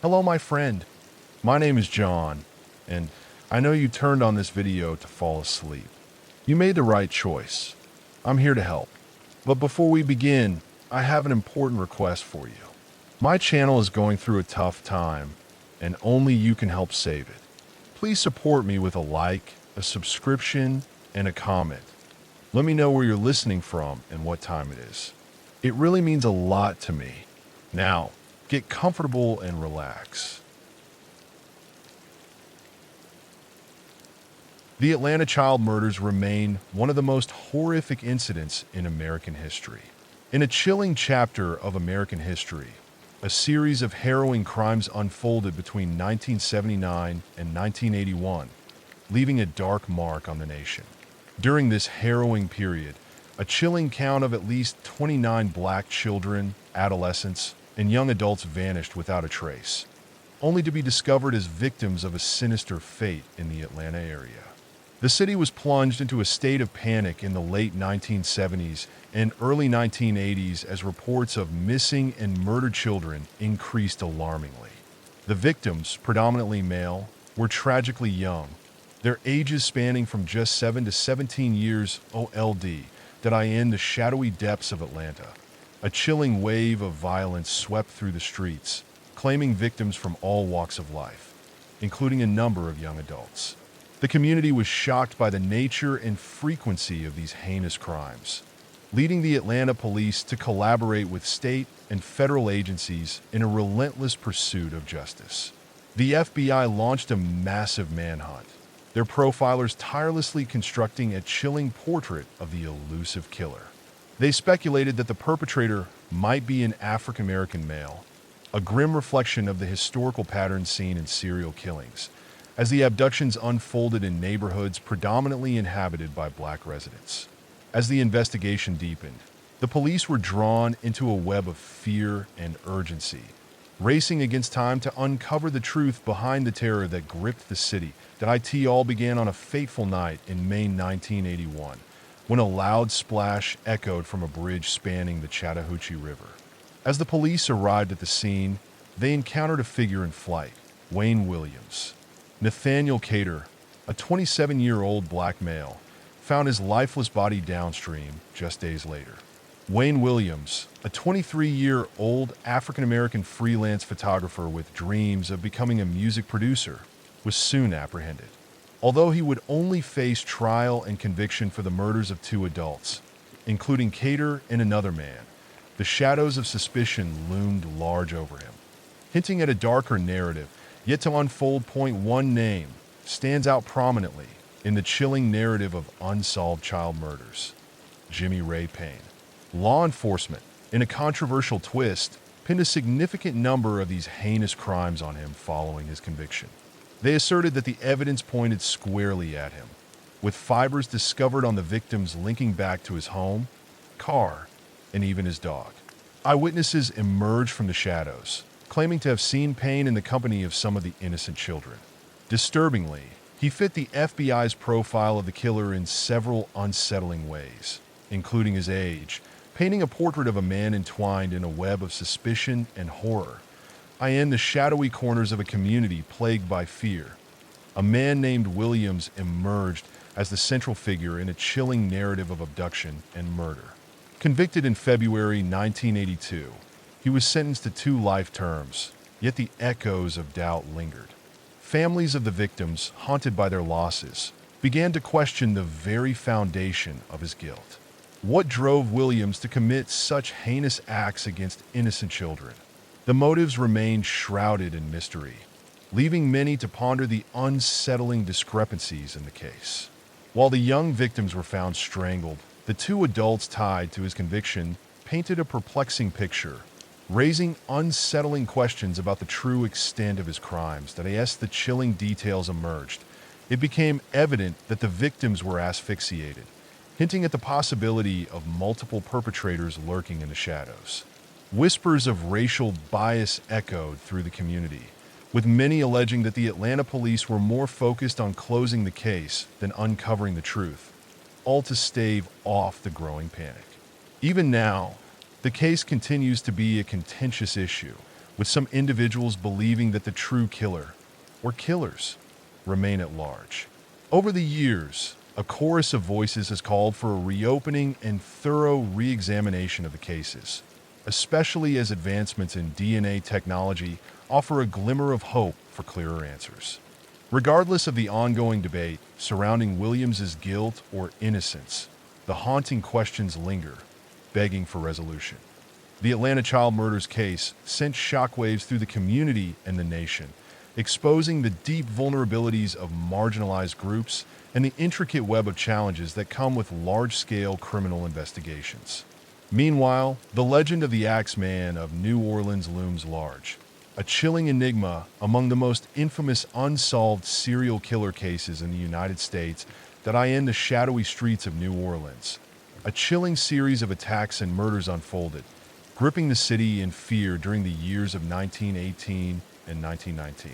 Hello, my friend. My name is John, and I know you turned on this video to fall asleep. You made the right choice. I'm here to help. But before we begin, I have an important request for you. My channel is going through a tough time, and only you can help save it. Please support me with a like, a subscription, and a comment. Let me know where you're listening from and what time it is. It really means a lot to me. Now, get comfortable and relax. The Atlanta child murders remain one of the most horrific incidents in American history. In a chilling chapter of American history, a series of harrowing crimes unfolded between 1979 and 1981, leaving a dark mark on the nation. During this harrowing period, a chilling count of at least 29 black children, adolescents, and young adults vanished without a trace, only to be discovered as victims of a sinister fate in the Atlanta area. The city was plunged into a state of panic in the late 1970s and early 1980s as reports of missing and murdered children increased alarmingly. The victims, predominantly male, were tragically young, their ages spanning from just 7 to 17 years old, that in the shadowy depths of Atlanta. A chilling wave of violence swept through the streets, claiming victims from all walks of life, including a number of young adults. The community was shocked by the nature and frequency of these heinous crimes, leading the Atlanta police to collaborate with state and federal agencies in a relentless pursuit of justice. The FBI launched a massive manhunt, their profilers tirelessly constructing a chilling portrait of the elusive killer. They speculated that the perpetrator might be an African-American male, a grim reflection of the historical patterns seen in serial killings, as the abductions unfolded in neighborhoods predominantly inhabited by black residents. As the investigation deepened, the police were drawn into a web of fear and urgency, racing against time to uncover the truth behind the terror that gripped the city. That it all began on a fateful night in May 1981, when a loud splash echoed from a bridge spanning the Chattahoochee River. As the police arrived at the scene, they encountered a figure in flight, Wayne Williams. Nathaniel Cater, a 27-year-old black male, found his lifeless body downstream just days later. Wayne Williams, a 23-year-old African-American freelance photographer with dreams of becoming a music producer, was soon apprehended. Although he would only face trial and conviction for the murders of 2 adults, including Cater and another man, the shadows of suspicion loomed large over him, hinting at a darker narrative yet to unfold. One name stands out prominently in the chilling narrative of unsolved child murders: Jimmy Ray Payne. Law enforcement, in a controversial twist, pinned a significant number of these heinous crimes on him following his conviction. They asserted that the evidence pointed squarely at him, with fibers discovered on the victims linking back to his home, car, and even his dog. Eyewitnesses emerged from the shadows, claiming to have seen Payne in the company of some of the innocent children. Disturbingly, he fit the FBI's profile of the killer in several unsettling ways, including his age, painting a portrait of a man entwined in a web of suspicion and horror, in the shadowy corners of a community plagued by fear. A man named Williams emerged as the central figure in a chilling narrative of abduction and murder. Convicted in February 1982, he was sentenced to 2 life terms, yet the echoes of doubt lingered. Families of the victims, haunted by their losses, began to question the very foundation of his guilt. What drove Williams to commit such heinous acts against innocent children? The motives remained shrouded in mystery, leaving many to ponder the unsettling discrepancies in the case. While the young victims were found strangled, the 2 adults tied to his conviction painted a perplexing picture, raising unsettling questions about the true extent of his crimes. As the chilling details emerged, it became evident that the victims were asphyxiated, hinting at the possibility of multiple perpetrators lurking in the shadows. Whispers of racial bias echoed through the community, with many alleging that the Atlanta police were more focused on closing the case than uncovering the truth, all to stave off the growing panic. Even now, the case continues to be a contentious issue, with some individuals believing that the true killer, or killers, remain at large. Over the years, a chorus of voices has called for a reopening and thorough re-examination of the cases, especially as advancements in DNA technology offer a glimmer of hope for clearer answers. Regardless of the ongoing debate surrounding Williams's guilt or innocence, the haunting questions linger, begging for resolution. The Atlanta child murders case sent shockwaves through the community and the nation, exposing the deep vulnerabilities of marginalized groups and the intricate web of challenges that come with large-scale criminal investigations. Meanwhile, the legend of the Axeman of New Orleans looms large, a chilling enigma among the most infamous unsolved serial killer cases in the United States that in the shadowy streets of New Orleans. A chilling series of attacks and murders unfolded, gripping the city in fear during the years of 1918 and 1919.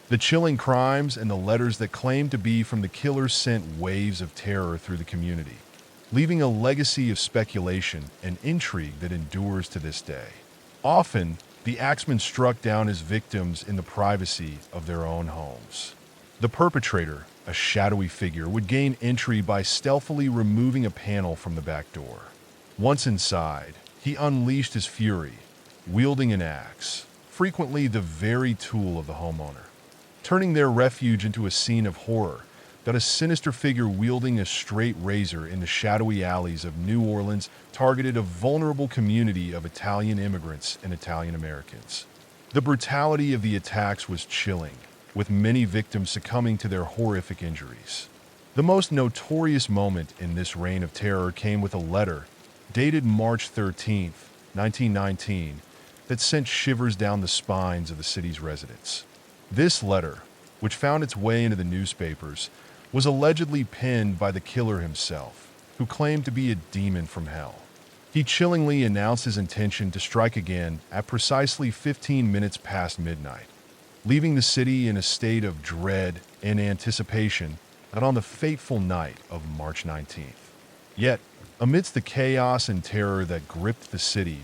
The chilling crimes and the letters that claimed to be from the killers sent waves of terror through the community, leaving a legacy of speculation and intrigue that endures to this day. Often, the axemen struck down his victims in the privacy of their own homes. The perpetrator, a shadowy figure, would gain entry by stealthily removing a panel from the back door. Once inside, he unleashed his fury, wielding an axe, frequently the very tool of the homeowner, turning their refuge into a scene of horror that a sinister figure wielding a straight razor in the shadowy alleys of New Orleans targeted a vulnerable community of Italian immigrants and Italian Americans. The brutality of the attacks was chilling, with many victims succumbing to their horrific injuries. The most notorious moment in this reign of terror came with a letter dated March 13, 1919, that sent shivers down the spines of the city's residents. This letter, which found its way into the newspapers, was allegedly penned by the killer himself, who claimed to be a demon from hell. He chillingly announced his intention to strike again at precisely 15 minutes past midnight, leaving the city in a state of dread and anticipation that on the fateful night of March 19th. Yet, amidst the chaos and terror that gripped the city,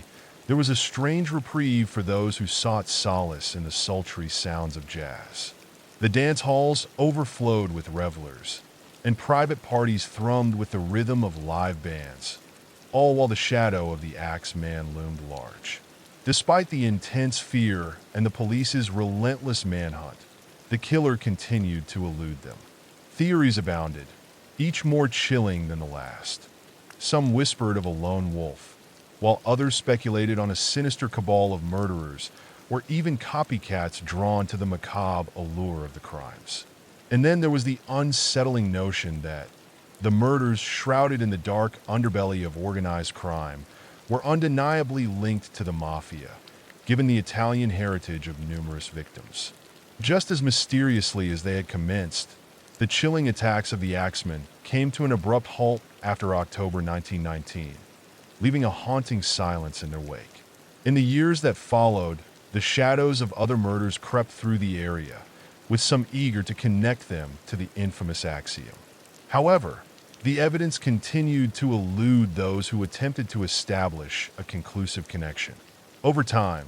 there was a strange reprieve for those who sought solace in the sultry sounds of jazz. The dance halls overflowed with revelers, and private parties thrummed with the rhythm of live bands, all while the shadow of the Axeman loomed large. Despite the intense fear and the police's relentless manhunt, the killer continued to elude them. Theories abounded, each more chilling than the last. Some whispered of a lone wolf, while others speculated on a sinister cabal of murderers or even copycats drawn to the macabre allure of the crimes. And then there was the unsettling notion that the murders, shrouded in the dark underbelly of organized crime, were undeniably linked to the mafia, given the Italian heritage of numerous victims. Just as mysteriously as they had commenced, the chilling attacks of the Axemen came to an abrupt halt after October 1919, leaving a haunting silence in their wake. In the years that followed, the shadows of other murders crept through the area, with some eager to connect them to the infamous Axiom. However, the evidence continued to elude those who attempted to establish a conclusive connection. Over time,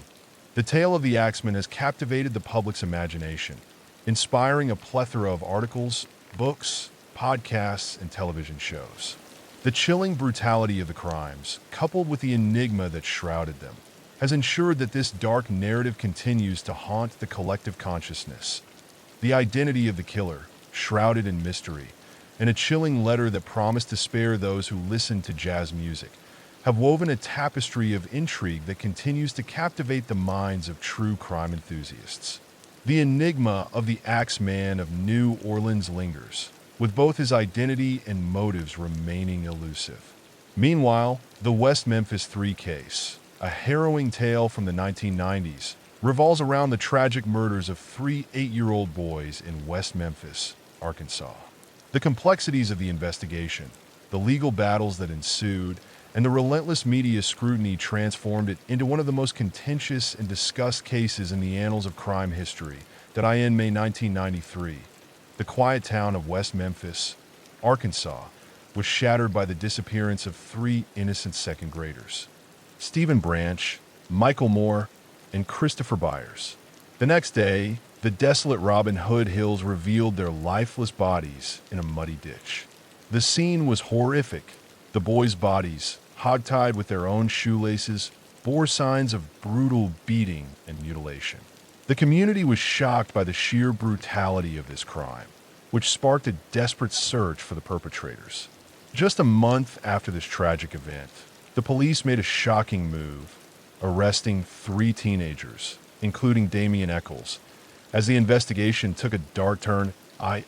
the tale of the Axemen has captivated the public's imagination, inspiring a plethora of articles, books, podcasts, and television shows. The chilling brutality of the crimes, coupled with the enigma that shrouded them, has ensured that this dark narrative continues to haunt the collective consciousness. The identity of the killer, shrouded in mystery, and a chilling letter that promised to spare those who listened to jazz music, have woven a tapestry of intrigue that continues to captivate the minds of true crime enthusiasts. The enigma of the Axeman of New Orleans lingers, with both his identity and motives remaining elusive. Meanwhile, the West Memphis 3 case, a harrowing tale from the 1990s, revolves around the tragic murders of 3 8-year-old boys in West Memphis, Arkansas. The complexities of the investigation, the legal battles that ensued, and the relentless media scrutiny transformed it into one of the most contentious and discussed cases in the annals of crime history that in May 1993, the quiet town of West Memphis, Arkansas, was shattered by the disappearance of 3 innocent second graders. Stephen Branch, Michael Moore, and Christopher Byers. The next day, the desolate Robin Hood Hills revealed their lifeless bodies in a muddy ditch. The scene was horrific. The boys' bodies, hogtied with their own shoelaces, bore signs of brutal beating and mutilation. The community was shocked by the sheer brutality of this crime, which sparked a desperate search for the perpetrators. Just a month after this tragic event, the police made a shocking move, arresting 3 teenagers, including Damien Eccles, as the investigation took a dark turn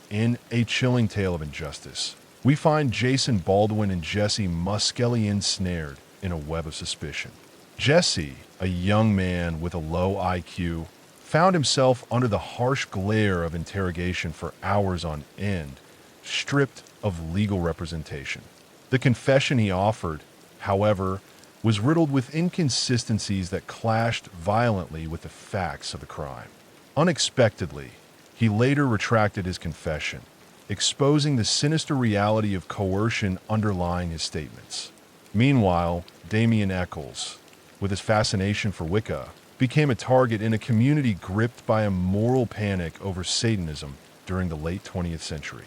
in a chilling tale of injustice. We find Jason Baldwin and Jesse Muskelly ensnared in a web of suspicion. Jesse, a young man with a low IQ, found himself under the harsh glare of interrogation for hours on end, stripped of legal representation. The confession he offered, however, was riddled with inconsistencies that clashed violently with the facts of the crime. Unexpectedly, he later retracted his confession, exposing the sinister reality of coercion underlying his statements. Meanwhile, Damien Eccles, with his fascination for Wicca, became a target in a community gripped by a moral panic over Satanism during the late 20th century.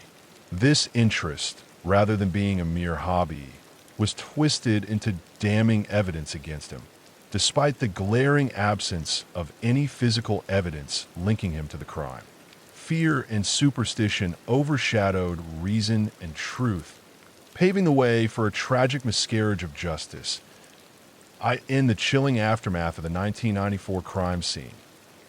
This interest, rather than being a mere hobby, was twisted into damning evidence against him, despite the glaring absence of any physical evidence linking him to the crime. Fear and superstition overshadowed reason and truth, paving the way for a tragic miscarriage of justice. In the chilling aftermath of the 1994 crime scene,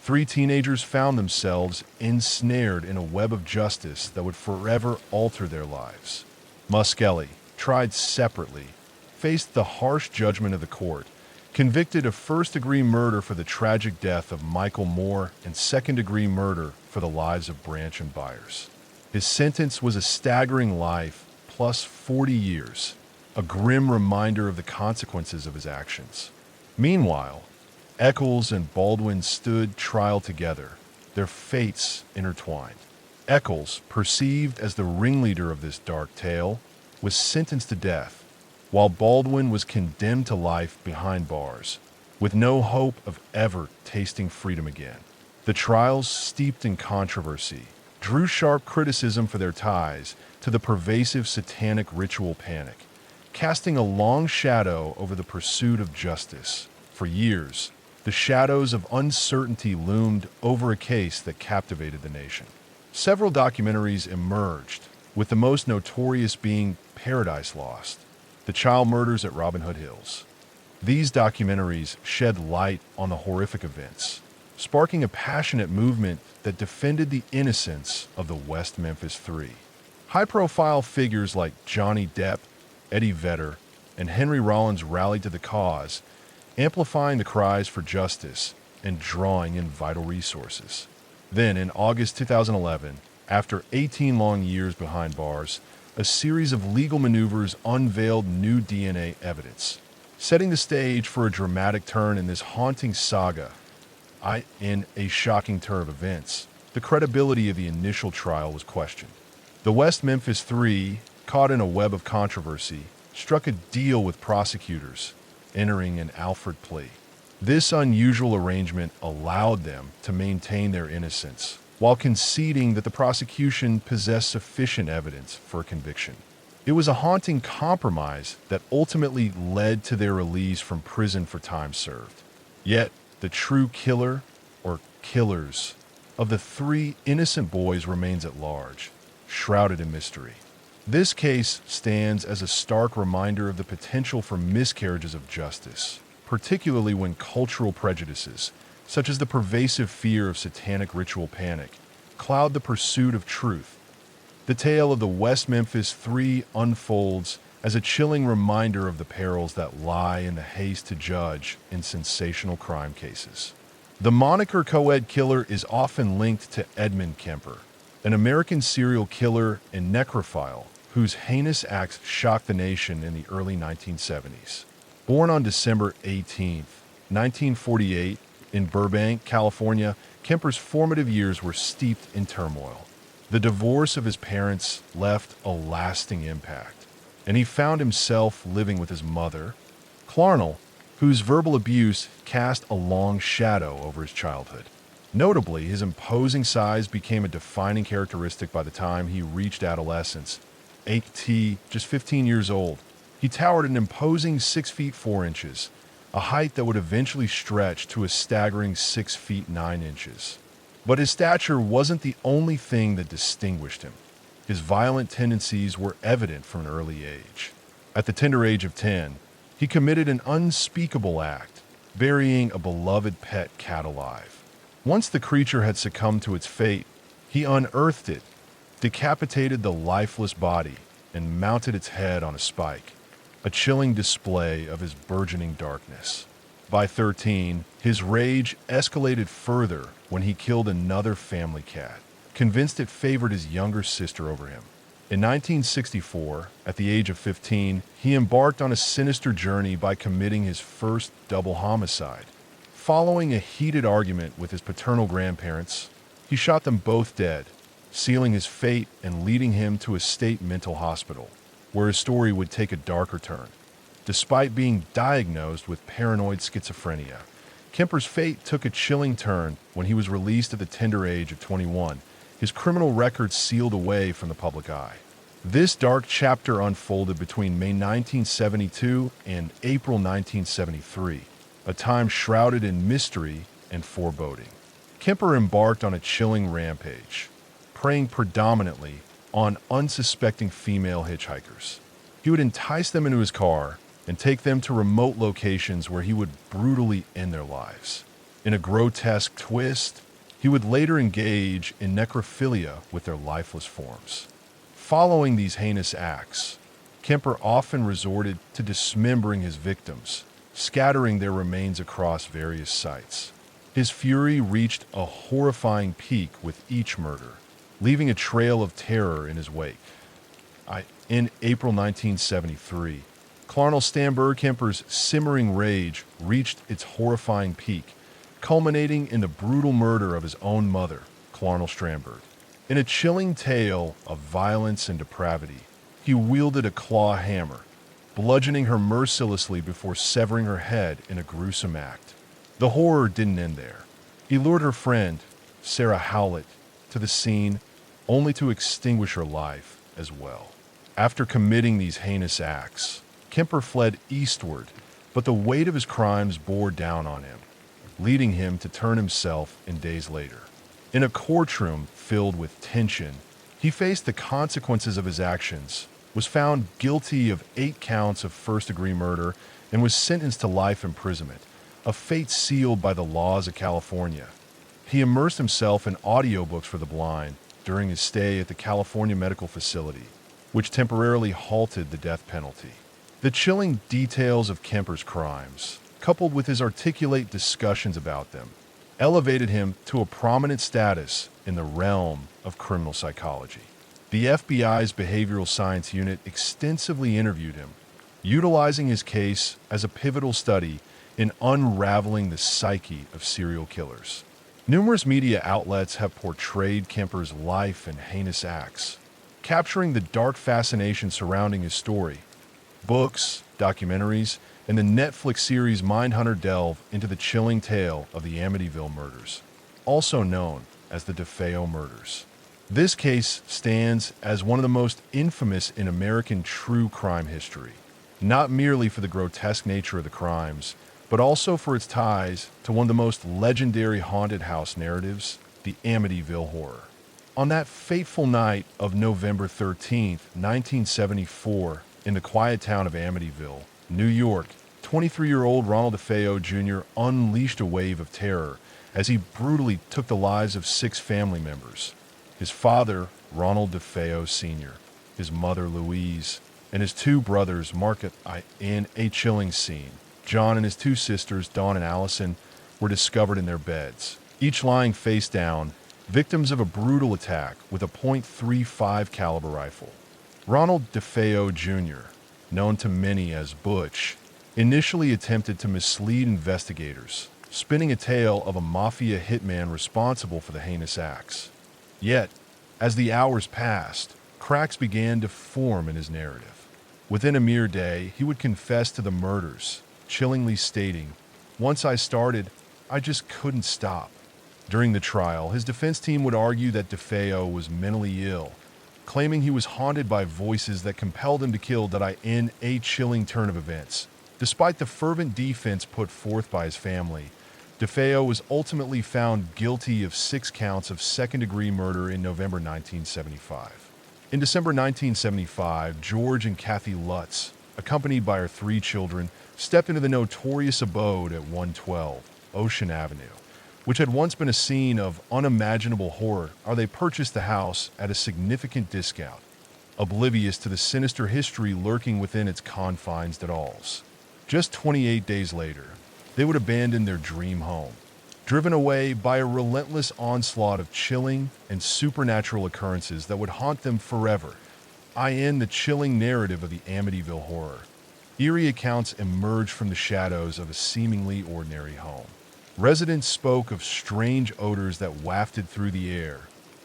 3 teenagers found themselves ensnared in a web of justice that would forever alter their lives. Muskelly, tried separately, faced the harsh judgment of the court, convicted of first-degree murder for the tragic death of Michael Moore and second-degree murder for the lives of Branch and Byers. His sentence was a staggering life plus 40 years, a grim reminder of the consequences of his actions. Meanwhile, Eccles and Baldwin stood trial together, their fates intertwined. Eccles, perceived as the ringleader of this dark tale, was sentenced to death, while Baldwin was condemned to life behind bars, with no hope of ever tasting freedom again. The trials, steeped in controversy, drew sharp criticism for their ties to the pervasive satanic ritual panic, casting a long shadow over the pursuit of justice. For years, the shadows of uncertainty loomed over a case that captivated the nation. Several documentaries emerged, with the most notorious being Paradise Lost: The Child Murders at Robin Hood Hills. These documentaries shed light on the horrific events, sparking a passionate movement that defended the innocence of the West Memphis Three. High-profile figures like Johnny Depp, Eddie Vedder, and Henry Rollins rallied to the cause, amplifying the cries for justice and drawing in vital resources. Then, in August 2011, after 18 long years behind bars, a series of legal maneuvers unveiled new DNA evidence, setting the stage for a dramatic turn in this haunting saga. In a shocking turn of events, the credibility of the initial trial was questioned. The West Memphis Three, caught in a web of controversy, struck a deal with prosecutors, entering an Alford plea. This unusual arrangement allowed them to maintain their innocence, while conceding that the prosecution possessed sufficient evidence for a conviction. It was a haunting compromise that ultimately led to their release from prison for time served. Yet, the true killer, or killers, of the 3 innocent boys remains at large, shrouded in mystery. This case stands as a stark reminder of the potential for miscarriages of justice, particularly when cultural prejudices, such as the pervasive fear of satanic ritual panic, cloud the pursuit of truth. The tale of the West Memphis Three unfolds as a chilling reminder of the perils that lie in the haste to judge in sensational crime cases. The moniker co-ed killer is often linked to Edmund Kemper, an American serial killer and necrophile whose heinous acts shocked the nation in the early 1970s. Born on December 18, 1948, in Burbank, California, Kemper's formative years were steeped in turmoil. The divorce of his parents left a lasting impact, and he found himself living with his mother, Clarnell, whose verbal abuse cast a long shadow over his childhood. Notably, his imposing size became a defining characteristic by the time he reached adolescence. A.T., just 15 years old, he towered an imposing 6 feet 4 inches, a height that would eventually stretch to a staggering 6 feet 9 inches. But his stature wasn't the only thing that distinguished him. His violent tendencies were evident from an early age. At the tender age of 10, he committed an unspeakable act, burying a beloved pet cat alive. Once the creature had succumbed to its fate, he unearthed it, decapitated the lifeless body, and mounted its head on a spike, a chilling display of his burgeoning darkness. By 13, his rage escalated further when he killed another family cat, convinced it favored his younger sister over him. In 1964, at the age of 15, he embarked on a sinister journey by committing his first double homicide. Following a heated argument with his paternal grandparents, he shot them both dead, sealing his fate and leading him to a state mental hospital, where his story would take a darker turn. Despite being diagnosed with paranoid schizophrenia, Kemper's fate took a chilling turn when he was released at the tender age of 21, his criminal record sealed away from the public eye. This dark chapter unfolded between May 1972 and April 1973, a time shrouded in mystery and foreboding. Kemper embarked on a chilling rampage, preying predominantly on unsuspecting female hitchhikers. He would entice them into his car and take them to remote locations where he would brutally end their lives. In a grotesque twist, he would later engage in necrophilia with their lifeless forms. Following these heinous acts, Kemper often resorted to dismembering his victims, scattering their remains across various sites. His fury reached a horrifying peak with each murder, leaving a trail of terror in his wake. In April 1973, Clarnell Stamberg Kemper's simmering rage reached its horrifying peak, culminating in the brutal murder of his own mother, Clarnell Stamberg. In a chilling tale of violence and depravity, he wielded a claw hammer, bludgeoning her mercilessly before severing her head in a gruesome act. The horror didn't end there. He lured her friend, Sarah Howlett, to the scene, only to extinguish her life as well. After committing these heinous acts, Kemper fled eastward, but the weight of his crimes bore down on him, leading him to turn himself in days later. In a courtroom filled with tension, he faced the consequences of his actions, was found guilty of 8 counts of first-degree murder, and was sentenced to life imprisonment, a fate sealed by the laws of California. He immersed himself in audiobooks for the blind during his stay at the California Medical Facility, which temporarily halted the death penalty. The chilling details of Kemper's crimes, coupled with his articulate discussions about them, elevated him to a prominent status in the realm of criminal psychology. The FBI's behavioral science unit extensively interviewed him, utilizing his case as a pivotal study in unraveling the psyche of serial killers. Numerous media outlets have portrayed Kemper's life and heinous acts, capturing the dark fascination surrounding his story. Books, documentaries, and the Netflix series Mindhunter delve into the chilling tale of the Amityville murders, also known as the DeFeo murders. This case stands as one of the most infamous in American true crime history, not merely for the grotesque nature of the crimes, but also for its ties to one of the most legendary haunted house narratives, the Amityville Horror. On that fateful night of November 13th, 1974, in the quiet town of Amityville, New York, 23-year-old Ronald DeFeo Jr. unleashed a wave of terror as he brutally took the lives of 6 family members. His father, Ronald DeFeo Sr., his mother, Louise, and his 2 brothers, Mark. In a chilling scene, John and his 2 sisters, Dawn and Allison, were discovered in their beds, each lying face down, victims of a brutal attack with a .35 caliber rifle. Ronald DeFeo Jr., known to many as Butch, initially attempted to mislead investigators, spinning a tale of a mafia hitman responsible for the heinous acts. Yet, as the hours passed, cracks began to form in his narrative. Within a mere day, he would confess to the murders, chillingly stating, "Once I started, I just couldn't stop." During the trial, his defense team would argue that DeFeo was mentally ill, claiming he was haunted by voices that compelled him to kill in a chilling turn of events. Despite the fervent defense put forth by his family, DeFeo was ultimately found guilty of 6 counts of second-degree murder in November 1975. In December 1975, George and Kathy Lutz, accompanied by her 3 children, stepped into the notorious abode at 112 Ocean Avenue, which had once been a scene of unimaginable horror. They purchased the house at a significant discount, oblivious to the sinister history lurking within its confines at all. Just 28 days later, they would abandon their dream home, driven away by a relentless onslaught of chilling and supernatural occurrences that would haunt them forever. The chilling narrative of the Amityville Horror. Eerie accounts emerged from the shadows of a seemingly ordinary home. Residents spoke of strange odors that wafted through the air,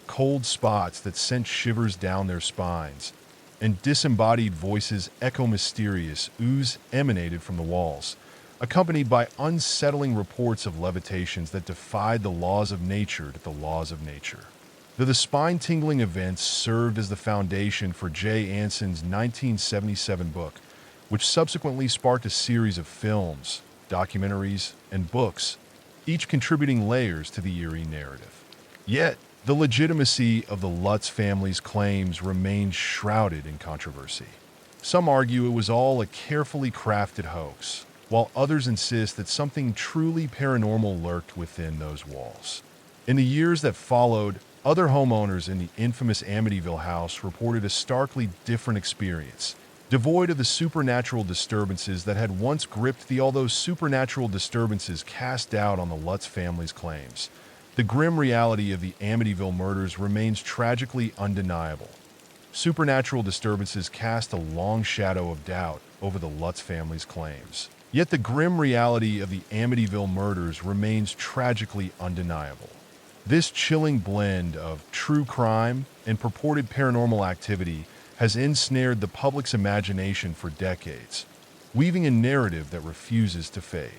cold spots that sent shivers down their spines, and disembodied voices echo mysterious ooze emanated from the walls, accompanied by unsettling reports of levitations that defied the laws of nature. The spine-tingling events served as the foundation for Jay Anson's 1977 book, which subsequently sparked a series of films, documentaries, and books, each contributing layers to the eerie narrative. Yet, the legitimacy of the Lutz family's claims remains shrouded in controversy. Some argue it was all a carefully crafted hoax, while others insist that something truly paranormal lurked within those walls. In the years that followed, other homeowners in the infamous Amityville house reported a starkly different experience, devoid of the supernatural disturbances that had once gripped although supernatural disturbances cast doubt on the Lutz family's claims. The grim reality of the Amityville murders remains tragically undeniable. Supernatural disturbances cast a long shadow of doubt over the Lutz family's claims. Yet the grim reality of the Amityville murders remains tragically undeniable. This chilling blend of true crime and purported paranormal activity has ensnared the public's imagination for decades, weaving a narrative that refuses to fade.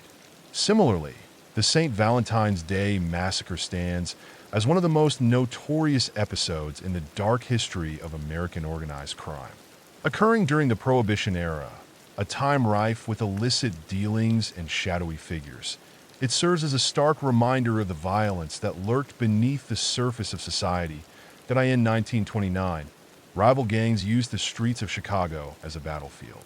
Similarly, the St. Valentine's Day Massacre stands as one of the most notorious episodes in the dark history of American organized crime. Occurring during the Prohibition era, a time rife with illicit dealings and shadowy figures, it serves as a stark reminder of the violence that lurked beneath the surface of society. In 1929, rival gangs used the streets of Chicago as a battlefield.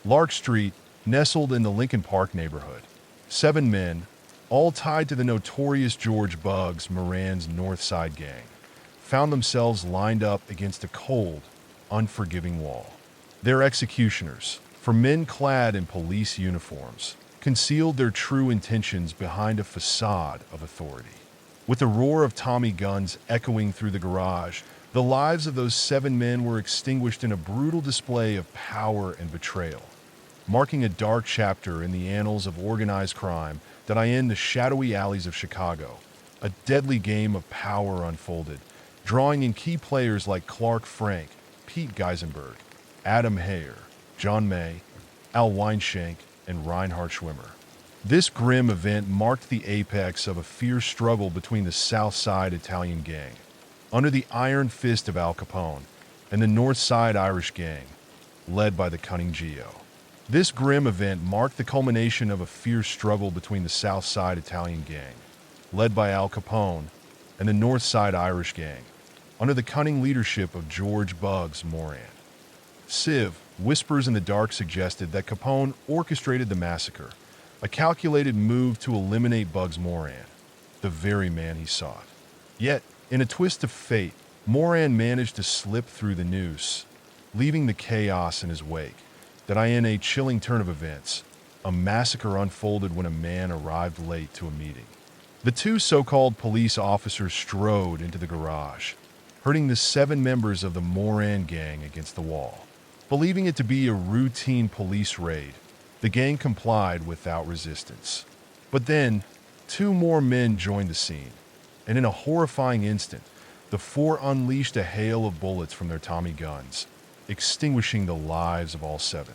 Lark Street, nestled in the Lincoln Park neighborhood. 7 men, all tied to the notorious George "Bugs" Moran's North Side gang, found themselves lined up against a cold, unforgiving wall. Their executioners, for men clad in police uniforms, concealed their true intentions behind a facade of authority. With the roar of Tommy guns echoing through the garage, the lives of those 7 men were extinguished in a brutal display of power and betrayal, marking a dark chapter in the annals of organized crime. In the shadowy alleys of Chicago, a deadly game of power unfolded, drawing in key players like Clark Frank, Pete Geisenberg, Adam Hayer, John May, Al Weinshank, and Reinhard Schwimmer. This grim event marked the apex of a fierce struggle between the South Side Italian gang, under the iron fist of Al Capone, and the North Side Irish gang, led by the cunning Gio. This grim event marked the culmination of a fierce struggle between the South Side Italian gang, led by Al Capone, and the North Side Irish gang, under the cunning leadership of George "Bugs" Moran. Civ, whispers in the dark suggested that Capone orchestrated the massacre, a calculated move to eliminate Bugs Moran, the very man he sought. Yet, in a twist of fate, Moran managed to slip through the noose, leaving the chaos in his wake. In a chilling turn of events, a massacre unfolded when a man arrived late to a meeting. The 2 so-called police officers strode into the garage, herding the 7 members of the Moran gang against the wall. Believing it to be a routine police raid, the gang complied without resistance. But then, 2 more men joined the scene, and in a horrifying instant, the 4 unleashed a hail of bullets from their Tommy guns, extinguishing the lives of all 7.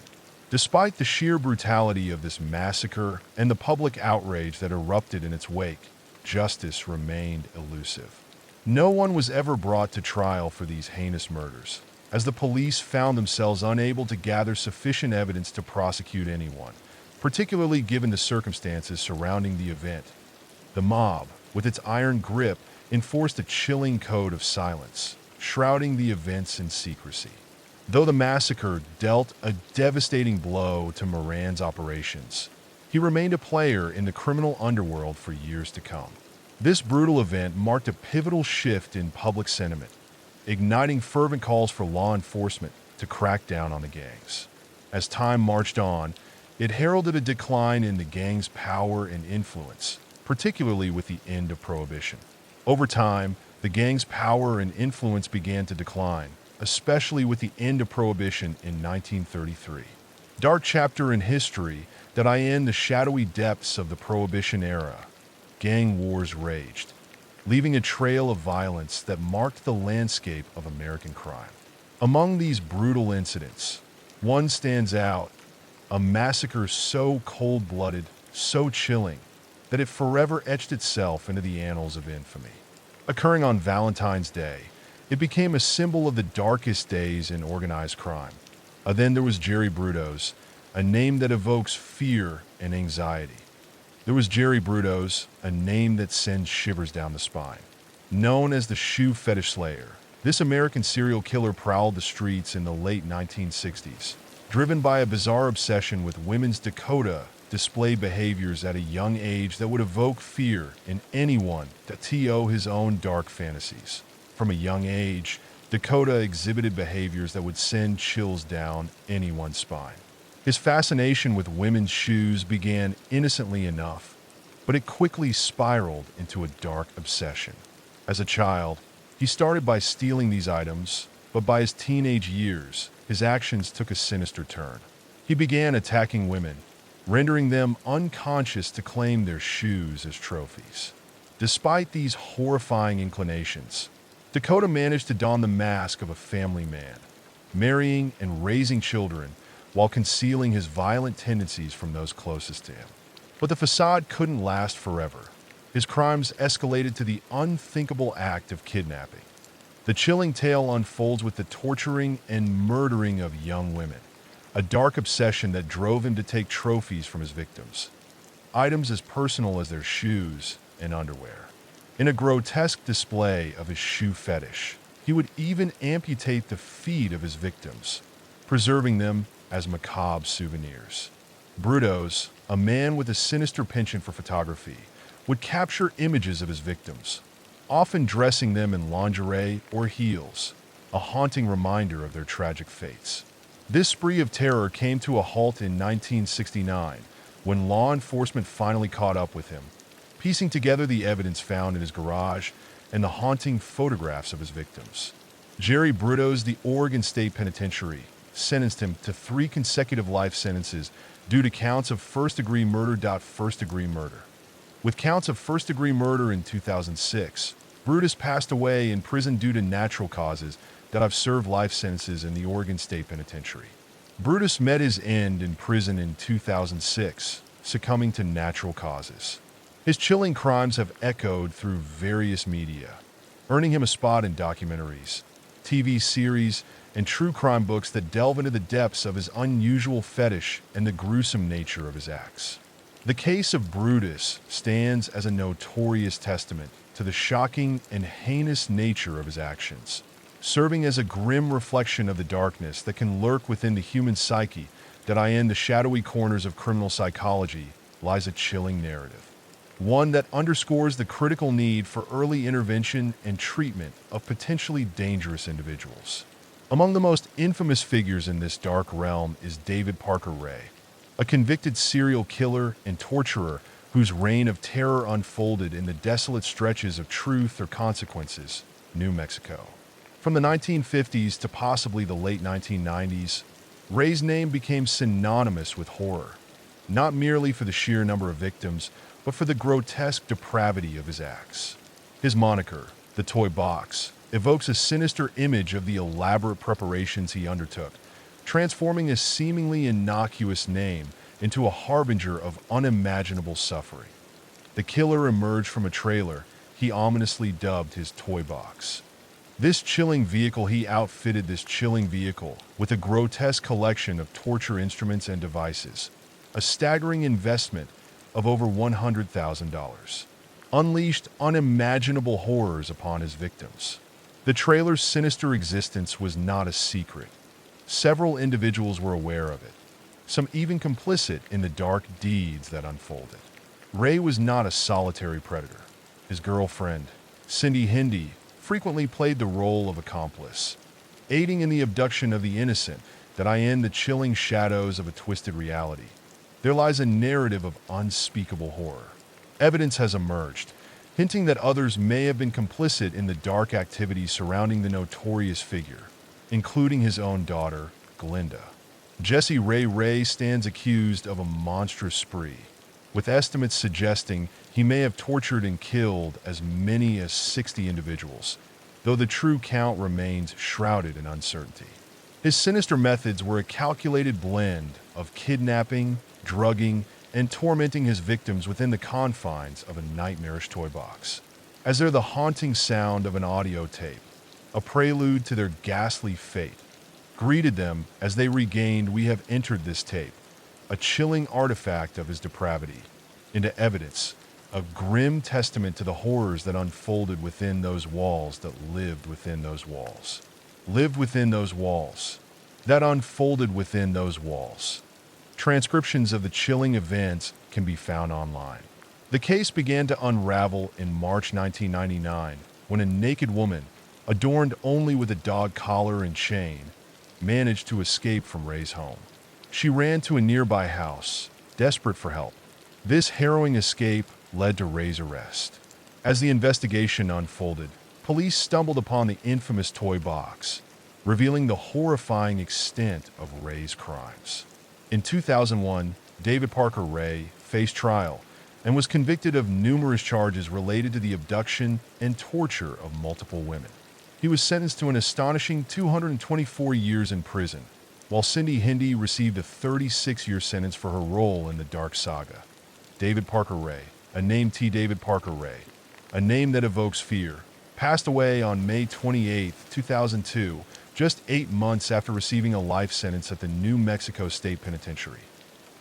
Despite the sheer brutality of this massacre and the public outrage that erupted in its wake, justice remained elusive. No one was ever brought to trial for these heinous murders, as the police found themselves unable to gather sufficient evidence to prosecute anyone, particularly given the circumstances surrounding the event. The mob, with its iron grip, enforced a chilling code of silence, shrouding the events in secrecy. Though the massacre dealt a devastating blow to Moran's operations, he remained a player in the criminal underworld for years to come. This brutal event marked a pivotal shift in public sentiment, igniting fervent calls for law enforcement to crack down on the gangs. As time marched on, it heralded a decline in the gangs' power and influence, particularly with the end of Prohibition. Over time, the gangs' power and influence began to decline, especially with the end of Prohibition in 1933. Dark chapter in history that I end the shadowy depths of the Prohibition era. Gang wars raged, leaving a trail of violence that marked the landscape of American crime. Among these brutal incidents, one stands out, a massacre so cold-blooded, so chilling, that it forever etched itself into the annals of infamy. Occurring on Valentine's Day, it became a symbol of the darkest days in organized crime. Then there was Jerry Brudos, a name that evokes fear and anxiety. There was Jerry Brudos, a name that sends shivers down the spine. Known as the shoe fetish slayer, this American serial killer prowled the streets in the late 1960s, driven by a bizarre obsession with women's Dakota display behaviors at a young age that would evoke fear in anyone that to his own dark fantasies. From a young age, Dakota exhibited behaviors that would send chills down anyone's spine. His fascination with women's shoes began innocently enough, but it quickly spiraled into a dark obsession. As a child, he started by stealing these items, but by his teenage years, his actions took a sinister turn. He began attacking women, rendering them unconscious to claim their shoes as trophies. Despite these horrifying inclinations, Dakota managed to don the mask of a family man, marrying and raising children while concealing his violent tendencies from those closest to him. But the facade couldn't last forever. His crimes escalated to the unthinkable act of kidnapping. The chilling tale unfolds with the torturing and murdering of young women, a dark obsession that drove him to take trophies from his victims, items as personal as their shoes and underwear. In a grotesque display of his shoe fetish, he would even amputate the feet of his victims, preserving them as macabre souvenirs. Brudos, a man with a sinister penchant for photography, would capture images of his victims, often dressing them in lingerie or heels, a haunting reminder of their tragic fates. This spree of terror came to a halt in 1969, when law enforcement finally caught up with him, piecing together the evidence found in his garage and the haunting photographs of his victims. Jerry Brudos, the Oregon State Penitentiary, sentenced him to 3 consecutive life sentences due to counts of first-degree murder. With counts of first-degree murder in 2006, Brudos passed away in prison due to natural causes that have served life sentences in the Oregon State Penitentiary. Brudos met his end in prison in 2006, succumbing to natural causes. His chilling crimes have echoed through various media, earning him a spot in documentaries, TV series, and true crime books that delve into the depths of his unusual fetish and the gruesome nature of his acts. The case of Brudos stands as a notorious testament to the shocking and heinous nature of his actions, serving as a grim reflection of the darkness that can lurk within the human psyche. That in the shadowy corners of criminal psychology lies a chilling narrative, one that underscores the critical need for early intervention and treatment of potentially dangerous individuals. Among the most infamous figures in this dark realm is David Parker Ray, a convicted serial killer and torturer whose reign of terror unfolded in the desolate stretches of Truth or Consequences, New Mexico. From the 1950s to possibly the late 1990s, Ray's name became synonymous with horror, not merely for the sheer number of victims, but for the grotesque depravity of his acts. His moniker, the Toy Box, evokes a sinister image of the elaborate preparations he undertook, transforming a seemingly innocuous name into a harbinger of unimaginable suffering. The killer emerged from a trailer he ominously dubbed his toy box. He outfitted this chilling vehicle with a grotesque collection of torture instruments and devices, a staggering investment of over $100,000. Unleashed unimaginable horrors upon his victims. The trailer's sinister existence was not a secret. Several individuals were aware of it, some even complicit in the dark deeds that unfolded. Ray was not a solitary predator. His girlfriend, Cindy Hindi, frequently played the role of accomplice, aiding in the abduction of the innocent in the chilling shadows of a twisted reality. There lies a narrative of unspeakable horror. Evidence has emerged, hinting that others may have been complicit in the dark activities surrounding the notorious figure, including his own daughter, Glinda. Jesse Ray stands accused of a monstrous spree, with estimates suggesting he may have tortured and killed as many as 60 individuals, though the true count remains shrouded in uncertainty. His sinister methods were a calculated blend of kidnapping, drugging, and tormenting his victims within the confines of a nightmarish toy box. As they're the haunting sound of an audio tape, a prelude to their ghastly fate, greeted them as they regained "We have entered this tape," a chilling artifact of his depravity, into evidence, a grim testament to the horrors that unfolded within those walls that lived within those walls. That unfolded within those walls. Transcriptions of the chilling events can be found online. The case began to unravel in March 1999 when a naked woman, adorned only with a dog collar and chain, managed to escape from Ray's home. She ran to a nearby house, desperate for help. This harrowing escape led to Ray's arrest. As the investigation unfolded, police stumbled upon the infamous toy box, revealing the horrifying extent of Ray's crimes. In 2001, David Parker Ray faced trial and was convicted of numerous charges related to the abduction and torture of multiple women. He was sentenced to an astonishing 224 years in prison, while Cindy Hindi received a 36-year sentence for her role in the dark saga. David Parker Ray, a name that evokes fear, passed away on May 28, 2002, just 8 months after receiving a life sentence at the New Mexico State Penitentiary.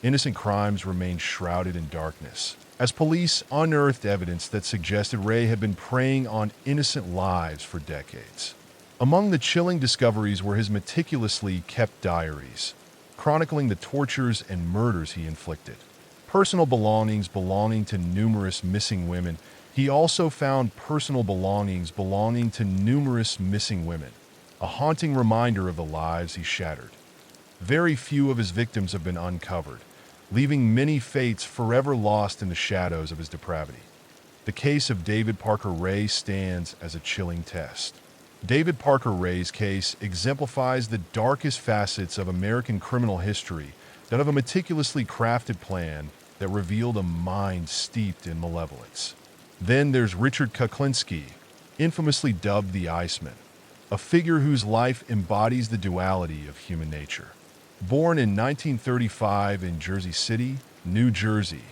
Innocent crimes remained shrouded in darkness, as police unearthed evidence that suggested Ray had been preying on innocent lives for decades. Among the chilling discoveries were his meticulously kept diaries, chronicling the tortures and murders he inflicted. Personal belongings belonging to numerous missing women. He also found personal belongings belonging to numerous missing women, a haunting reminder of the lives he shattered. Very few of his victims have been uncovered, leaving many fates forever lost in the shadows of his depravity. The case of David Parker Ray stands as a chilling test. David Parker Ray's case exemplifies the darkest facets of American criminal history, that of a meticulously crafted plan that revealed a mind steeped in malevolence. Then there's Richard Kuklinski, infamously dubbed the Iceman, a figure whose life embodies the duality of human nature. Born in 1935 in Jersey City, New Jersey,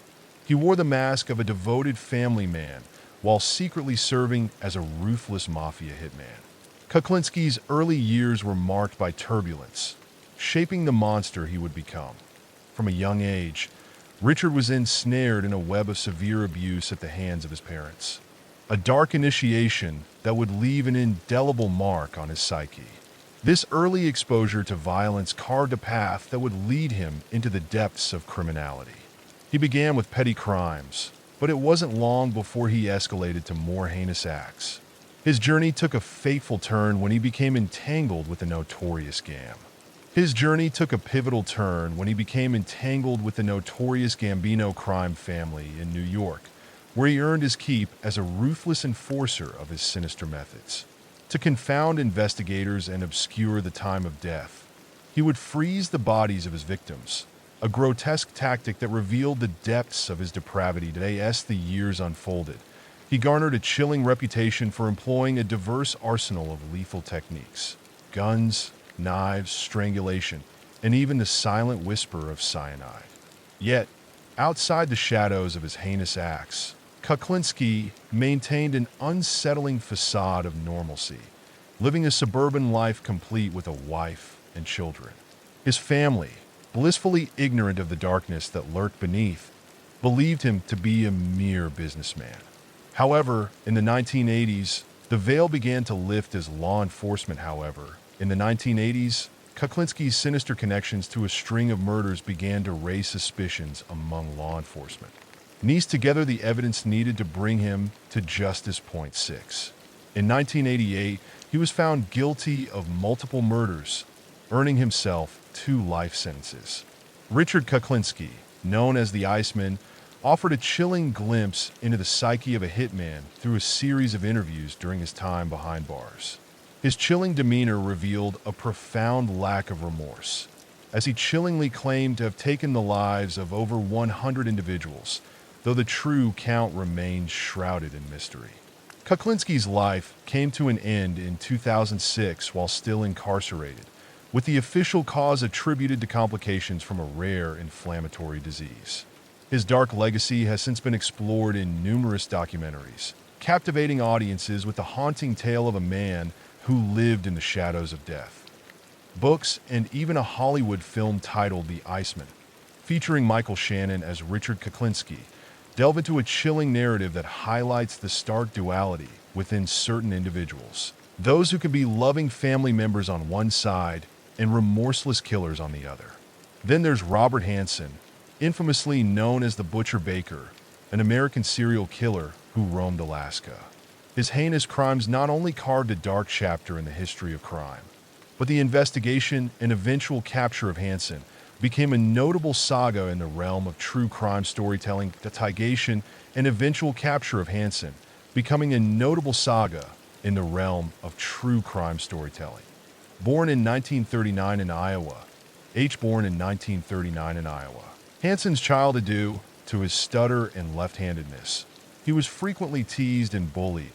he wore the mask of a devoted family man while secretly serving as a ruthless mafia hitman. Kuklinski's early years were marked by turbulence, shaping the monster he would become. From a young age, Richard was ensnared in a web of severe abuse at the hands of his parents, a dark initiation that would leave an indelible mark on his psyche. This early exposure to violence carved a path that would lead him into the depths of criminality. He began with petty crimes, but it wasn't long before he escalated to more heinous acts. His journey took a fateful turn when he became entangled with the notorious Gambino crime family in New York, where he earned his keep as a ruthless enforcer of his sinister methods. To confound investigators and obscure the time of death, he would freeze the bodies of his victims, a grotesque tactic that revealed the depths of his depravity. As the years unfolded, he garnered a chilling reputation for employing a diverse arsenal of lethal techniques: guns, knives, strangulation, and even the silent whisper of cyanide. Yet, outside the shadows of his heinous acts, Kuklinski maintained an unsettling facade of normalcy, living a suburban life complete with a wife and children. His family, blissfully ignorant of the darkness that lurked beneath, believed him to be a mere businessman. However, in the 1980s, the veil began to lift as law enforcement, in the 1980s, Kuklinski's sinister connections to a string of murders began to raise suspicions among law enforcement. Niece together the evidence needed to bring him to Justice Point 6. In 1988, he was found guilty of multiple murders, earning himself 2 life sentences. Richard Kuklinski, known as the Iceman, offered a chilling glimpse into the psyche of a hitman through a series of interviews during his time behind bars. His chilling demeanor revealed a profound lack of remorse, as he chillingly claimed to have taken the lives of over 100 individuals, though the true count remained shrouded in mystery. Kuklinski's life came to an end in 2006 while still incarcerated, with the official cause attributed to complications from a rare inflammatory disease. His dark legacy has since been explored in numerous documentaries, captivating audiences with the haunting tale of a man who lived in the shadows of death. Books and even a Hollywood film titled The Iceman, featuring Michael Shannon as Richard Kuklinski, delve into a chilling narrative that highlights the stark duality within certain individuals. Those who can be loving family members on one side and remorseless killers on the other. Then there's Robert Hansen, infamously known as the Butcher Baker, an American serial killer who roamed Alaska. His heinous crimes not only carved a dark chapter in the history of crime, but the investigation and eventual capture of Hansen became a notable saga in the realm of true crime storytelling. The investigation and eventual capture of Hansen becoming a notable saga in the realm of true crime storytelling. Born in 1939 in Iowa, Hansen's childhood due to his stutter and left-handedness. He was frequently teased and bullied,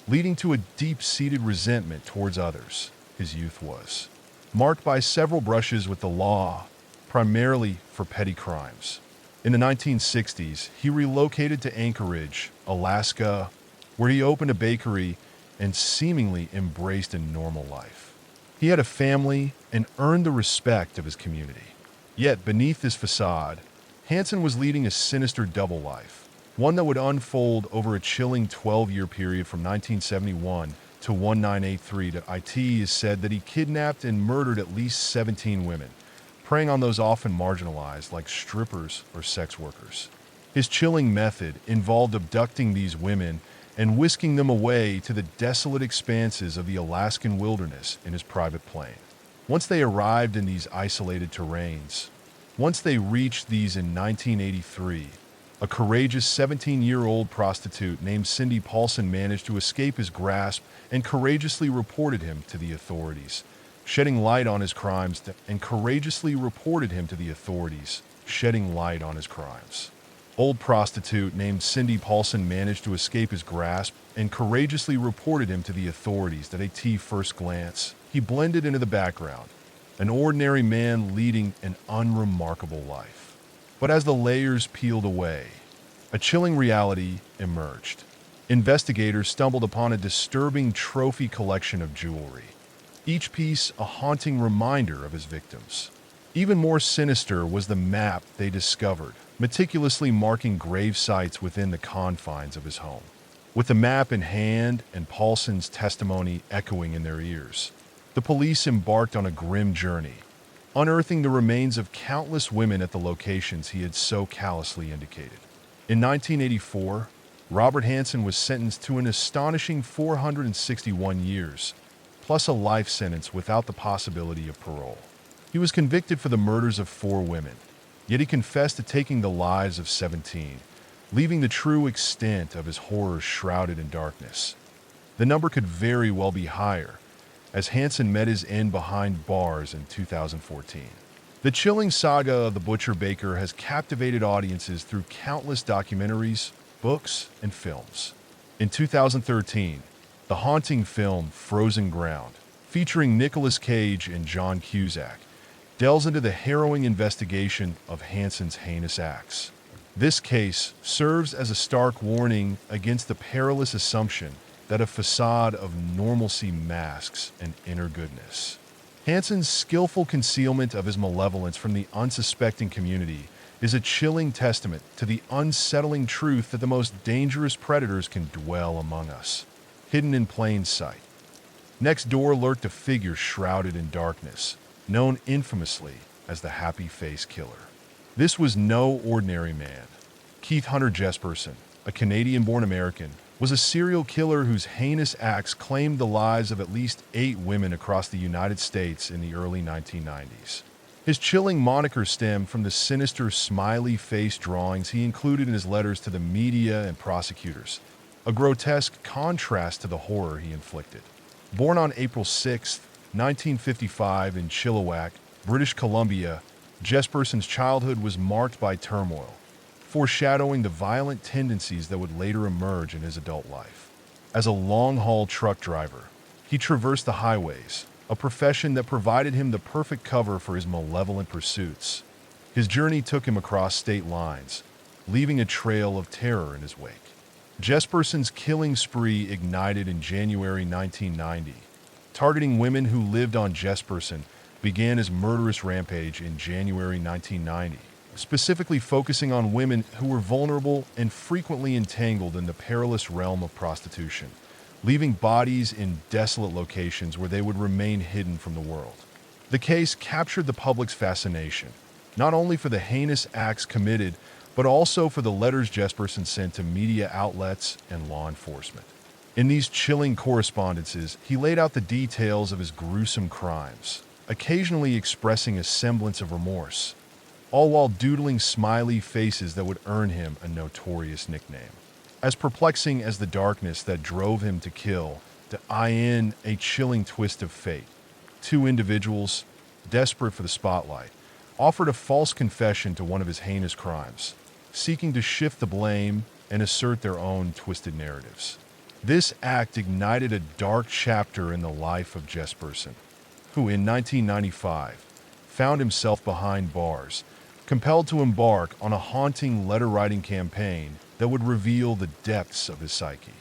leading to a deep-seated resentment towards others. His youth was marked by several brushes with the law, primarily for petty crimes. In the 1960s, he relocated to Anchorage, Alaska, where he opened a bakery and seemingly embraced a normal life. He had a family and earned the respect of his community. Yet beneath this facade, Hansen was leading a sinister double life, one that would unfold over a chilling 12-year period from 1971 to 1983. It is said that he kidnapped and murdered at least 17 women, preying on those often marginalized like strippers or sex workers. His chilling method involved abducting these women and whisking them away to the desolate expanses of the Alaskan wilderness in his private plane. Once they arrived in these isolated terrains, once they reached these in 1983, a courageous 17-year-old prostitute named Cindy Paulson managed to escape his grasp and courageously reported him to the authorities, shedding light on his crimes. Old prostitute named Cindy Paulson managed to escape his grasp and courageously reported him to the authorities. At first glance, he blended into the background, an ordinary man leading an unremarkable life. But as the layers peeled away, a chilling reality emerged. Investigators stumbled upon a disturbing trophy collection of jewelry, each piece a haunting reminder of his victims. Even more sinister was the map they discovered, meticulously marking grave sites within the confines of his home. With the map in hand and Paulson's testimony echoing in their ears, the police embarked on a grim journey, unearthing the remains of countless women at the locations he had so callously indicated. In 1984, Robert Hansen was sentenced to an astonishing 461 years, plus a life sentence without the possibility of parole. He was convicted for the murders of 4 women, yet he confessed to taking the lives of 17, leaving the true extent of his horrors shrouded in darkness. The number could very well be higher, as Hansen met his end behind bars in 2014. The chilling saga of the Butcher Baker has captivated audiences through countless documentaries, books, and films. In 2013, the haunting film Frozen Ground, featuring Nicolas Cage and John Cusack, delves into the harrowing investigation of Hansen's heinous acts. This case serves as a stark warning against the perilous assumption that a facade of normalcy masks an inner goodness. Hansen's skillful concealment of his malevolence from the unsuspecting community is a chilling testament to the unsettling truth that the most dangerous predators can dwell among us, hidden in plain sight. Next door lurked a figure shrouded in darkness, known infamously as the Happy Face Killer. This was no ordinary man. Keith Hunter Jesperson, a Canadian-born American, was a serial killer whose heinous acts claimed the lives of at least 8 women across the United States in the early 1990s. His chilling moniker stemmed from the sinister smiley face drawings he included in his letters to the media and prosecutors, a grotesque contrast to the horror he inflicted. Born on April 6, 1955 in Chilliwack, British Columbia, Jesperson's childhood was marked by turmoil, foreshadowing the violent tendencies that would later emerge in his adult life. As a long-haul truck driver, he traversed the highways, a profession that provided him the perfect cover for his malevolent pursuits. His journey took him across state lines, leaving a trail of terror in his wake. Jesperson's killing spree ignited in January 1990. Targeting women who lived on Jesperson began his murderous rampage in January 1990, specifically focusing on women who were vulnerable and frequently entangled in the perilous realm of prostitution, leaving bodies in desolate locations where they would remain hidden from the world. The case captured the public's fascination, not only for the heinous acts committed, but also for the letters Jesperson sent to media outlets and law enforcement. In these chilling correspondences, he laid out the details of his gruesome crimes, occasionally expressing a semblance of remorse, all while doodling smiley faces that would earn him a notorious nickname. As perplexing as the darkness that drove him to kill, to eye in a chilling twist of fate. 2 individuals, desperate for the spotlight, offered a false confession to one of his heinous crimes, seeking to shift the blame and assert their own twisted narratives. This act ignited a dark chapter in the life of Jesperson, who in 1995 found himself behind bars, compelled to embark on a haunting letter-writing campaign that would reveal the depths of his psyche.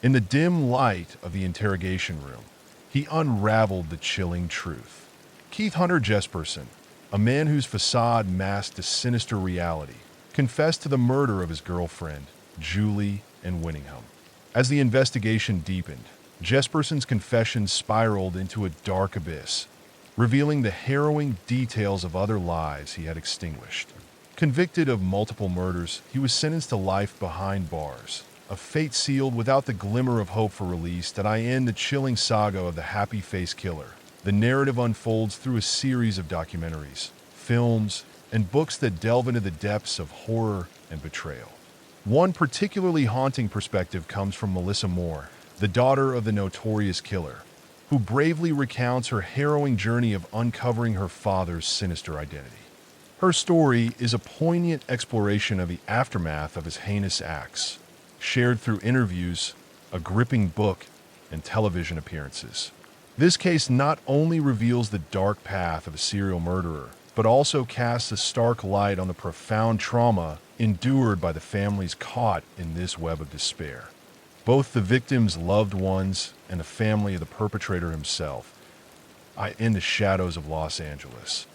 In the dim light of the interrogation room, he unraveled the chilling truth. Keith Hunter Jesperson, a man whose facade masked a sinister reality, confessed to the murder of his girlfriend, Julie and Winningham. As the investigation deepened, Jesperson's confession spiraled into a dark abyss, revealing the harrowing details of other lives he had extinguished. Convicted of multiple murders, he was sentenced to life behind bars, a fate sealed without the glimmer of hope for release that end the chilling saga of the Happy Face Killer. The narrative unfolds through a series of documentaries, films, and books that delve into the depths of horror and betrayal. One particularly haunting perspective comes from Melissa Moore, the daughter of the notorious killer, who bravely recounts her harrowing journey of uncovering her father's sinister identity. Her story is a poignant exploration of the aftermath of his heinous acts, shared through interviews, a gripping book, and television appearances. This case not only reveals the dark path of a serial murderer, but also casts a stark light on the profound trauma endured by the families caught in this web of despair. Both the victim's loved ones and the family of the perpetrator himself are in the shadows of Los Angeles.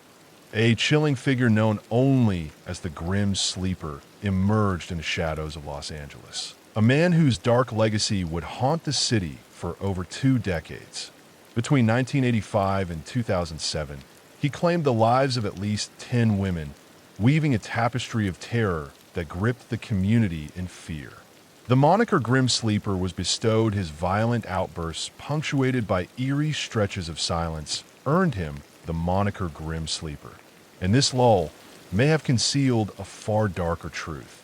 A chilling figure known only as the Grim Sleeper emerged in the shadows of Los Angeles. A man whose dark legacy would haunt the city for over 2 decades. Between 1985 and 2007, he claimed the lives of at least 10 women, weaving a tapestry of terror that gripped the community in fear. The moniker Grim Sleeper was bestowed. His violent outbursts, punctuated by eerie stretches of silence, earned him the moniker Grim Sleeper. And this lull may have concealed a far darker truth,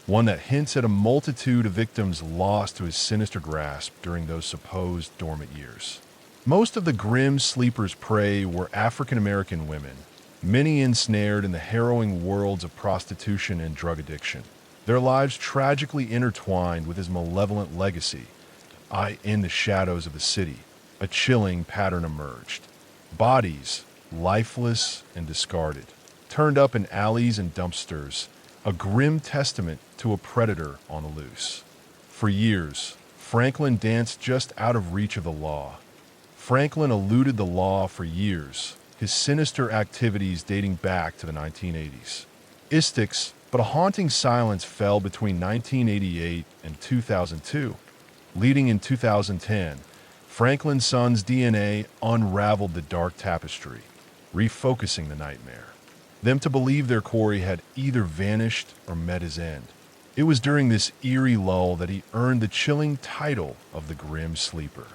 one that hints at a multitude of victims lost to his sinister grasp during those supposed dormant years. Most of the Grim Sleeper's prey were African American women, many ensnared in the harrowing worlds of prostitution and drug addiction, their lives tragically intertwined with his malevolent legacy. In the shadows of the city, a chilling pattern emerged. Bodies, lifeless and discarded, turned up in alleys and dumpsters, a grim testament to a predator on the loose. For years, Franklin danced just out of reach of the law. Franklin eluded the law for years, his sinister activities dating back to the 1980s. But a haunting silence fell between 1988 and 2002. Leading in 2010, Franklin's son's DNA unraveled the dark tapestry, refocusing the nightmare. Them to believe their quarry had either vanished or met his end. It was during this eerie lull that he earned the chilling title of the Grim Sleeper.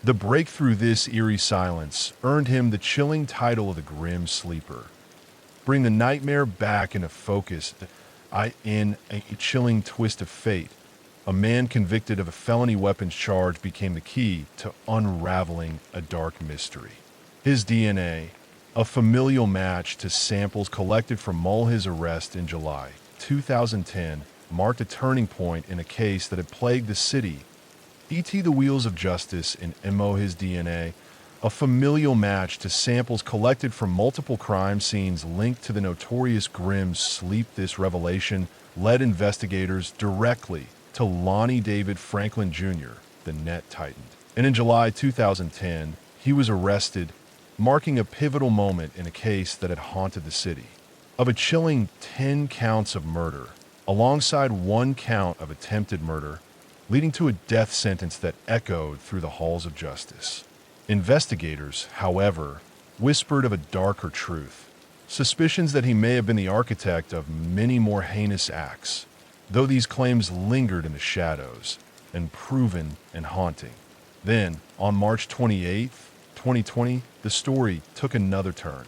The breakthrough this eerie silence earned him the chilling title of the Grim Sleeper. Bring the nightmare back into focus. In a chilling twist of fate, a man convicted of a felony weapons charge became the key to unraveling a dark mystery. His DNA, a familial match to samples collected from Mulhis' arrest in July 2010, marked a turning point in a case that had plagued the city. The wheels of justice in Mulhis' DNA, a familial match to samples collected from multiple crime scenes linked to the notorious Grim Sleep. This revelation led investigators directly to Lonnie David Franklin Jr., the net titan. And in July 2010, he was arrested, marking a pivotal moment in a case that had haunted the city. Of a chilling 10 counts of murder, alongside 1 count of attempted murder, leading to a death sentence that echoed through the halls of justice. Investigators, however, whispered of a darker truth, suspicions that he may have been the architect of many more heinous acts, though these claims lingered in the shadows, unproven and haunting. Then, on March 28, 2020, the story took another turn.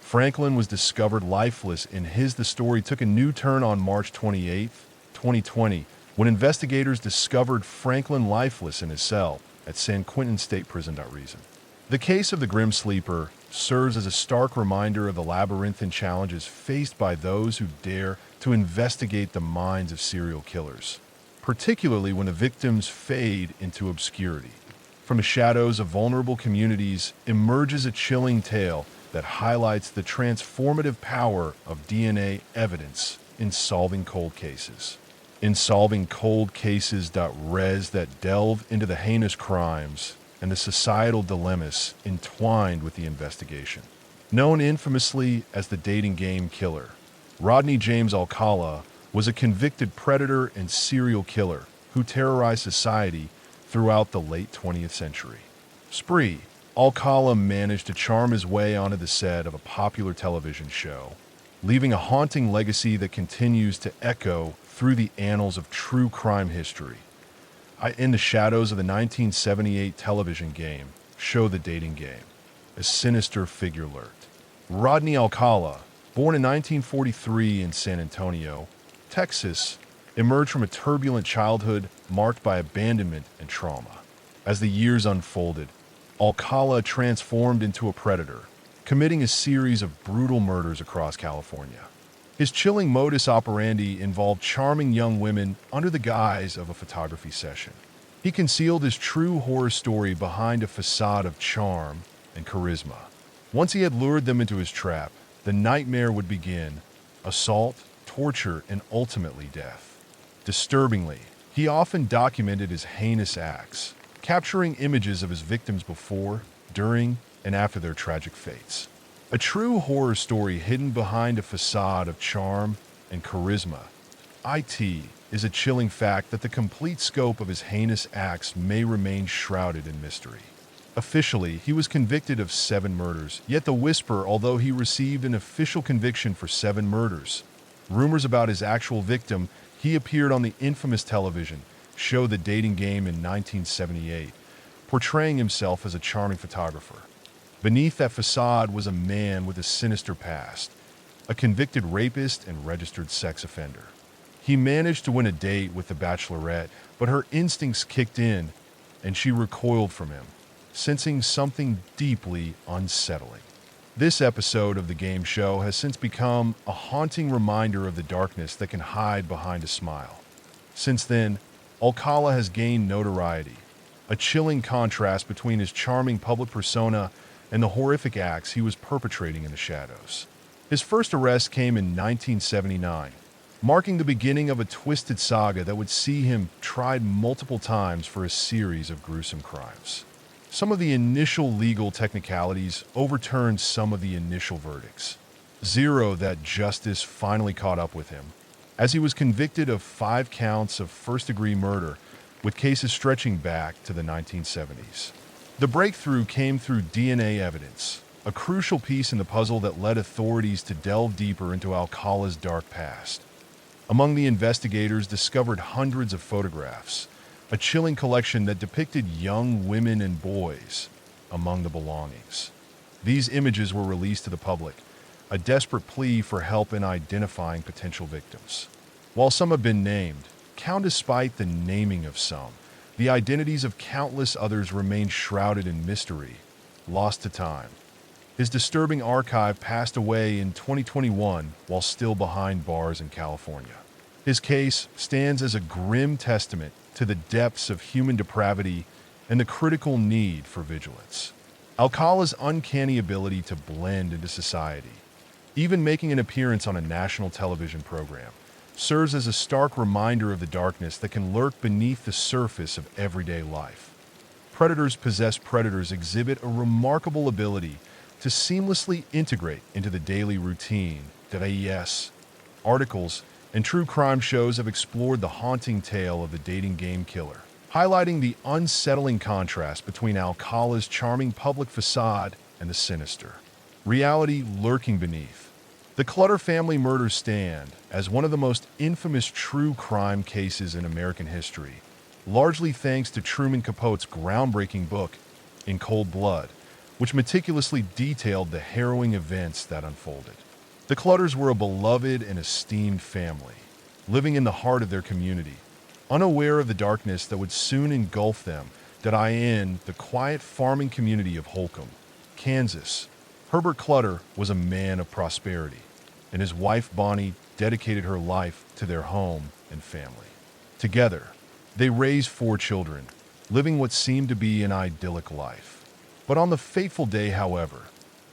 Franklin was discovered lifeless, and the story took a new turn on March 28, 2020, when investigators discovered Franklin lifeless in his cell at San Quentin State Prison. The case of the Grim Sleeper serves as a stark reminder of the labyrinthine challenges faced by those who dare to investigate the minds of serial killers, particularly when the victims fade into obscurity. From the shadows of vulnerable communities emerges a chilling tale that highlights the transformative power of DNA evidence in solving cold cases. In solving cold cases.res that delve into the heinous crimes and the societal dilemmas entwined with the investigation. Known infamously as the dating game killer, Rodney James Alcala was a convicted predator and serial killer who terrorized society throughout the late 20th century. Alcala managed to charm his way onto the set of a popular television show, leaving a haunting legacy that continues to echo through the annals of true crime history. In the shadows of the 1978 television game show The Dating Game, a sinister figure lurked. Rodney Alcala, born in 1943 in San Antonio, Texas, emerged from a turbulent childhood marked by abandonment and trauma. As the years unfolded, Alcala transformed into a predator, committing a series of brutal murders across California. His chilling modus operandi involved charming young women under the guise of a photography session. He concealed his true horror story behind a facade of charm and charisma. Once he had lured them into his trap, the nightmare would begin: assault, torture, and ultimately death. Disturbingly, he often documented his heinous acts, capturing images of his victims before, during, and after their tragic fates. A true horror story hidden behind a facade of charm and charisma. Is a chilling fact that the complete scope of his heinous acts may remain shrouded in mystery. Officially, he was convicted of 7 murders, yet the whisper, although he received an official conviction for 7 murders. Rumors about his actual victim, he appeared on the infamous television show The Dating Game in 1978, portraying himself as a charming photographer. Beneath that facade was a man with a sinister past, a convicted rapist and registered sex offender. He managed to win a date with the Bachelorette, but her instincts kicked in and she recoiled from him, sensing something deeply unsettling. This episode of the game show has since become a haunting reminder of the darkness that can hide behind a smile. Since then, Alcala has gained notoriety, a chilling contrast between his charming public persona and the horrific acts he was perpetrating in the shadows. His first arrest came in 1979, marking the beginning of a twisted saga that would see him tried multiple times for a series of gruesome crimes. Some of the initial legal technicalities overturned some of the initial verdicts. That justice finally caught up with him, as he was convicted of 5 counts of first-degree murder, with cases stretching back to the 1970s. The breakthrough came through DNA evidence, a crucial piece in the puzzle that led authorities to delve deeper into Alcala's dark past. Among the investigators discovered hundreds of photographs, a chilling collection that depicted young women and boys among the belongings. These images were released to the public, a desperate plea for help in identifying potential victims. While some have been named, despite the naming of some, the identities of countless others remain shrouded in mystery, lost to time. His disturbing archive passed away in 2021 while still behind bars in California. His case stands as a grim testament to the depths of human depravity and the critical need for vigilance. Alcala's uncanny ability to blend into society, even making an appearance on a national television program, serves as a stark reminder of the darkness that can lurk beneath the surface of everyday life. Predators exhibit a remarkable ability to seamlessly integrate into the daily routine that articles and true crime shows have explored the haunting tale of the dating game killer, highlighting the unsettling contrast between Alcala's charming public facade and the sinister reality lurking beneath. The Clutter family murders stand as one of the most infamous true crime cases in American history, largely thanks to Truman Capote's groundbreaking book, In Cold Blood, which meticulously detailed the harrowing events that unfolded. The Clutters were a beloved and esteemed family, living in the heart of their community, unaware of the darkness that would soon engulf them. In the quiet farming community of Holcomb, Kansas, Herbert Clutter was a man of prosperity, and his wife Bonnie dedicated her life to their home and family. Together, they raised 4 children, living what seemed to be an idyllic life. But on the fateful day, however,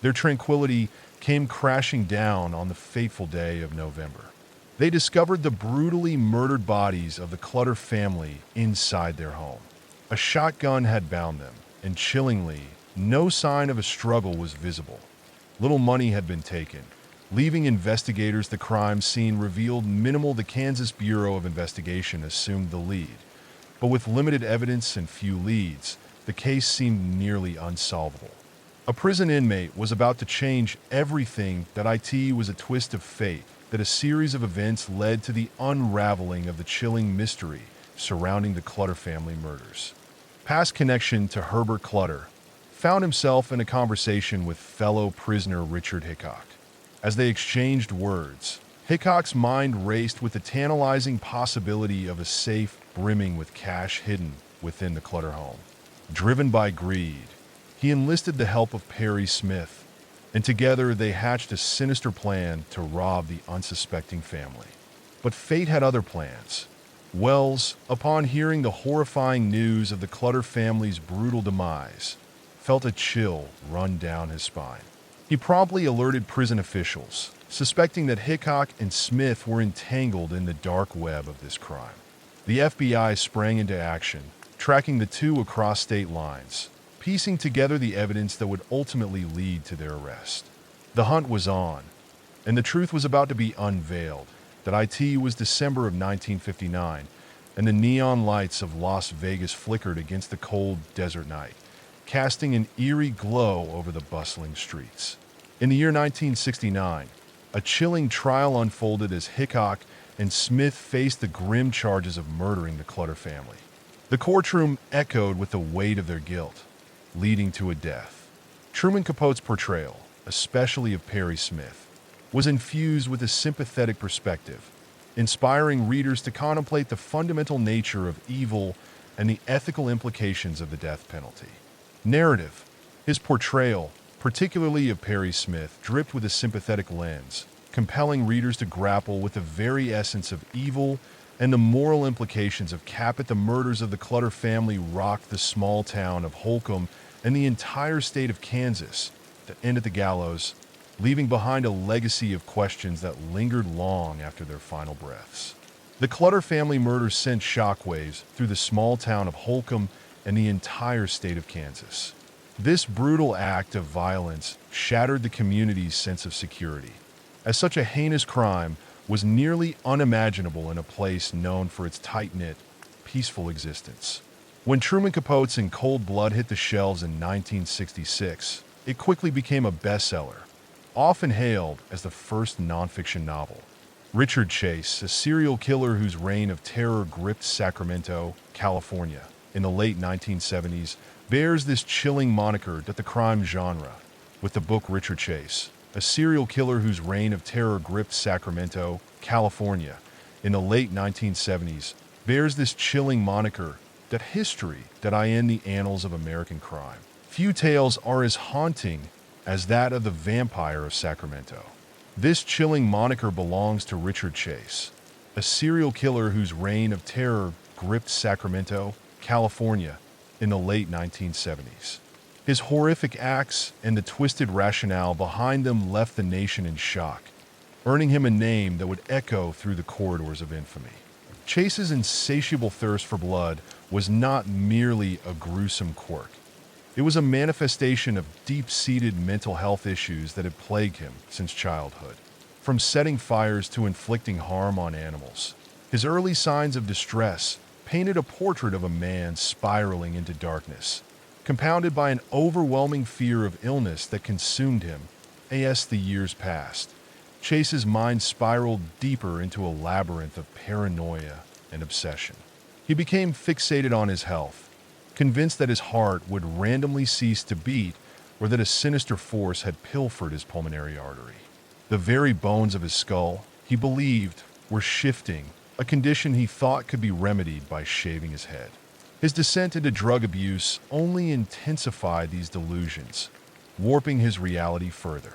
their tranquility came crashing down on the fateful day of November. They discovered the brutally murdered bodies of the Clutter family inside their home. A shotgun had bound them, and chillingly, no sign of a struggle was visible. Little money had been taken, leaving investigators the crime scene revealed minimal. The Kansas Bureau of Investigation assumed the lead, but with limited evidence and few leads, the case seemed nearly unsolvable. A prison inmate was about to change everything. It was a twist of fate that a series of events led to the unraveling of the chilling mystery surrounding the Clutter family murders. Past connection to Herbert Clutter found himself in a conversation with fellow prisoner Richard Hickok. As they exchanged words, Hickok's mind raced with the tantalizing possibility of a safe brimming with cash hidden within the Clutter home. Driven by greed, he enlisted the help of Perry Smith, and together they hatched a sinister plan to rob the unsuspecting family. But fate had other plans. Wells, upon hearing the horrifying news of the Clutter family's brutal demise, felt a chill run down his spine. He promptly alerted prison officials, suspecting that Hickok and Smith were entangled in the dark web of this crime. The FBI sprang into action, tracking the two across state lines, piecing together the evidence that would ultimately lead to their arrest. The hunt was on, and the truth was about to be unveiled. It was December of 1959, and the neon lights of Las Vegas flickered against the cold desert night, casting an eerie glow over the bustling streets. In the year 1969, a chilling trial unfolded as Hickok and Smith faced the grim charges of murdering the Clutter family. The courtroom echoed with the weight of their guilt, leading to a death. Truman Capote's portrayal, especially of Perry Smith, was infused with a sympathetic perspective, inspiring readers to contemplate the fundamental nature of evil and the ethical implications of the death penalty. Narrative. His portrayal, particularly of Perry Smith, dripped with a sympathetic lens, compelling readers to grapple with the very essence of evil and the moral implications of Caput. The murders of the Clutter family rocked the small town of Holcomb and the entire state of Kansas to end at the gallows, leaving behind a legacy of questions that lingered long after their final breaths. The Clutter family murder sent shockwaves through the small town of Holcomb and the entire state of Kansas. This brutal act of violence shattered the community's sense of security, as such a heinous crime was nearly unimaginable in a place known for its tight-knit, peaceful existence. When Truman Capote's In Cold Blood hit the shelves in 1966, it quickly became a bestseller, often hailed as the first nonfiction novel. Richard Chase, a serial killer whose reign of terror gripped Sacramento, California, in the late 1970s, bears this chilling moniker that the crime genre, with the book Richard Chase, a serial killer whose reign of terror gripped Sacramento, California, in the late 1970s, bears this chilling moniker that history that I end the annals of American crime. Few tales are as haunting as that of the vampire of Sacramento. This chilling moniker belongs to Richard Chase, a serial killer whose reign of terror gripped Sacramento, California, in the late 1970s. His horrific acts and the twisted rationale behind them left the nation in shock, earning him a name that would echo through the corridors of infamy. Chase's insatiable thirst for blood was not merely a gruesome quirk. It was a manifestation of deep-seated mental health issues that had plagued him since childhood. From setting fires to inflicting harm on animals, his early signs of distress painted a portrait of a man spiraling into darkness, compounded by an overwhelming fear of illness that consumed him. As the years passed, Chase's mind spiraled deeper into a labyrinth of paranoia and obsession. He became fixated on his health, convinced that his heart would randomly cease to beat or that a sinister force had pilfered his pulmonary artery. The very bones of his skull, he believed, were shifting, a condition he thought could be remedied by shaving his head. His descent into drug abuse only intensified these delusions, warping his reality further.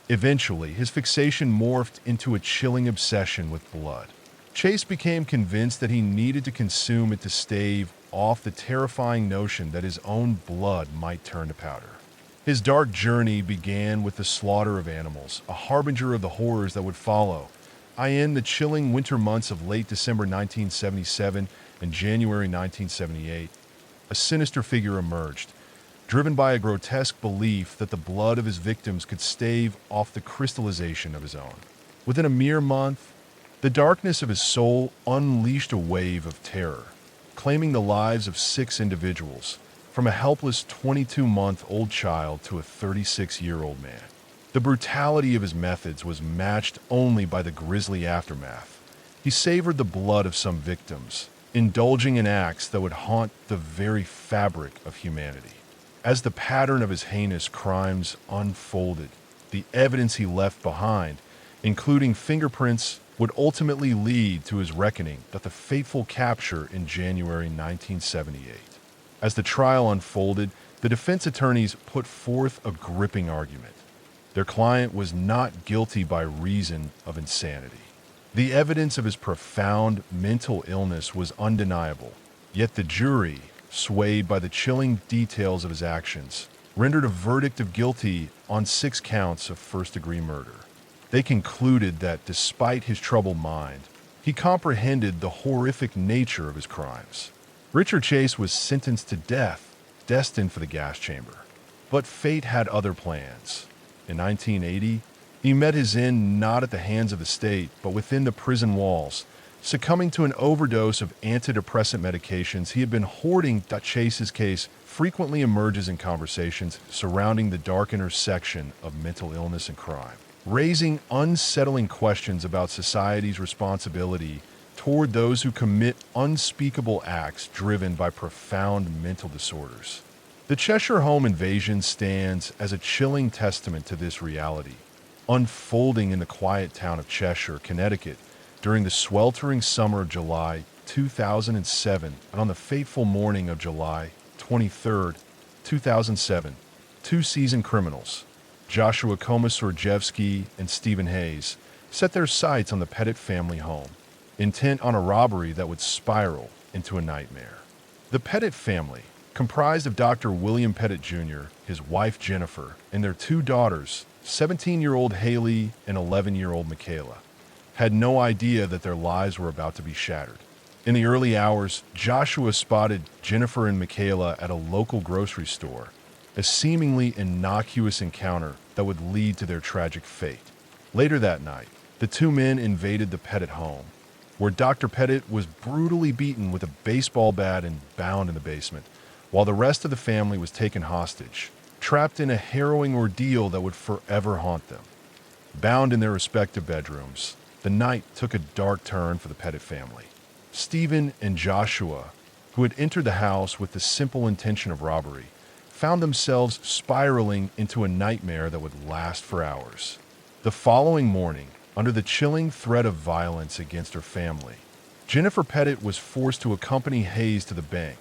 Eventually, his fixation morphed into a chilling obsession with blood. Chase became convinced that he needed to consume it to stave off the terrifying notion that his own blood might turn to powder. His dark journey began with the slaughter of animals, a harbinger of the horrors that would follow. In the chilling winter months of late December 1977 and January 1978, a sinister figure emerged, driven by a grotesque belief that the blood of his victims could stave off the crystallization of his own. Within a mere month, the darkness of his soul unleashed a wave of terror, claiming the lives of 6 individuals, from a helpless 22-month-old child to a 36-year-old man. The brutality of his methods was matched only by the grisly aftermath. He savored the blood of some victims, indulging in acts that would haunt the very fabric of humanity. As the pattern of his heinous crimes unfolded, the evidence he left behind, including fingerprints, would ultimately lead to his reckoning at the fateful capture in January 1978. As the trial unfolded, the defense attorneys put forth a gripping argument. Their client was not guilty by reason of insanity. The evidence of his profound mental illness was undeniable, yet the jury, swayed by the chilling details of his actions, rendered a verdict of guilty on 6 counts of first-degree murder. They concluded that despite his troubled mind, he comprehended the horrific nature of his crimes. Richard Chase was sentenced to death, destined for the gas chamber. But fate had other plans. In 1980, he met his end not at the hands of the state, but within the prison walls, succumbing to an overdose of antidepressant medications he had been hoarding. Chase's case frequently emerges in conversations surrounding the dark intersection of mental illness and crime, raising unsettling questions about society's responsibility toward those who commit unspeakable acts driven by profound mental disorders. The Cheshire home invasion stands as a chilling testament to this reality, unfolding in the quiet town of Cheshire, Connecticut, during the sweltering summer of July 2007, and on the fateful morning of July 23, 2007, 2 seasoned criminals, Joshua Komisarjevsky and Stephen Hayes, set their sights on the Pettit family home, intent on a robbery that would spiral into a nightmare. The Pettit family, comprised of Dr. William Pettit Jr., his wife Jennifer, and their two daughters, 17-year-old Haley and 11-year-old Michaela, had no idea that their lives were about to be shattered. In the early hours, Joshua spotted Jennifer and Michaela at a local grocery store, a seemingly innocuous encounter that would lead to their tragic fate. Later that night, the two men invaded the Pettit home, where Dr. Pettit was brutally beaten with a baseball bat and bound in the basement, while the rest of the family was taken hostage, trapped in a harrowing ordeal that would forever haunt them. Bound in their respective bedrooms, the night took a dark turn for the Pettit family. Stephen and Joshua, who had entered the house with the simple intention of robbery, found themselves spiraling into a nightmare that would last for hours. The following morning, under the chilling threat of violence against her family, Jennifer Pettit was forced to accompany Hayes to the bank,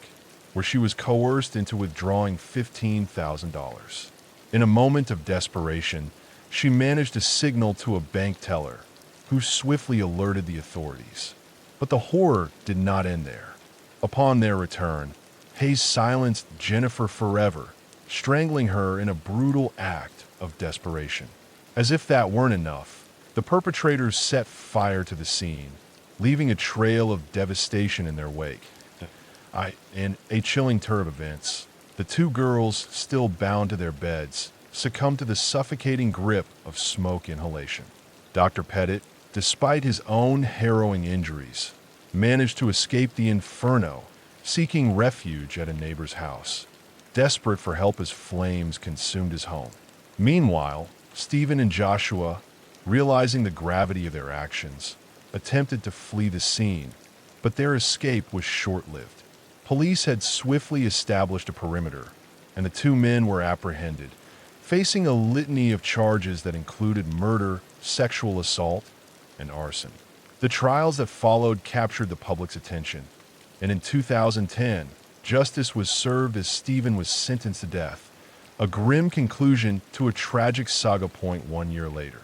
where she was coerced into withdrawing $15,000. In a moment of desperation, she managed to signal to a bank teller, who swiftly alerted the authorities. But the horror did not end there. Upon their return, Hayes silenced Jennifer forever, strangling her in a brutal act of desperation. As if that weren't enough, the perpetrators set fire to the scene, leaving a trail of devastation in their wake. In a chilling turn of events, the two girls, still bound to their beds, succumbed to the suffocating grip of smoke inhalation. Dr. Pettit, despite his own harrowing injuries, managed to escape the inferno, seeking refuge at a neighbor's house, desperate for help as flames consumed his home. Meanwhile, Stephen and Joshua, realizing the gravity of their actions, attempted to flee the scene, but their escape was short-lived. Police had swiftly established a perimeter, and the two men were apprehended, facing a litany of charges that included murder, sexual assault, and arson. The trials that followed captured the public's attention, and in 2010, justice was served as Stephen was sentenced to death, a grim conclusion to a tragic saga point 1 year later.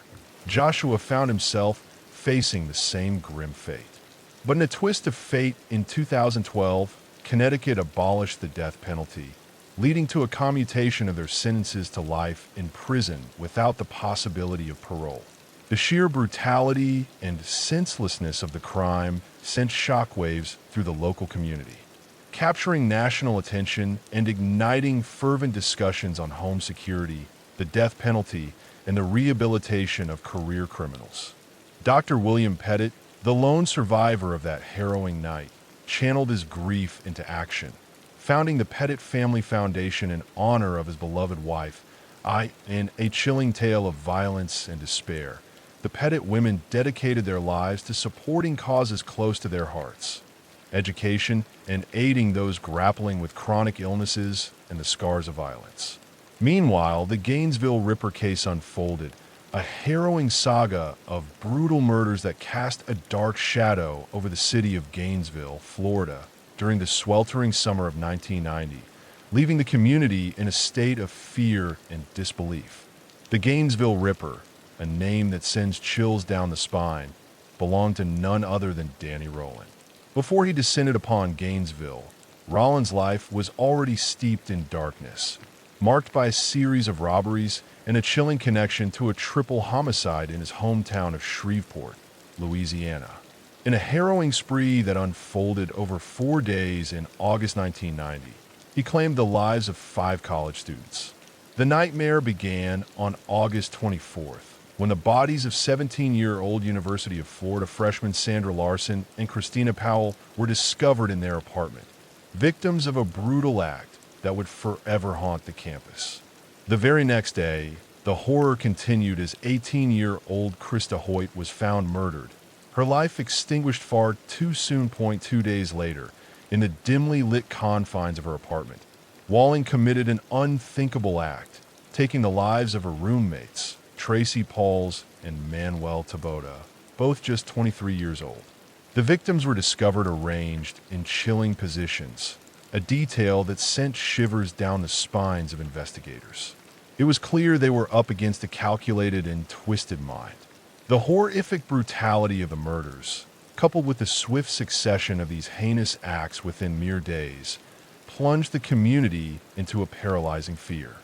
Joshua found himself facing the same grim fate. But in a twist of fate, in 2012, Connecticut abolished the death penalty, leading to a commutation of their sentences to life in prison without the possibility of parole. The sheer brutality and senselessness of the crime sent shockwaves through the local community, capturing national attention and igniting fervent discussions on home security, the death penalty, and the rehabilitation of career criminals. Dr. William Pettit, the lone survivor of that harrowing night, channeled his grief into action, founding the Pettit Family Foundation in honor of his beloved wife. In a chilling tale of violence and despair, the Pettit women dedicated their lives to supporting causes close to their hearts, education, and aiding those grappling with chronic illnesses and the scars of violence. Meanwhile, the Gainesville Ripper case unfolded, a harrowing saga of brutal murders that cast a dark shadow over the city of Gainesville, Florida, during the sweltering summer of 1990, leaving the community in a state of fear and disbelief. The Gainesville Ripper, a name that sends chills down the spine, belonged to none other than Danny Rowland. Before he descended upon Gainesville, Rollins' life was already steeped in darkness, marked by a series of robberies and a chilling connection to a triple homicide in his hometown of Shreveport, Louisiana. In a harrowing spree that unfolded over 4 days in August 1990, he claimed the lives of 5 college students. The nightmare began on August 24th, when the bodies of 17-year-old University of Florida freshmen Sandra Larson and Christina Powell were discovered in their apartment, victims of a brutal act that would forever haunt the campus. The very next day, the horror continued as 18-year-old Krista Hoyt was found murdered, her life extinguished far too soon. 2 days later, in the dimly lit confines of her apartment, Walling committed an unthinkable act, taking the lives of her roommates, Tracy Pauls and Manuel Taboda, both just 23 years old. The victims were discovered arranged in chilling positions, a detail that sent shivers down the spines of investigators. It was clear they were up against a calculated and twisted mind. The horrific brutality of the murders, coupled with the swift succession of these heinous acts within mere days, plunged the community into a paralyzing fear.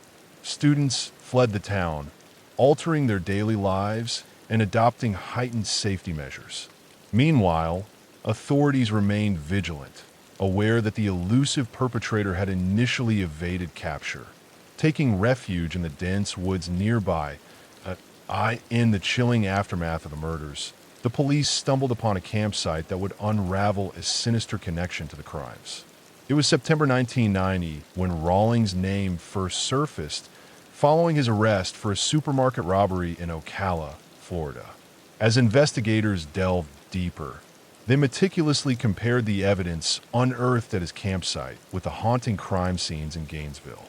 Students fled the town, altering their daily lives and adopting heightened safety measures. Meanwhile, authorities remained vigilant, aware that the elusive perpetrator had initially evaded capture. Taking refuge in the dense woods nearby, in the chilling aftermath of the murders, the police stumbled upon a campsite that would unravel a sinister connection to the crimes. It was September 1990 when Rawlings' name first surfaced following his arrest for a supermarket robbery in Ocala, Florida. As investigators delved deeper, they meticulously compared the evidence unearthed at his campsite with the haunting crime scenes in Gainesville.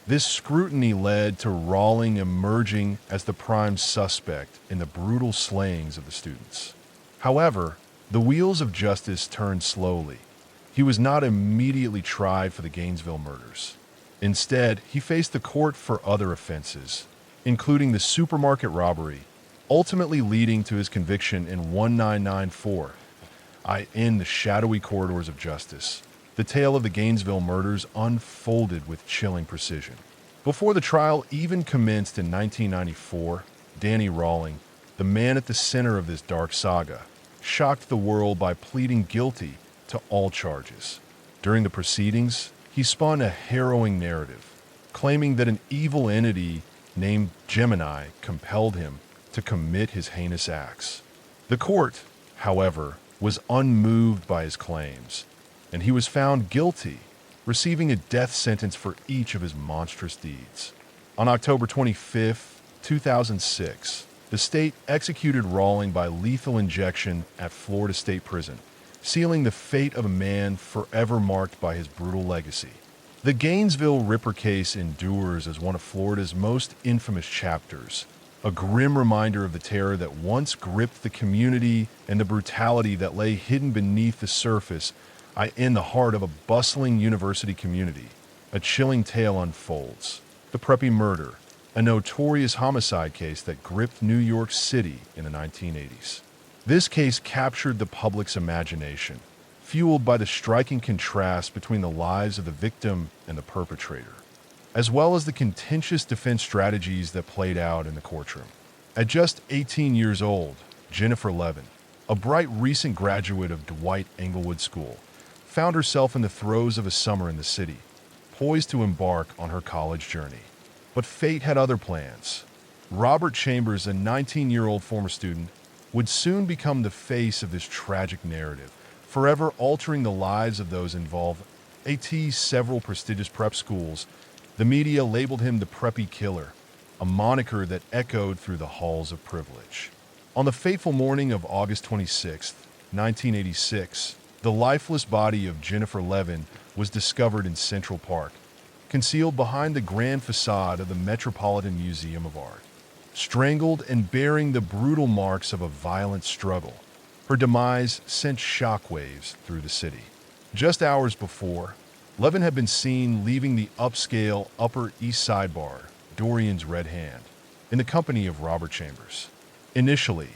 This scrutiny led to Rawlings emerging as the prime suspect in the brutal slayings of the students. However, the wheels of justice turned slowly. He was not immediately tried for the Gainesville murders. Instead, he faced the court for other offenses, including the supermarket robbery, ultimately leading to his conviction in 1994. In the shadowy corridors of justice, the tale of the Gainesville murders unfolded with chilling precision. Before the trial even commenced in 1994, Danny Rawlings, the man at the center of this dark saga, shocked the world by pleading guilty to all charges. During the proceedings, he spun a harrowing narrative, claiming that an evil entity named Gemini compelled him to commit his heinous acts. The court, however, was unmoved by his claims, and he was found guilty, receiving a death sentence for each of his monstrous deeds. On October 25, 2006, the state executed Rawlings by lethal injection at Florida State Prison, sealing the fate of a man forever marked by his brutal legacy. The Gainesville Ripper case endures as one of Florida's most infamous chapters, a grim reminder of the terror that once gripped the community and the brutality that lay hidden beneath the surface in the heart of a bustling university community. A chilling tale unfolds. The Preppy murder, a notorious homicide case that gripped New York City in the 1980s. This case captured the public's imagination, fueled by the striking contrast between the lives of the victim and the perpetrator, as well as the contentious defense strategies that played out in the courtroom. At just 18 years old, Jennifer Levin, a bright recent graduate of Dwight Englewood School, found herself in the throes of a summer in the city, poised to embark on her college journey. But fate had other plans. Robert Chambers, a 19-year-old former student, would soon become the face of this tragic narrative, forever altering the lives of those involved. At several prestigious prep schools, the media labeled him the Preppy Killer, a moniker that echoed through the halls of privilege. On the fateful morning of August 26, 1986, the lifeless body of Jennifer Levin was discovered in Central Park, concealed behind the grand facade of the Metropolitan Museum of Art. Strangled and bearing the brutal marks of a violent struggle, her demise sent shockwaves through the city. Just hours before, Levin had been seen leaving the upscale Upper East Side bar, Dorian's Red Hand, in the company of Robert Chambers. Initially,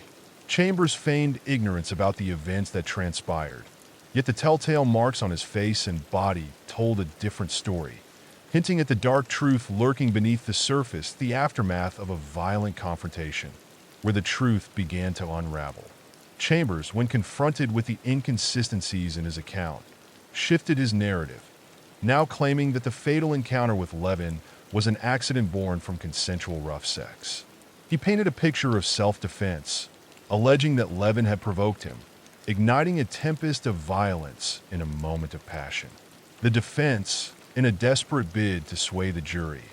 Chambers feigned ignorance about the events that transpired, yet the telltale marks on his face and body told a different story, hinting at the dark truth lurking beneath the surface, the aftermath of a violent confrontation, where the truth began to unravel. Chambers, when confronted with the inconsistencies in his account, shifted his narrative, now claiming that the fatal encounter with Levin was an accident born from consensual rough sex. He painted a picture of self-defense, alleging that Levin had provoked him, igniting a tempest of violence in a moment of passion. The defense, in a desperate bid to sway the jury,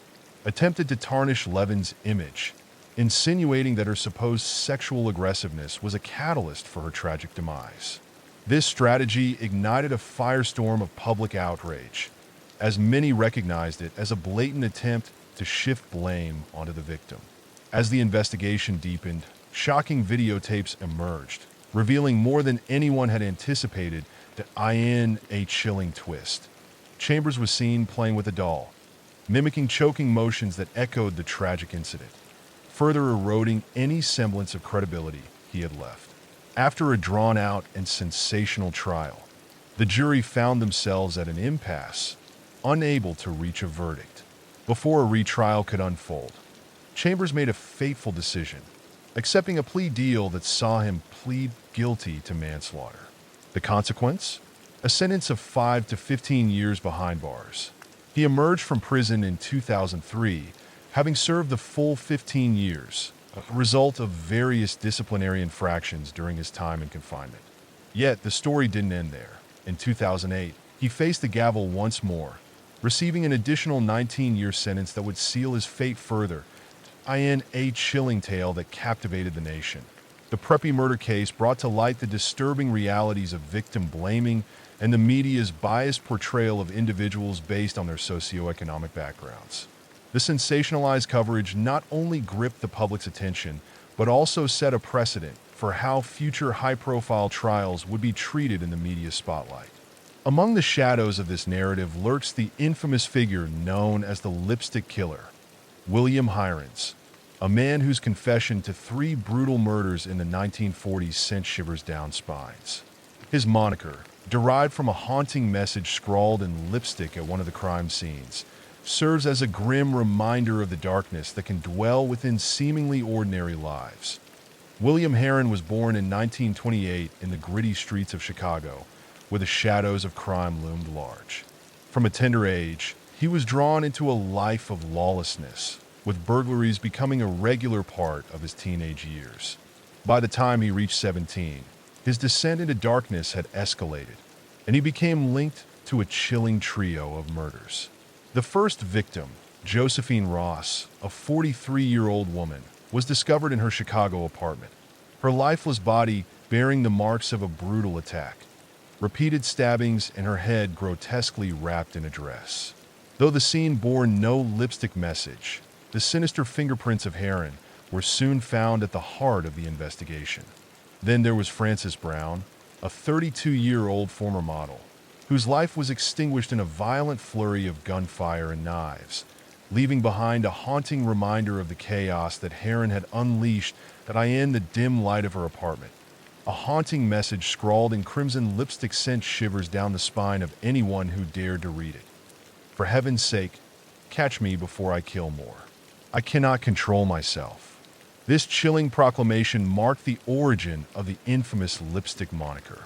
attempted to tarnish Levin's image, insinuating that her supposed sexual aggressiveness was a catalyst for her tragic demise. This strategy ignited a firestorm of public outrage, as many recognized it as a blatant attempt to shift blame onto the victim. As the investigation deepened, shocking videotapes emerged, revealing more than anyone had anticipated a chilling twist. Chambers was seen playing with a doll, mimicking choking motions that echoed the tragic incident, further eroding any semblance of credibility he had left. After a drawn-out and sensational trial, the jury found themselves at an impasse, unable to reach a verdict. Before a retrial could unfold, Chambers made a fateful decision, accepting a plea deal that saw him plead guilty to manslaughter. The consequence? A sentence of 5 to 15 years behind bars. He emerged from prison in 2003, having served the full 15 years, a result of various disciplinary infractions during his time in confinement. Yet, the story didn't end there. In 2008, he faced the gavel once more, receiving an additional 19-year sentence that would seal his fate further. A chilling tale that captivated the nation. The Preppy murder case brought to light the disturbing realities of victim blaming and the media's biased portrayal of individuals based on their socioeconomic backgrounds. The sensationalized coverage not only gripped the public's attention, but also set a precedent for how future high-profile trials would be treated in the media spotlight. Among the shadows of this narrative lurks the infamous figure known as the Lipstick Killer, William Hirons, a man whose confession to 3 brutal murders in the 1940s sent shivers down spines. His moniker, derived from a haunting message scrawled in lipstick at one of the crime scenes, serves as a grim reminder of the darkness that can dwell within seemingly ordinary lives. William Heron was born in 1928 in the gritty streets of Chicago, where the shadows of crime loomed large. From a tender age, he was drawn into a life of lawlessness, with burglaries becoming a regular part of his teenage years. By the time he reached 17, his descent into darkness had escalated, and he became linked to a chilling trio of murders. The first victim, Josephine Ross, a 43-year-old woman, was discovered in her Chicago apartment, her lifeless body bearing the marks of a brutal attack, repeated stabbings, and her head grotesquely wrapped in a dress. Though the scene bore no lipstick message, the sinister fingerprints of Heron were soon found at the heart of the investigation. Then there was Frances Brown, a 32-year-old former model, whose life was extinguished in a violent flurry of gunfire and knives, leaving behind a haunting reminder of the chaos that Heron had unleashed in the dim light of her apartment. A haunting message scrawled in crimson lipstick sent shivers down the spine of anyone who dared to read it. For heaven's sake, catch me before I kill more. I cannot control myself. This chilling proclamation marked the origin of the infamous lipstick moniker.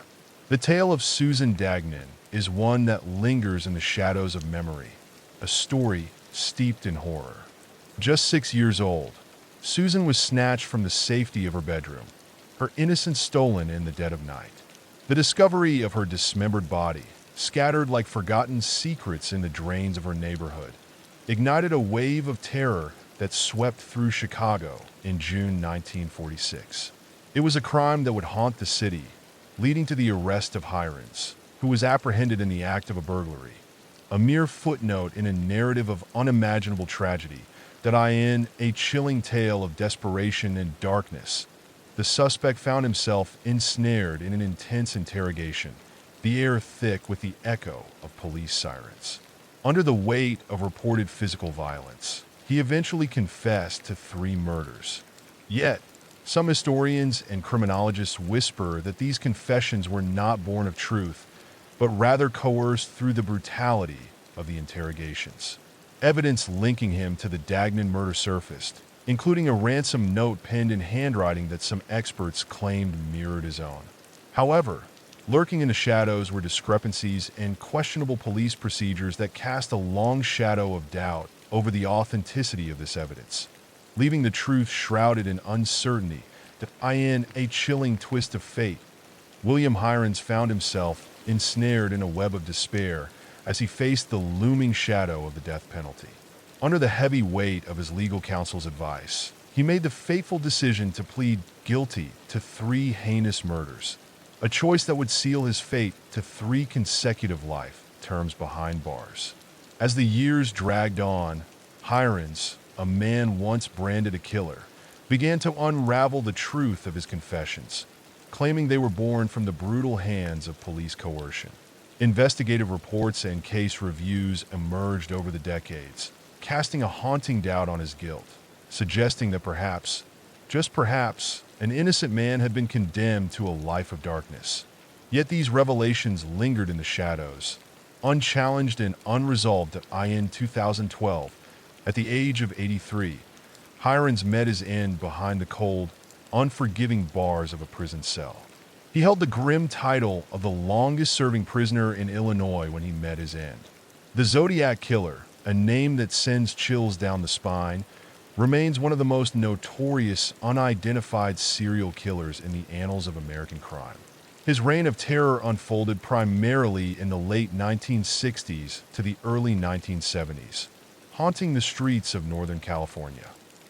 The tale of Susan Dagnan is one that lingers in the shadows of memory, a story steeped in horror. Just 6 years old, Susan was snatched from the safety of her bedroom, her innocence stolen in the dead of night. The discovery of her dismembered body, scattered like forgotten secrets in the drains of her neighborhood, ignited a wave of terror that swept through Chicago in June 1946. It was a crime that would haunt the city, leading to the arrest of Hirons, who was apprehended in the act of a burglary, a mere footnote in a narrative of unimaginable tragedy a chilling tale of desperation and darkness. The suspect found himself ensnared in an intense interrogation, the air thick with the echo of police sirens. Under the weight of reported physical violence, he eventually confessed to 3 murders. Yet, some historians and criminologists whisper that these confessions were not born of truth, but rather coerced through the brutality of the interrogations. Evidence linking him to the Dagnan murder surfaced, including a ransom note penned in handwriting that some experts claimed mirrored his own. However, lurking in the shadows were discrepancies and questionable police procedures that cast a long shadow of doubt over the authenticity of this evidence, leaving the truth shrouded in uncertainty. A chilling twist of fate, William Hirons found himself ensnared in a web of despair as he faced the looming shadow of the death penalty. Under the heavy weight of his legal counsel's advice, he made the fateful decision to plead guilty to 3 heinous murders, a choice that would seal his fate to 3 consecutive life terms behind bars. As the years dragged on, Hirons, a man once branded a killer, began to unravel the truth of his confessions, claiming they were born from the brutal hands of police coercion. Investigative reports and case reviews emerged over the decades, casting a haunting doubt on his guilt, suggesting that perhaps, just perhaps, an innocent man had been condemned to a life of darkness. Yet these revelations lingered in the shadows, unchallenged and unresolved in 2012. At the age of 83, Hirons met his end behind the cold, unforgiving bars of a prison cell. He held the grim title of the longest-serving prisoner in Illinois when he met his end. The Zodiac Killer, a name that sends chills down the spine, remains one of the most notorious, unidentified serial killers in the annals of American crime. His reign of terror unfolded primarily in the late 1960s to the early 1970s, haunting the streets of Northern California.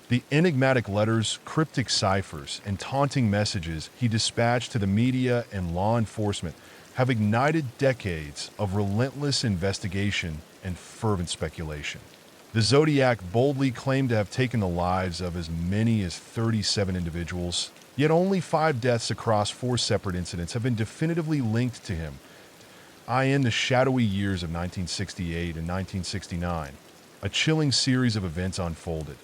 The enigmatic letters, cryptic ciphers, and taunting messages he dispatched to the media and law enforcement have ignited decades of relentless investigation and fervent speculation. The Zodiac boldly claimed to have taken the lives of as many as 37 individuals, yet only 5 deaths across 4 separate incidents have been definitively linked to him. In the shadowy years of 1968 and 1969, a chilling series of events unfolded,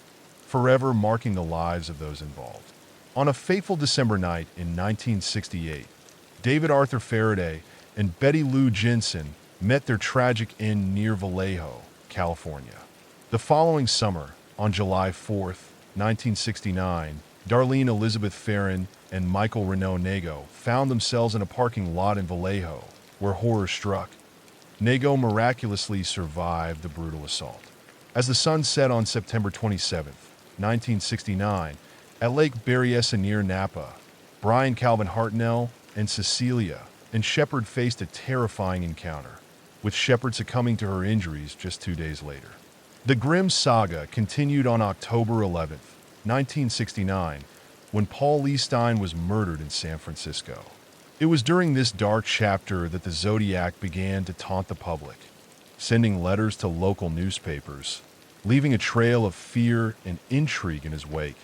forever marking the lives of those involved. On a fateful December night in 1968, David Arthur Faraday and Betty Lou Jensen met their tragic end near Vallejo, California. The following summer, on July 4th, 1969, Darlene Elizabeth Farron and Michael Renaud Nago found themselves in a parking lot in Vallejo, where horror struck. Nago miraculously survived the brutal assault. As the sun set on September 27th, 1969, at Lake Berryessa near Napa, Brian Calvin Hartnell and Cecilia and Shepard faced a terrifying encounter, with Shepard succumbing to her injuries just 2 days later. The grim saga continued on October 11th, 1969, when Paul Lee Stein was murdered in San Francisco. It was during this dark chapter that the Zodiac began to taunt the public, sending letters to local newspapers, leaving a trail of fear and intrigue in his wake,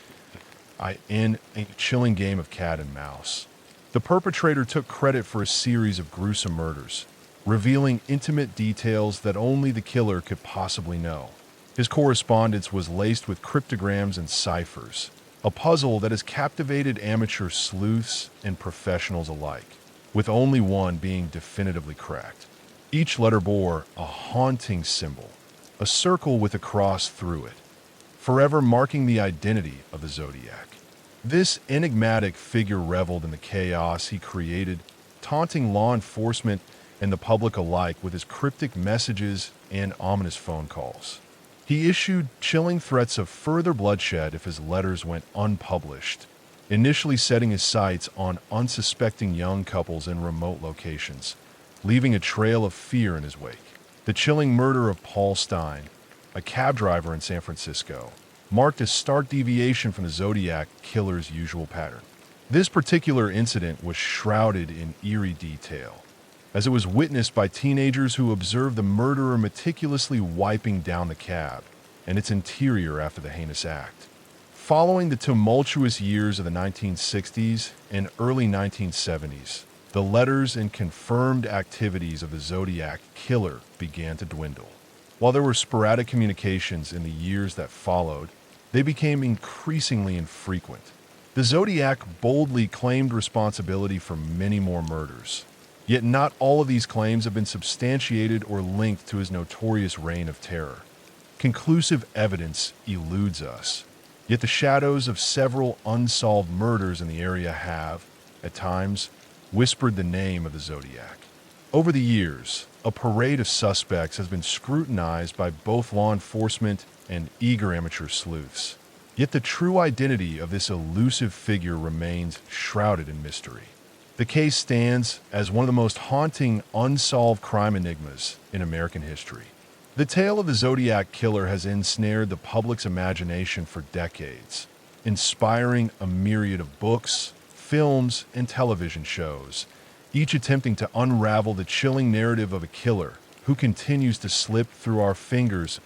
in a chilling game of cat and mouse. The perpetrator took credit for a series of gruesome murders, revealing intimate details that only the killer could possibly know. His correspondence was laced with cryptograms and ciphers, a puzzle that has captivated amateur sleuths and professionals alike, with only one being definitively cracked. Each letter bore a haunting symbol, a circle with a cross through it, forever marking the identity of the Zodiac. This enigmatic figure reveled in the chaos he created, taunting law enforcement and the public alike with his cryptic messages and ominous phone calls. He issued chilling threats of further bloodshed if his letters went unpublished, initially setting his sights on unsuspecting young couples in remote locations, leaving a trail of fear in his wake. The chilling murder of Paul Stein, a cab driver in San Francisco, marked a stark deviation from the Zodiac killer's usual pattern. This particular incident was shrouded in eerie detail, as it was witnessed by teenagers who observed the murderer meticulously wiping down the cab and its interior after the heinous act. Following the tumultuous years of the 1960s and early 1970s, the letters and confirmed activities of the Zodiac killer began to dwindle. While there were sporadic communications in the years that followed, they became increasingly infrequent. The Zodiac boldly claimed responsibility for many more murders, yet not all of these claims have been substantiated or linked to his notorious reign of terror. Conclusive evidence eludes us, yet the shadows of several unsolved murders in the area have, at times, whispered the name of the Zodiac. Over the years, a parade of suspects has been scrutinized by both law enforcement and eager amateur sleuths. Yet the true identity of this elusive figure remains shrouded in mystery. The case stands as one of the most haunting, unsolved crime enigmas in American history. The tale of the Zodiac Killer has ensnared the public's imagination for decades, inspiring a myriad of books, films, and television shows, each attempting to unravel the chilling narrative of a killer who continues to slip through our fingers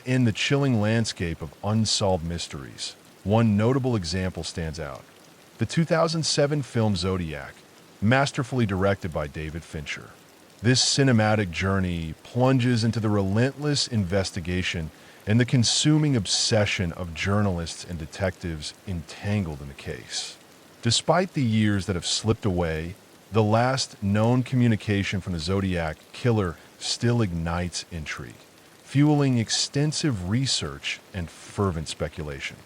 in the chilling landscape of unsolved mysteries. One notable example stands out: the 2007 film Zodiac, masterfully directed by David Fincher. This cinematic journey plunges into the relentless investigation and the consuming obsession of journalists and detectives entangled in the case. Despite the years that have slipped away, the last known communication from the Zodiac Killer still ignites intrigue, fueling extensive research and fervent speculation.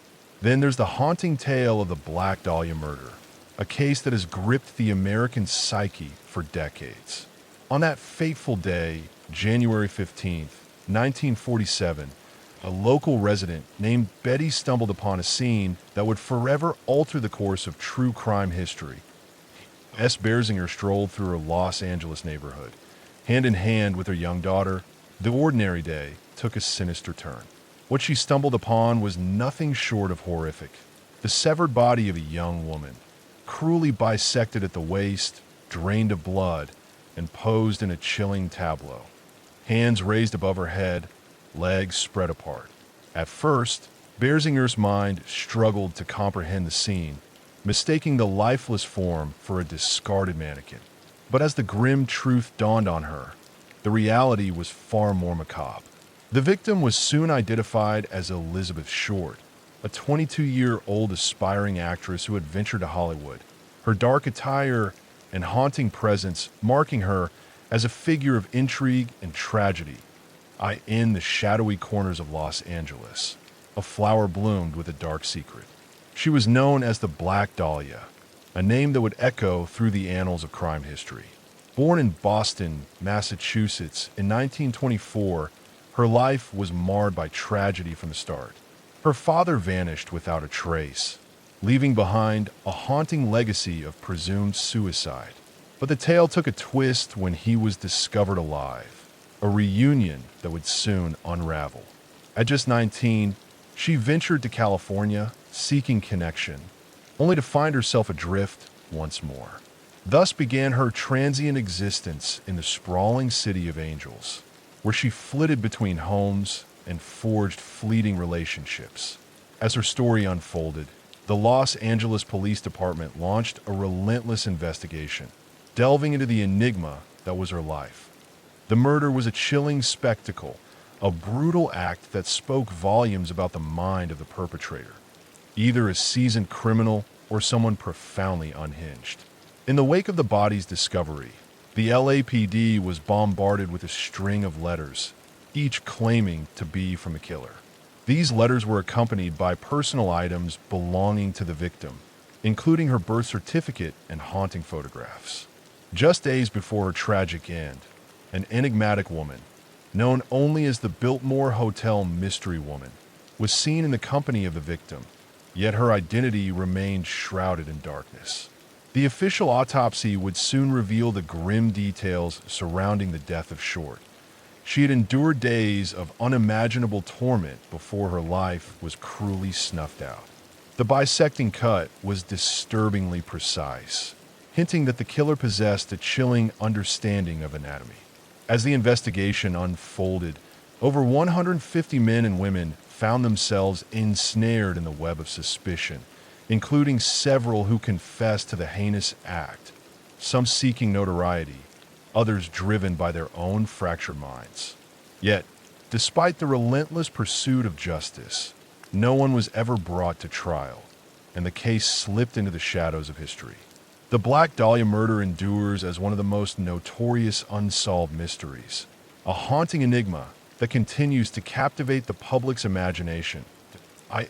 Then there's the haunting tale of the Black Dahlia murder, a case that has gripped the American psyche for decades. On that fateful day, January 15th, 1947, a local resident named Betty stumbled upon a scene that would forever alter the course of true crime history. S. Berzinger strolled through her Los Angeles neighborhood. Hand in hand with her young daughter, the ordinary day took a sinister turn. What she stumbled upon was nothing short of horrific. The severed body of a young woman, cruelly bisected at the waist, drained of blood, and posed in a chilling tableau. Hands raised above her head, legs spread apart. At first, Berzinger's mind struggled to comprehend the scene, mistaking the lifeless form for a discarded mannequin. But as the grim truth dawned on her, the reality was far more macabre. The victim was soon identified as Elizabeth Short, a 22-year-old aspiring actress who had ventured to Hollywood, her dark attire and haunting presence marking her as a figure of intrigue and tragedy. In the shadowy corners of Los Angeles, a flower bloomed with a dark secret. She was known as the Black Dahlia, a name that would echo through the annals of crime history. Born in Boston, Massachusetts in 1924, her life was marred by tragedy from the start. Her father vanished without a trace, leaving behind a haunting legacy of presumed suicide. But the tale took a twist when he was discovered alive, a reunion that would soon unravel. At just 19, she ventured to California, seeking connection, only to find herself adrift once more. Thus began her transient existence in the sprawling city of Angels, where she flitted between homes and forged fleeting relationships. As her story unfolded, the Los Angeles Police Department launched a relentless investigation, delving into the enigma that was her life. The murder was a chilling spectacle, a brutal act that spoke volumes about the mind of the perpetrator, either a seasoned criminal or someone profoundly unhinged. In the wake of the body's discovery, the LAPD was bombarded with a string of letters, each claiming to be from a killer. These letters were accompanied by personal items belonging to the victim, including her birth certificate and haunting photographs. Just days before her tragic end, an enigmatic woman, known only as the Biltmore Hotel Mystery Woman, was seen in the company of the victim, yet her identity remained shrouded in darkness. The official autopsy would soon reveal the grim details surrounding the death of Short. She had endured days of unimaginable torment before her life was cruelly snuffed out. The bisecting cut was disturbingly precise, hinting that the killer possessed a chilling understanding of anatomy. As the investigation unfolded, over 150 men and women found themselves ensnared in the web of suspicion, including several who confessed to the heinous act, some seeking notoriety, others driven by their own fractured minds. Yet, despite the relentless pursuit of justice, no one was ever brought to trial, and the case slipped into the shadows of history. The Black Dahlia murder endures as one of the most notorious unsolved mysteries, a haunting enigma that continues to captivate the public's imagination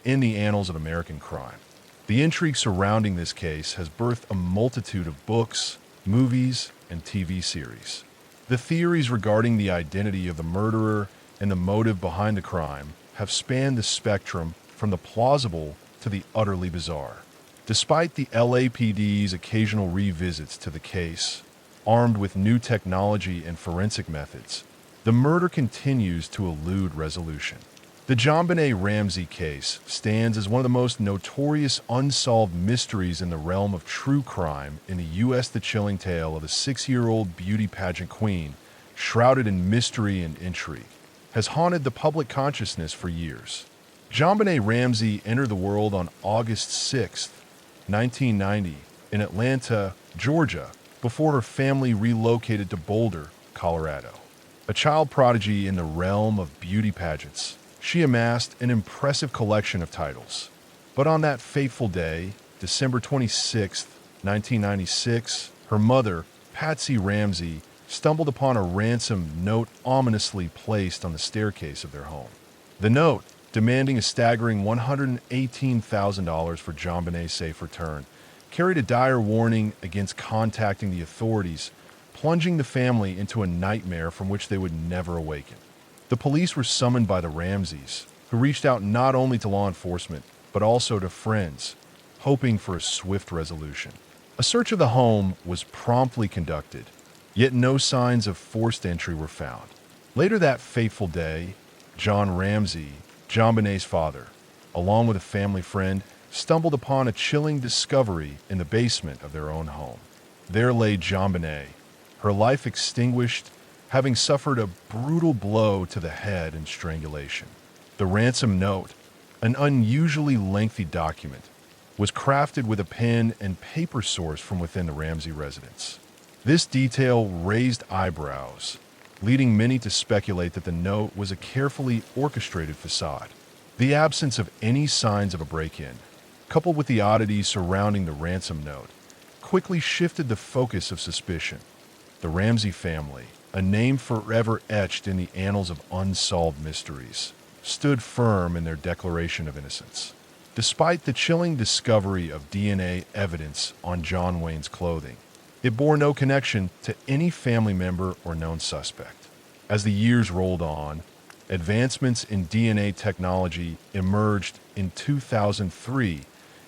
in the annals of American crime. The intrigue surrounding this case has birthed a multitude of books, movies, and TV series. The theories regarding the identity of the murderer and the motive behind the crime have spanned the spectrum from the plausible to the utterly bizarre. Despite the LAPD's occasional revisits to the case, armed with new technology and forensic methods, the murder continues to elude resolution. The JonBenet Ramsey case stands as one of the most notorious unsolved mysteries in the realm of true crime in the U.S. The chilling tale of a 6-year-old beauty pageant queen, shrouded in mystery and intrigue, has haunted the public consciousness for years. JonBenet Ramsey entered the world on August 6, 1990, in Atlanta, Georgia, before her family relocated to Boulder, Colorado. A child prodigy in the realm of beauty pageants, she amassed an impressive collection of titles. But on that fateful day, December 26, 1996, her mother, Patsy Ramsey, stumbled upon a ransom note ominously placed on the staircase of their home. The note, demanding a staggering $118,000 for JonBenét's safe return, carried a dire warning against contacting the authorities, plunging the family into a nightmare from which they would never awaken. The police were summoned by the Ramseys, who reached out not only to law enforcement, but also to friends, hoping for a swift resolution. A search of the home was promptly conducted, yet no signs of forced entry were found. Later that fateful day, John Ramsey, JonBenét's father, along with a family friend, stumbled upon a chilling discovery in the basement of their own home. There lay JonBené, her life extinguished, having suffered a brutal blow to the head and strangulation. The ransom note, an unusually lengthy document, was crafted with a pen and paper source from within the Ramsey residence. This detail raised eyebrows, leading many to speculate that the note was a carefully orchestrated facade. The absence of any signs of a break-in, coupled with the oddities surrounding the ransom note, quickly shifted the focus of suspicion. The Ramsey family, a name forever etched in the annals of unsolved mysteries, stood firm in their declaration of innocence. Despite the chilling discovery of DNA evidence on John Wayne's clothing, it bore no connection to any family member or known suspect. As the years rolled on, advancements in DNA technology emerged in 2003,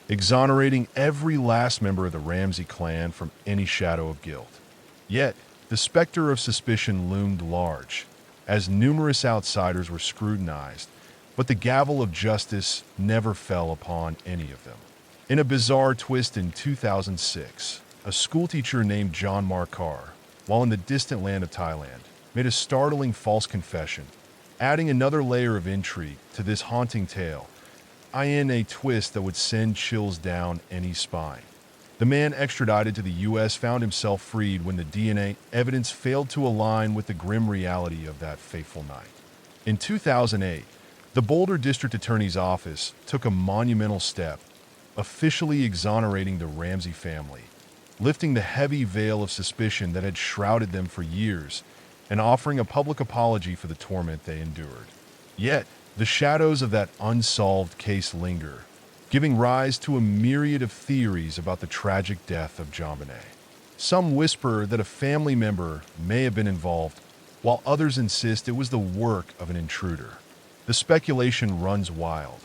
exonerating every last member of the Ramsey clan from any shadow of guilt. Yet, the specter of suspicion loomed large, as numerous outsiders were scrutinized, but the gavel of justice never fell upon any of them. In a bizarre twist in 2006, a schoolteacher named John Markar, while in the distant land of Thailand, made a startling false confession, adding another layer of intrigue to this haunting tale, in a twist that would send chills down any spine. The man extradited to the U.S. found himself freed when the DNA evidence failed to align with the grim reality of that fateful night. In 2008, the Boulder District Attorney's Office took a monumental step, officially exonerating the Ramsey family, lifting the heavy veil of suspicion that had shrouded them for years, and offering a public apology for the torment they endured. Yet, the shadows of that unsolved case linger, giving rise to a myriad of theories about the tragic death of JonBenet. Some whisper that a family member may have been involved, while others insist it was the work of an intruder. The speculation runs wild,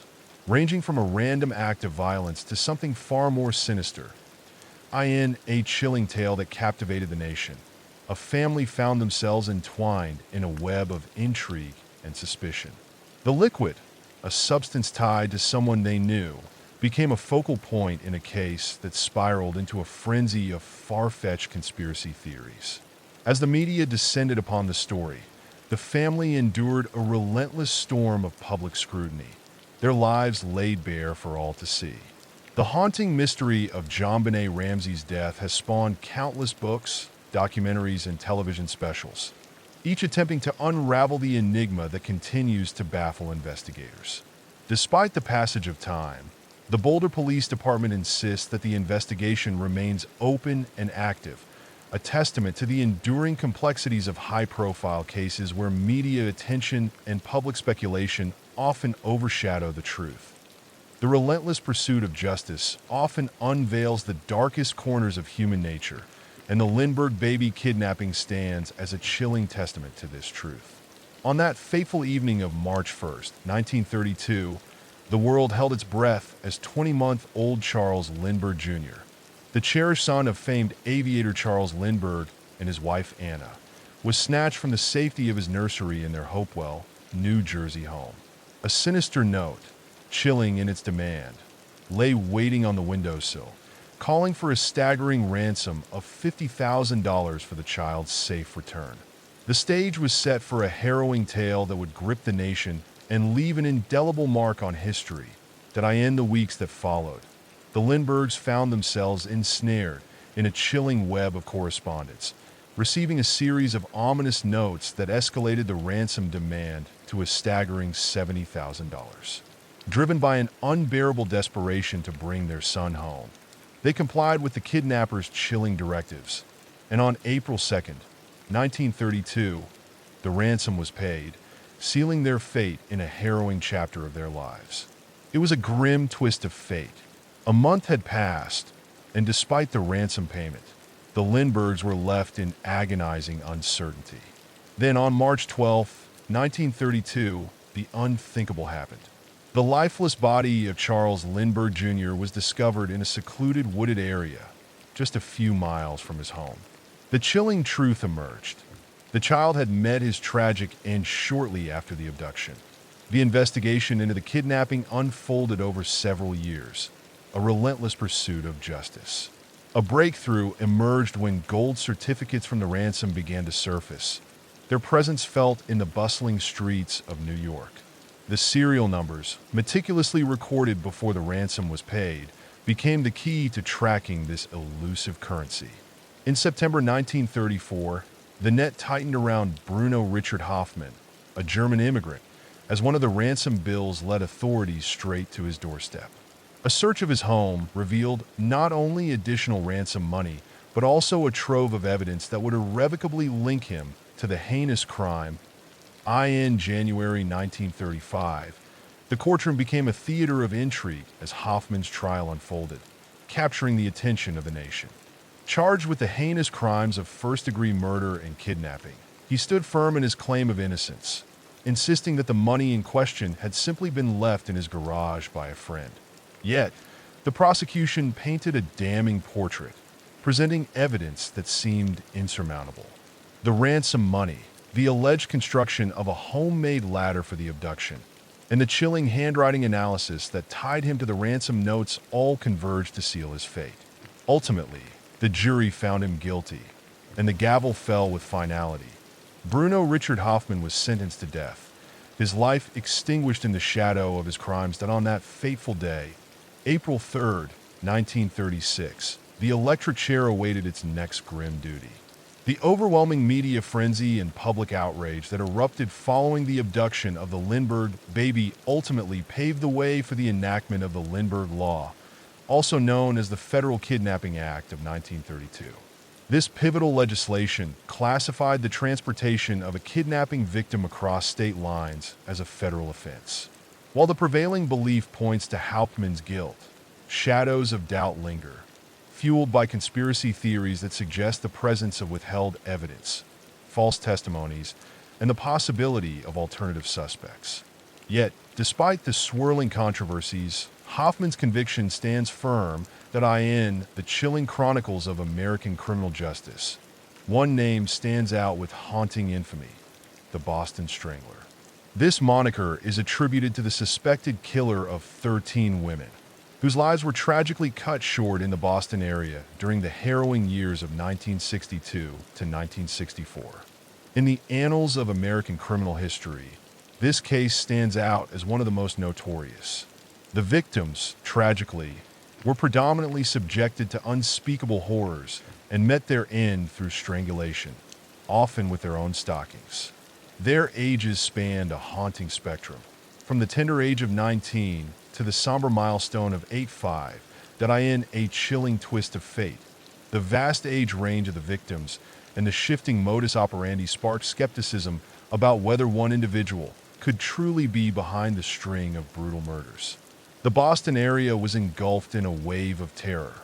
ranging from a random act of violence to something far more sinister. In a chilling tale that captivated the nation, a family found themselves entwined in a web of intrigue and suspicion. The liquid, a substance tied to someone they knew, became a focal point in a case that spiraled into a frenzy of far-fetched conspiracy theories. As the media descended upon the story, the family endured a relentless storm of public scrutiny, their lives laid bare for all to see. The haunting mystery of JonBenet Ramsey's death has spawned countless books, documentaries, and television specials, each attempting to unravel the enigma that continues to baffle investigators. Despite the passage of time, the Boulder Police Department insists that the investigation remains open and active, a testament to the enduring complexities of high-profile cases where media attention and public speculation often overshadow the truth. The relentless pursuit of justice often unveils the darkest corners of human nature, and the Lindbergh baby kidnapping stands as a chilling testament to this truth. On that fateful evening of March 1st, 1932, the world held its breath as 20-month-old Charles Lindbergh Jr., the cherished son of famed aviator Charles Lindbergh and his wife Anna, was snatched from the safety of his nursery in their Hopewell, New Jersey home. A sinister note, chilling in its demand, lay waiting on the windowsill, calling for a staggering ransom of $50,000 for the child's safe return. The stage was set for a harrowing tale that would grip the nation and leave an indelible mark on history. In the weeks that followed, the Lindberghs found themselves ensnared in a chilling web of correspondence, receiving a series of ominous notes that escalated the ransom demand to a staggering $70,000. Driven by an unbearable desperation to bring their son home, they complied with the kidnappers' chilling directives, and on April 2nd, 1932, the ransom was paid, sealing their fate in a harrowing chapter of their lives. It was a grim twist of fate. A month had passed, and despite the ransom payment, the Lindberghs were left in agonizing uncertainty. Then on March 12, 1932, the unthinkable happened. The lifeless body of Charles Lindbergh Jr. was discovered in a secluded wooded area just a few miles from his home. The chilling truth emerged. The child had met his tragic end shortly after the abduction. The investigation into the kidnapping unfolded over several years, a relentless pursuit of justice. A breakthrough emerged when gold certificates from the ransom began to surface, their presence felt in the bustling streets of New York. The serial numbers, meticulously recorded before the ransom was paid, became the key to tracking this elusive currency. In September 1934, the net tightened around Bruno Richard Hoffman, a German immigrant, as one of the ransom bills led authorities straight to his doorstep. A search of his home revealed not only additional ransom money, but also a trove of evidence that would irrevocably link him to the heinous crime. In January 1935, the courtroom became a theater of intrigue as Hoffman's trial unfolded, capturing the attention of the nation. Charged with the heinous crimes of first-degree murder and kidnapping, he stood firm in his claim of innocence, insisting that the money in question had simply been left in his garage by a friend. Yet, the prosecution painted a damning portrait, presenting evidence that seemed insurmountable. The ransom money, the alleged construction of a homemade ladder for the abduction, and the chilling handwriting analysis that tied him to the ransom notes all converged to seal his fate. Ultimately, the jury found him guilty, and the gavel fell with finality. Bruno Richard Hoffman was sentenced to death, his life extinguished in the shadow of his crimes. That on that fateful day, April 3rd, 1936, the electric chair awaited its next grim duty. The overwhelming media frenzy and public outrage that erupted following the abduction of the Lindbergh baby ultimately paved the way for the enactment of the Lindbergh Law, also known as the Federal Kidnapping Act of 1932. This pivotal legislation classified the transportation of a kidnapping victim across state lines as a federal offense. While the prevailing belief points to Hauptmann's guilt, shadows of doubt linger, fueled by conspiracy theories that suggest the presence of withheld evidence, false testimonies, and the possibility of alternative suspects. Yet, despite the swirling controversies, Hoffman's conviction stands firm that in the chilling chronicles of American criminal justice, one name stands out with haunting infamy: the Boston Strangler. This moniker is attributed to the suspected killer of 13 women, whose lives were tragically cut short in the Boston area during the harrowing years of 1962 to 1964. In the annals of American criminal history, this case stands out as one of the most notorious. The victims, tragically, were predominantly subjected to unspeakable horrors and met their end through strangulation, often with their own stockings. Their ages spanned a haunting spectrum, from the tender age of 19 to the somber milestone of 85, in a chilling twist of fate. The vast age range of the victims and the shifting modus operandi sparked skepticism about whether one individual could truly be behind the string of brutal murders. The Boston area was engulfed in a wave of terror,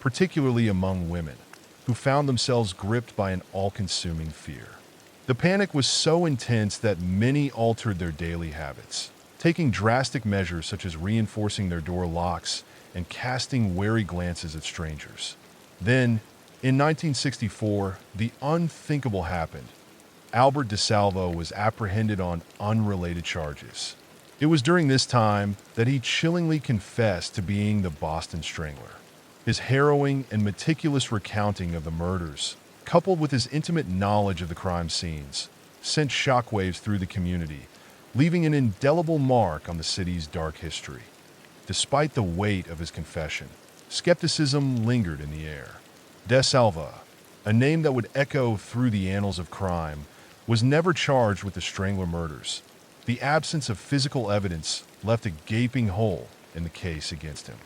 particularly among women, who found themselves gripped by an all-consuming fear. The panic was so intense that many altered their daily habits, taking drastic measures such as reinforcing their door locks and casting wary glances at strangers. Then, in 1964, the unthinkable happened. Albert DeSalvo was apprehended on unrelated charges. It was during this time that he chillingly confessed to being the Boston Strangler. His harrowing and meticulous recounting of the murders, coupled with his intimate knowledge of the crime scenes, sent shockwaves through the community, leaving an indelible mark on the city's dark history. Despite the weight of his confession, skepticism lingered in the air. DeSalvo, a name that would echo through the annals of crime, was never charged with the Strangler murders. The absence of physical evidence left a gaping hole in the case against him.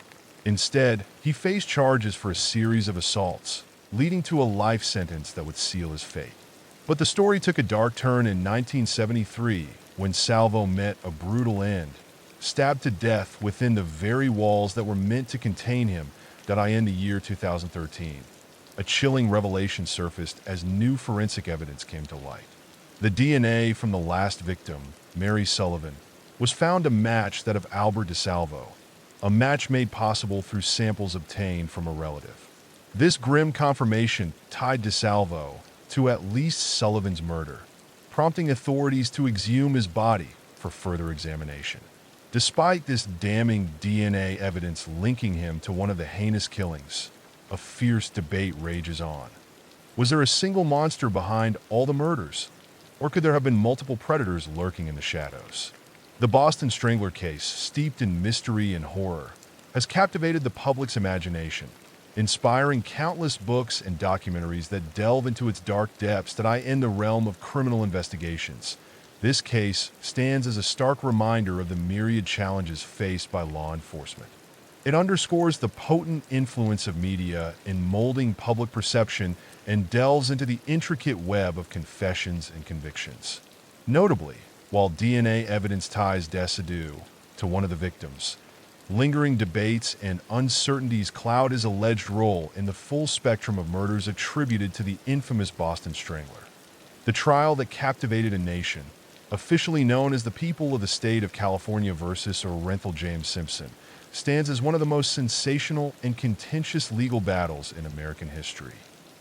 Instead, he faced charges for a series of assaults, leading to a life sentence that would seal his fate. But the story took a dark turn in 1973 when Salvo met a brutal end, stabbed to death within the very walls that were meant to contain him. In the year 2013, a chilling revelation surfaced as new forensic evidence came to light. The DNA from the last victim, Mary Sullivan, was found to match that of Albert DeSalvo, a match made possible through samples obtained from a relative. This grim confirmation tied DeSalvo to at least Sullivan's murder, prompting authorities to exhume his body for further examination. Despite this damning DNA evidence linking him to one of the heinous killings, a fierce debate rages on. Was there a single monster behind all the murders? Or could there have been multiple predators lurking in the shadows? The Boston Strangler case, steeped in mystery and horror, has captivated the public's imagination, inspiring countless books and documentaries that delve into its dark depths in the realm of criminal investigations. This case stands as a stark reminder of the myriad challenges faced by law enforcement. It underscores the potent influence of media in molding public perception and delves into the intricate web of confessions and convictions. Notably, while DNA evidence ties DeSalvo to one of the victims, lingering debates and uncertainties cloud his alleged role in the full spectrum of murders attributed to the infamous Boston Strangler. The trial that captivated a nation, officially known as the People of the State of California versus Orenthal James Simpson, stands as one of the most sensational and contentious legal battles in American history.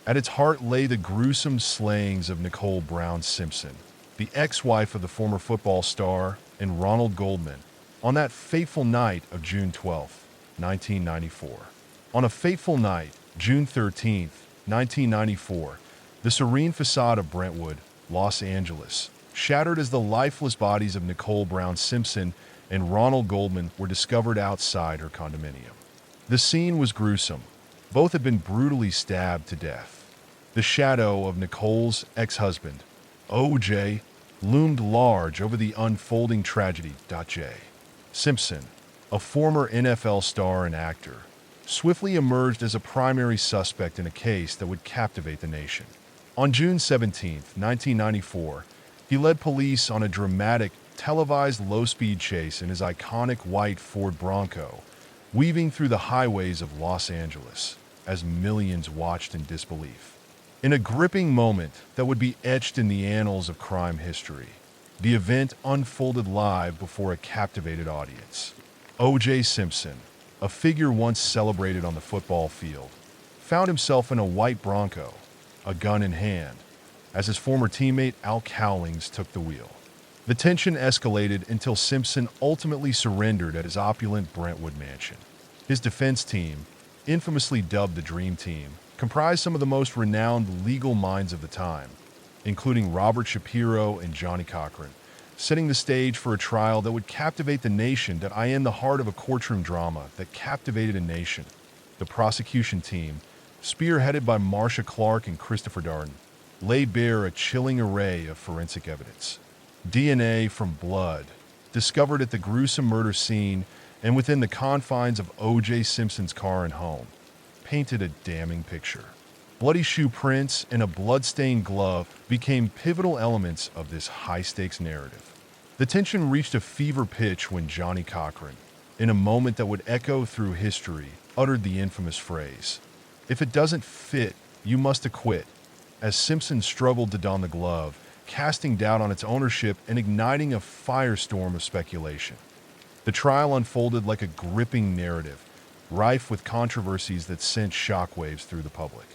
At its heart lay the gruesome slayings of Nicole Brown Simpson, the ex-wife of the former football star, and Ronald Goldman, on that fateful night of June 12, 1994. On a fateful night, June 13, 1994, the serene facade of Brentwood, Los Angeles, shattered as the lifeless bodies of Nicole Brown Simpson and Ronald Goldman were discovered outside her condominium. The scene was gruesome. Both had been brutally stabbed to death. The shadow of Nicole's ex-husband, O.J., loomed large over the unfolding tragedy. J. Simpson, a former NFL star and actor, swiftly emerged as a primary suspect in a case that would captivate the nation. On June 17, 1994, he led police on a dramatic, televised low-speed chase in his iconic white Ford Bronco, weaving through the highways of Los Angeles as millions watched in disbelief. In a gripping moment that would be etched in the annals of crime history, the event unfolded live before a captivated audience. O.J. Simpson, a figure once celebrated on the football field, found himself in a white Bronco, a gun in hand, as his former teammate Al Cowlings took the wheel. The tension escalated until Simpson ultimately surrendered at his opulent Brentwood mansion. His defense team, infamously dubbed the Dream Team, comprised some of the most renowned legal minds of the time, including Robert Shapiro and Johnny Cochran, setting the stage for a trial that would captivate the nation. In the heart of a courtroom drama that captivated a nation, the prosecution team, spearheaded by Marcia Clark and Christopher Darden, lay bare a chilling array of forensic evidence. DNA from blood, discovered at the gruesome murder scene and within the confines of O.J. Simpson's car and home, painted a damning picture. Bloody shoe prints and a blood-stained glove became pivotal elements of this high-stakes narrative. The tension reached a fever pitch when Johnny Cochran, in a moment that would echo through history, uttered the infamous phrase, "If it doesn't fit, you must acquit," as Simpson struggled to don the glove, casting doubt on its ownership and igniting a firestorm of speculation. The trial unfolded like a gripping narrative, rife with controversies that sent shockwaves through the public.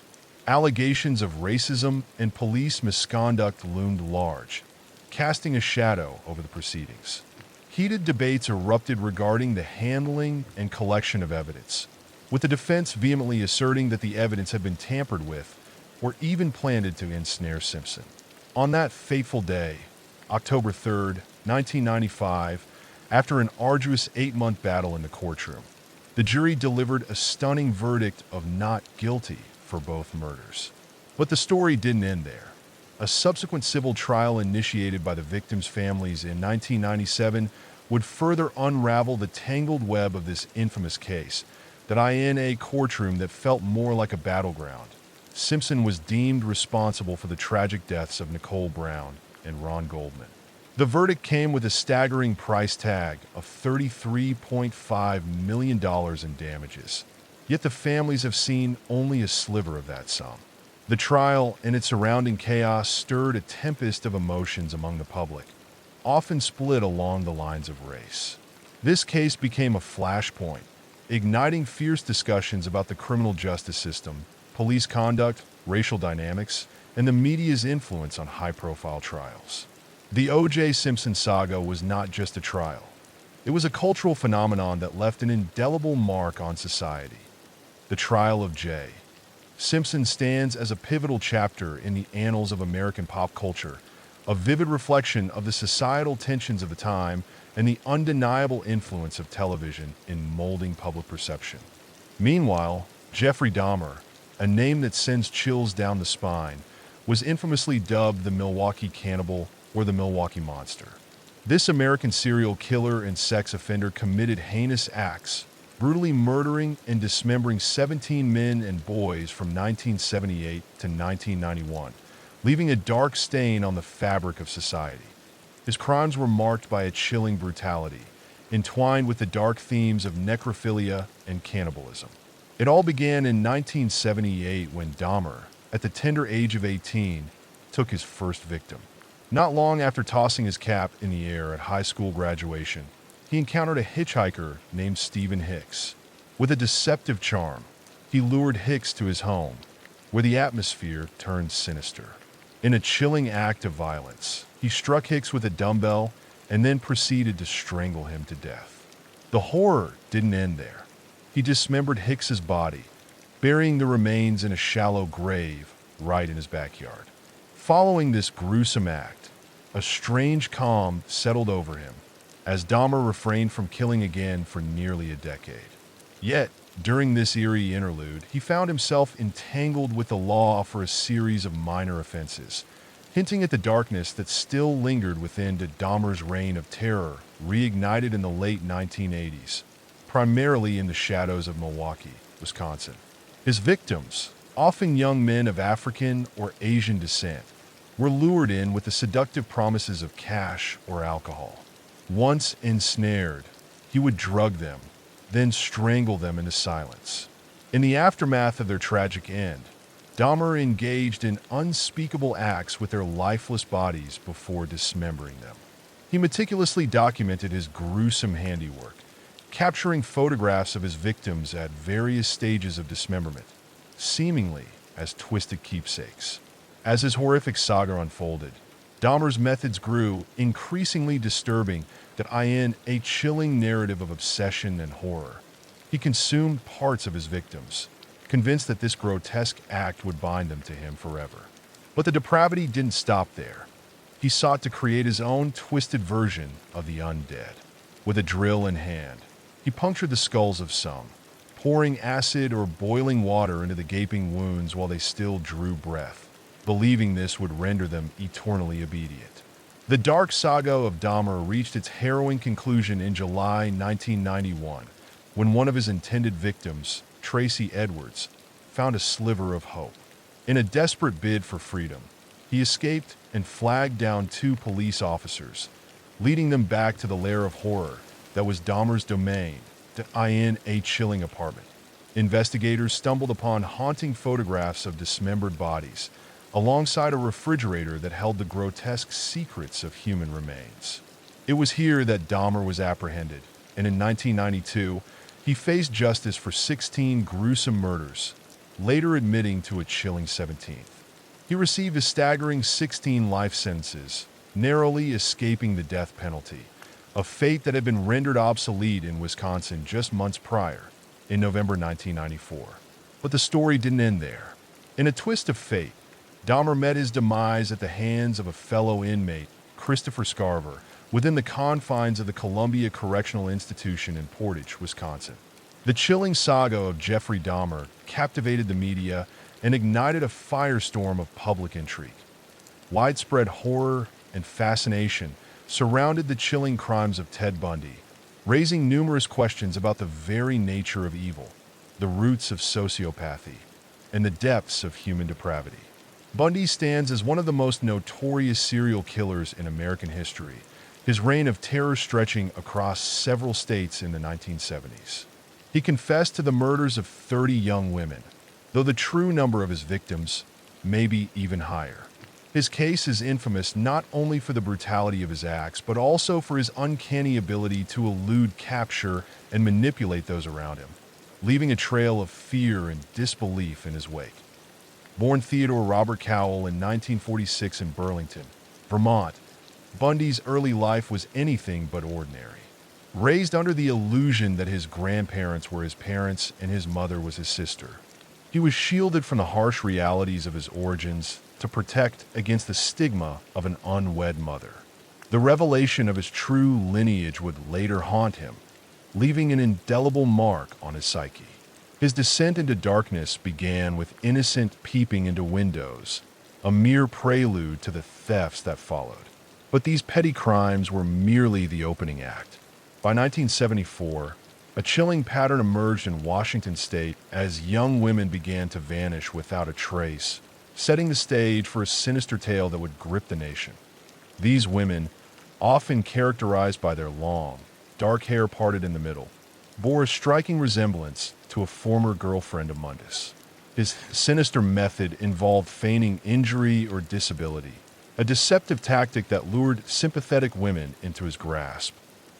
Allegations of racism and police misconduct loomed large, casting a shadow over the proceedings. Heated debates erupted regarding the handling and collection of evidence, with the defense vehemently asserting that the evidence had been tampered with or even planned to ensnare Simpson. On that fateful day, October 3, 1995, after an arduous 8-month battle in the courtroom, the jury delivered a stunning verdict of not guilty for both murders. But the story didn't end there. A subsequent civil trial initiated by the victims' families in 1997 would further unravel the tangled web of this infamous case, in a courtroom that felt more like a battleground. Simpson was deemed responsible for the tragic deaths of Nicole Brown and Ron Goldman. The verdict came with a staggering price tag of $33.5 million in damages. Yet the families have seen only a sliver of that sum. The trial and its surrounding chaos stirred a tempest of emotions among the public, often split along the lines of race. This case became a flashpoint, igniting fierce discussions about the criminal justice system, police conduct, racial dynamics, and the media's influence on high-profile trials. The O.J. Simpson saga was not just a trial. It was a cultural phenomenon that left an indelible mark on society. The trial of J. Simpson stands as a pivotal chapter in the annals of American pop culture, a vivid reflection of the societal tensions of the time and the undeniable influence of television in molding public perception. Meanwhile, Jeffrey Dahmer, a name that sends chills down the spine, was infamously dubbed the Milwaukee Cannibal or the Milwaukee Monster. This American serial killer and sex offender committed heinous acts, brutally murdering and dismembering 17 men and boys from 1978 to 1991, leaving a dark stain on the fabric of society. His crimes were marked by a chilling brutality, entwined with the dark themes of necrophilia and cannibalism. It all began in 1978 when Dahmer, at the tender age of 18, took his first victim. Not long after tossing his cap in the air at high school graduation, he encountered a hitchhiker named Stephen Hicks. With a deceptive charm, he lured Hicks to his home, where the atmosphere turned sinister. In a chilling act of violence, he struck Hicks with a dumbbell and then proceeded to strangle him to death. The horror didn't end there. He dismembered Hicks's body, burying the remains in a shallow grave right in his backyard. Following this gruesome act, a strange calm settled over him, as Dahmer refrained from killing again for nearly a decade. Yet, during this eerie interlude, he found himself entangled with the law for a series of minor offenses, hinting at the darkness that still lingered within Dahmer's reign of terror, reignited in the late 1980s, primarily in the shadows of Milwaukee, Wisconsin. His victims, often young men of African or Asian descent, were lured in with the seductive promises of cash or alcohol. Once ensnared, he would drug them, then strangle them into silence. In the aftermath of their tragic end, Dahmer engaged in unspeakable acts with their lifeless bodies before dismembering them. He meticulously documented his gruesome handiwork, capturing photographs of his victims at various stages of dismemberment, seemingly as twisted keepsakes. As his horrific saga unfolded, Dahmer's methods grew increasingly disturbing in a chilling narrative of obsession and horror. He consumed parts of his victims, convinced that this grotesque act would bind them to him forever. But the depravity didn't stop there. He sought to create his own twisted version of the undead. With a drill in hand, he punctured the skulls of some, pouring acid or boiling water into the gaping wounds while they still drew breath, believing this would render them eternally obedient. The dark saga of Dahmer reached its harrowing conclusion in July 1991, when one of his intended victims, Tracy Edwards, found a sliver of hope. In a desperate bid for freedom, he escaped and flagged down 2 police officers, leading them back to the lair of horror that was Dahmer's domain, in a chilling apartment. Investigators stumbled upon haunting photographs of dismembered bodies, alongside a refrigerator that held the grotesque secrets of human remains. It was here that Dahmer was apprehended, and in 1992, he faced justice for 16 gruesome murders, later admitting to a chilling 17th. He received a staggering 16 life sentences, narrowly escaping the death penalty, a fate that had been rendered obsolete in Wisconsin just months prior, in November 1994. But the story didn't end there. In a twist of fate, Dahmer met his demise at the hands of a fellow inmate, Christopher Scarver, within the confines of the Columbia Correctional Institution in Portage, Wisconsin. The chilling saga of Jeffrey Dahmer captivated the media and ignited a firestorm of public intrigue. Widespread horror and fascination surrounded the chilling crimes of Ted Bundy, raising numerous questions about the very nature of evil, the roots of sociopathy, and the depths of human depravity. Bundy stands as one of the most notorious serial killers in American history, his reign of terror stretching across several states in the 1970s. He confessed to the murders of 30 young women, though the true number of his victims may be even higher. His case is infamous not only for the brutality of his acts, but also for his uncanny ability to elude capture and manipulate those around him, leaving a trail of fear and disbelief in his wake. Born Theodore Robert Cowell in 1946 in Burlington, Vermont, Bundy's early life was anything but ordinary. Raised under the illusion that his grandparents were his parents and his mother was his sister, he was shielded from the harsh realities of his origins to protect against the stigma of an unwed mother. The revelation of his true lineage would later haunt him, leaving an indelible mark on his psyche. His descent into darkness began with innocent peeping into windows, a mere prelude to the thefts that followed. But these petty crimes were merely the opening act. By 1974, a chilling pattern emerged in Washington state as young women began to vanish without a trace, setting the stage for a sinister tale that would grip the nation. These women, often characterized by their long, dark hair parted in the middle, bore a striking resemblance to a former girlfriend of Mundus. His sinister method involved feigning injury or disability, a deceptive tactic that lured sympathetic women into his grasp,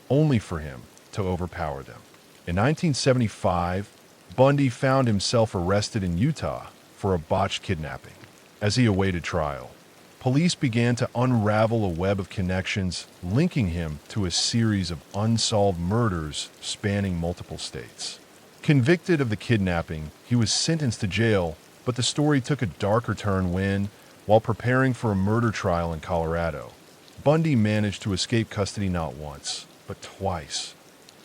only for him to overpower them. In 1975, Bundy found himself arrested in Utah for a botched kidnapping. As he awaited trial, police began to unravel a web of connections linking him to a series of unsolved murders spanning multiple states. Convicted of the kidnapping, he was sentenced to jail, but the story took a darker turn when, while preparing for a murder trial in Colorado, Bundy managed to escape custody not once, but twice.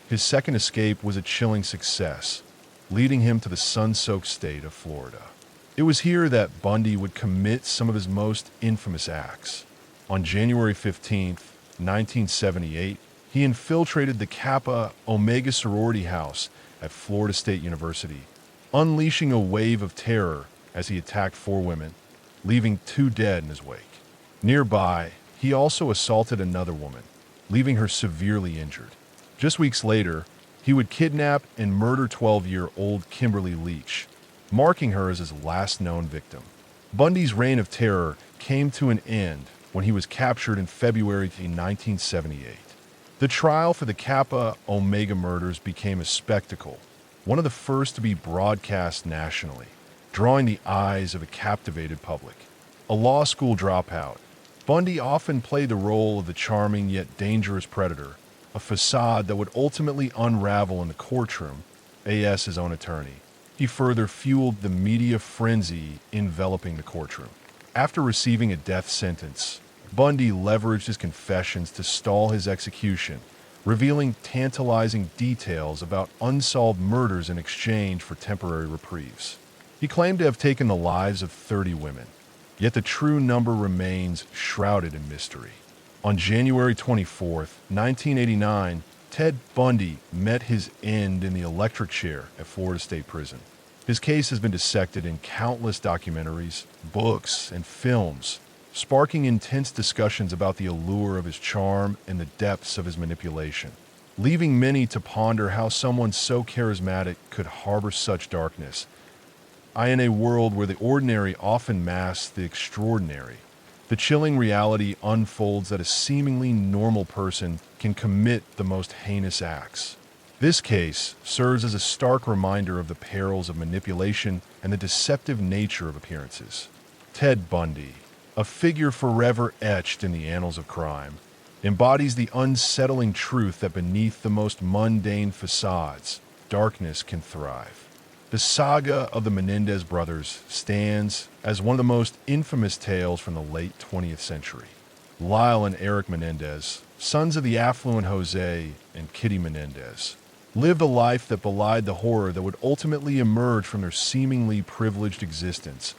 His second escape was a chilling success, leading him to the sun-soaked state of Florida. It was here that Bundy would commit some of his most infamous acts. On January 15, 1978, he infiltrated the Kappa Omega sorority house at Florida State University, unleashing a wave of terror as he attacked 4 women, leaving 2 dead in his wake. Nearby, he also assaulted another woman, leaving her severely injured. Just weeks later, he would kidnap and murder 12-year-old Kimberly Leach, marking her as his last known victim. Bundy's reign of terror came to an end when he was captured in February 1978. The trial for the Kappa Omega murders became a spectacle, one of the first to be broadcast nationally, drawing the eyes of a captivated public. A law school dropout, Bundy often played the role of the charming yet dangerous predator, a facade that would ultimately unravel in the courtroom, as his own attorney. He further fueled the media frenzy enveloping the courtroom. After receiving a death sentence, Bundy leveraged his confessions to stall his execution, revealing tantalizing details about unsolved murders in exchange for temporary reprieves. He claimed to have taken the lives of 30 women, yet the true number remains shrouded in mystery. On January 24, 1989, Ted Bundy met his end in the electric chair at Florida State Prison. His case has been dissected in countless documentaries, books, and films, sparking intense discussions about the allure of his charm and the depths of his manipulation, leaving many to ponder how someone so charismatic could harbor such darkness. In a world where the ordinary often masks the extraordinary, the chilling reality unfolds that a seemingly normal person can commit the most heinous acts. This case serves as a stark reminder of the perils of manipulation and the deceptive nature of appearances. Ted Bundy, a figure forever etched in the annals of crime, embodies the unsettling truth that beneath the most mundane facades, darkness can thrive. The saga of the Menendez brothers stands as one of the most infamous tales from the late 20th century. Lyle and Eric Menendez, sons of the affluent Jose and Kitty Menendez, lived a life that belied the horror that would ultimately emerge from their seemingly privileged existence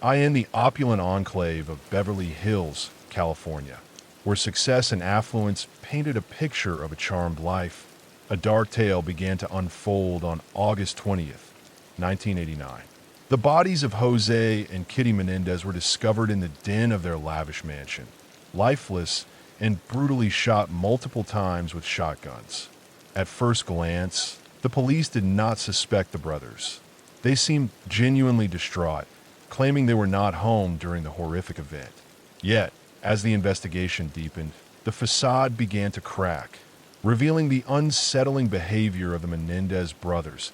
in the opulent enclave of Beverly Hills, California, where success and affluence painted a picture of a charmed life. A dark tale began to unfold on August 20th, 1989. The bodies of Jose and Kitty Menendez were discovered in the den of their lavish mansion, lifeless and brutally shot multiple times with shotguns. At first glance, the police did not suspect the brothers. They seemed genuinely distraught, claiming they were not home during the horrific event. Yet, as the investigation deepened, the facade began to crack, revealing the unsettling behavior of the Menendez brothers.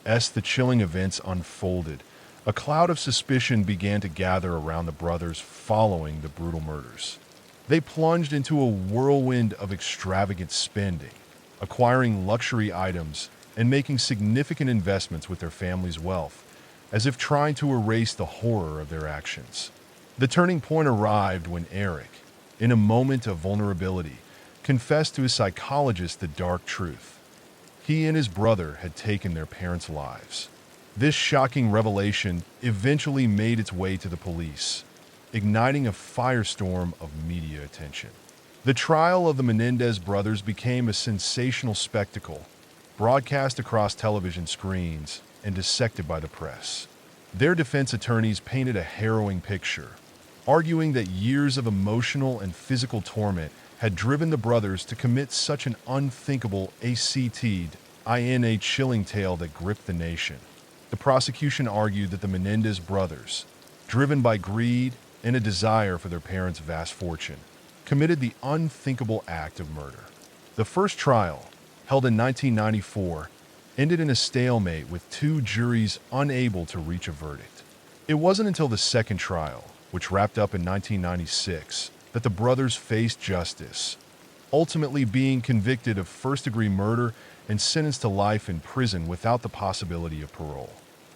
As the chilling events unfolded, a cloud of suspicion began to gather around the brothers following the brutal murders. They plunged into a whirlwind of extravagant spending, acquiring luxury items and making significant investments with their family's wealth, as if trying to erase the horror of their actions. The turning point arrived when Eric, in a moment of vulnerability, confessed to his psychologist the dark truth. He and his brother had taken their parents' lives. This shocking revelation eventually made its way to the police, igniting a firestorm of media attention. The trial of the Menendez brothers became a sensational spectacle, broadcast across television screens and dissected by the press. Their defense attorneys painted a harrowing picture, arguing that years of emotional and physical torment had driven the brothers to commit such an unthinkable in a chilling tale that gripped the nation. The prosecution argued that the Menendez brothers, driven by greed and a desire for their parents' vast fortune, committed the unthinkable act of murder. The first trial, held in 1994, ended in a stalemate with two juries unable to reach a verdict. It wasn't until the second trial, which wrapped up in 1996, that the brothers faced justice, ultimately being convicted of first-degree murder and sentenced to life in prison without the possibility of parole.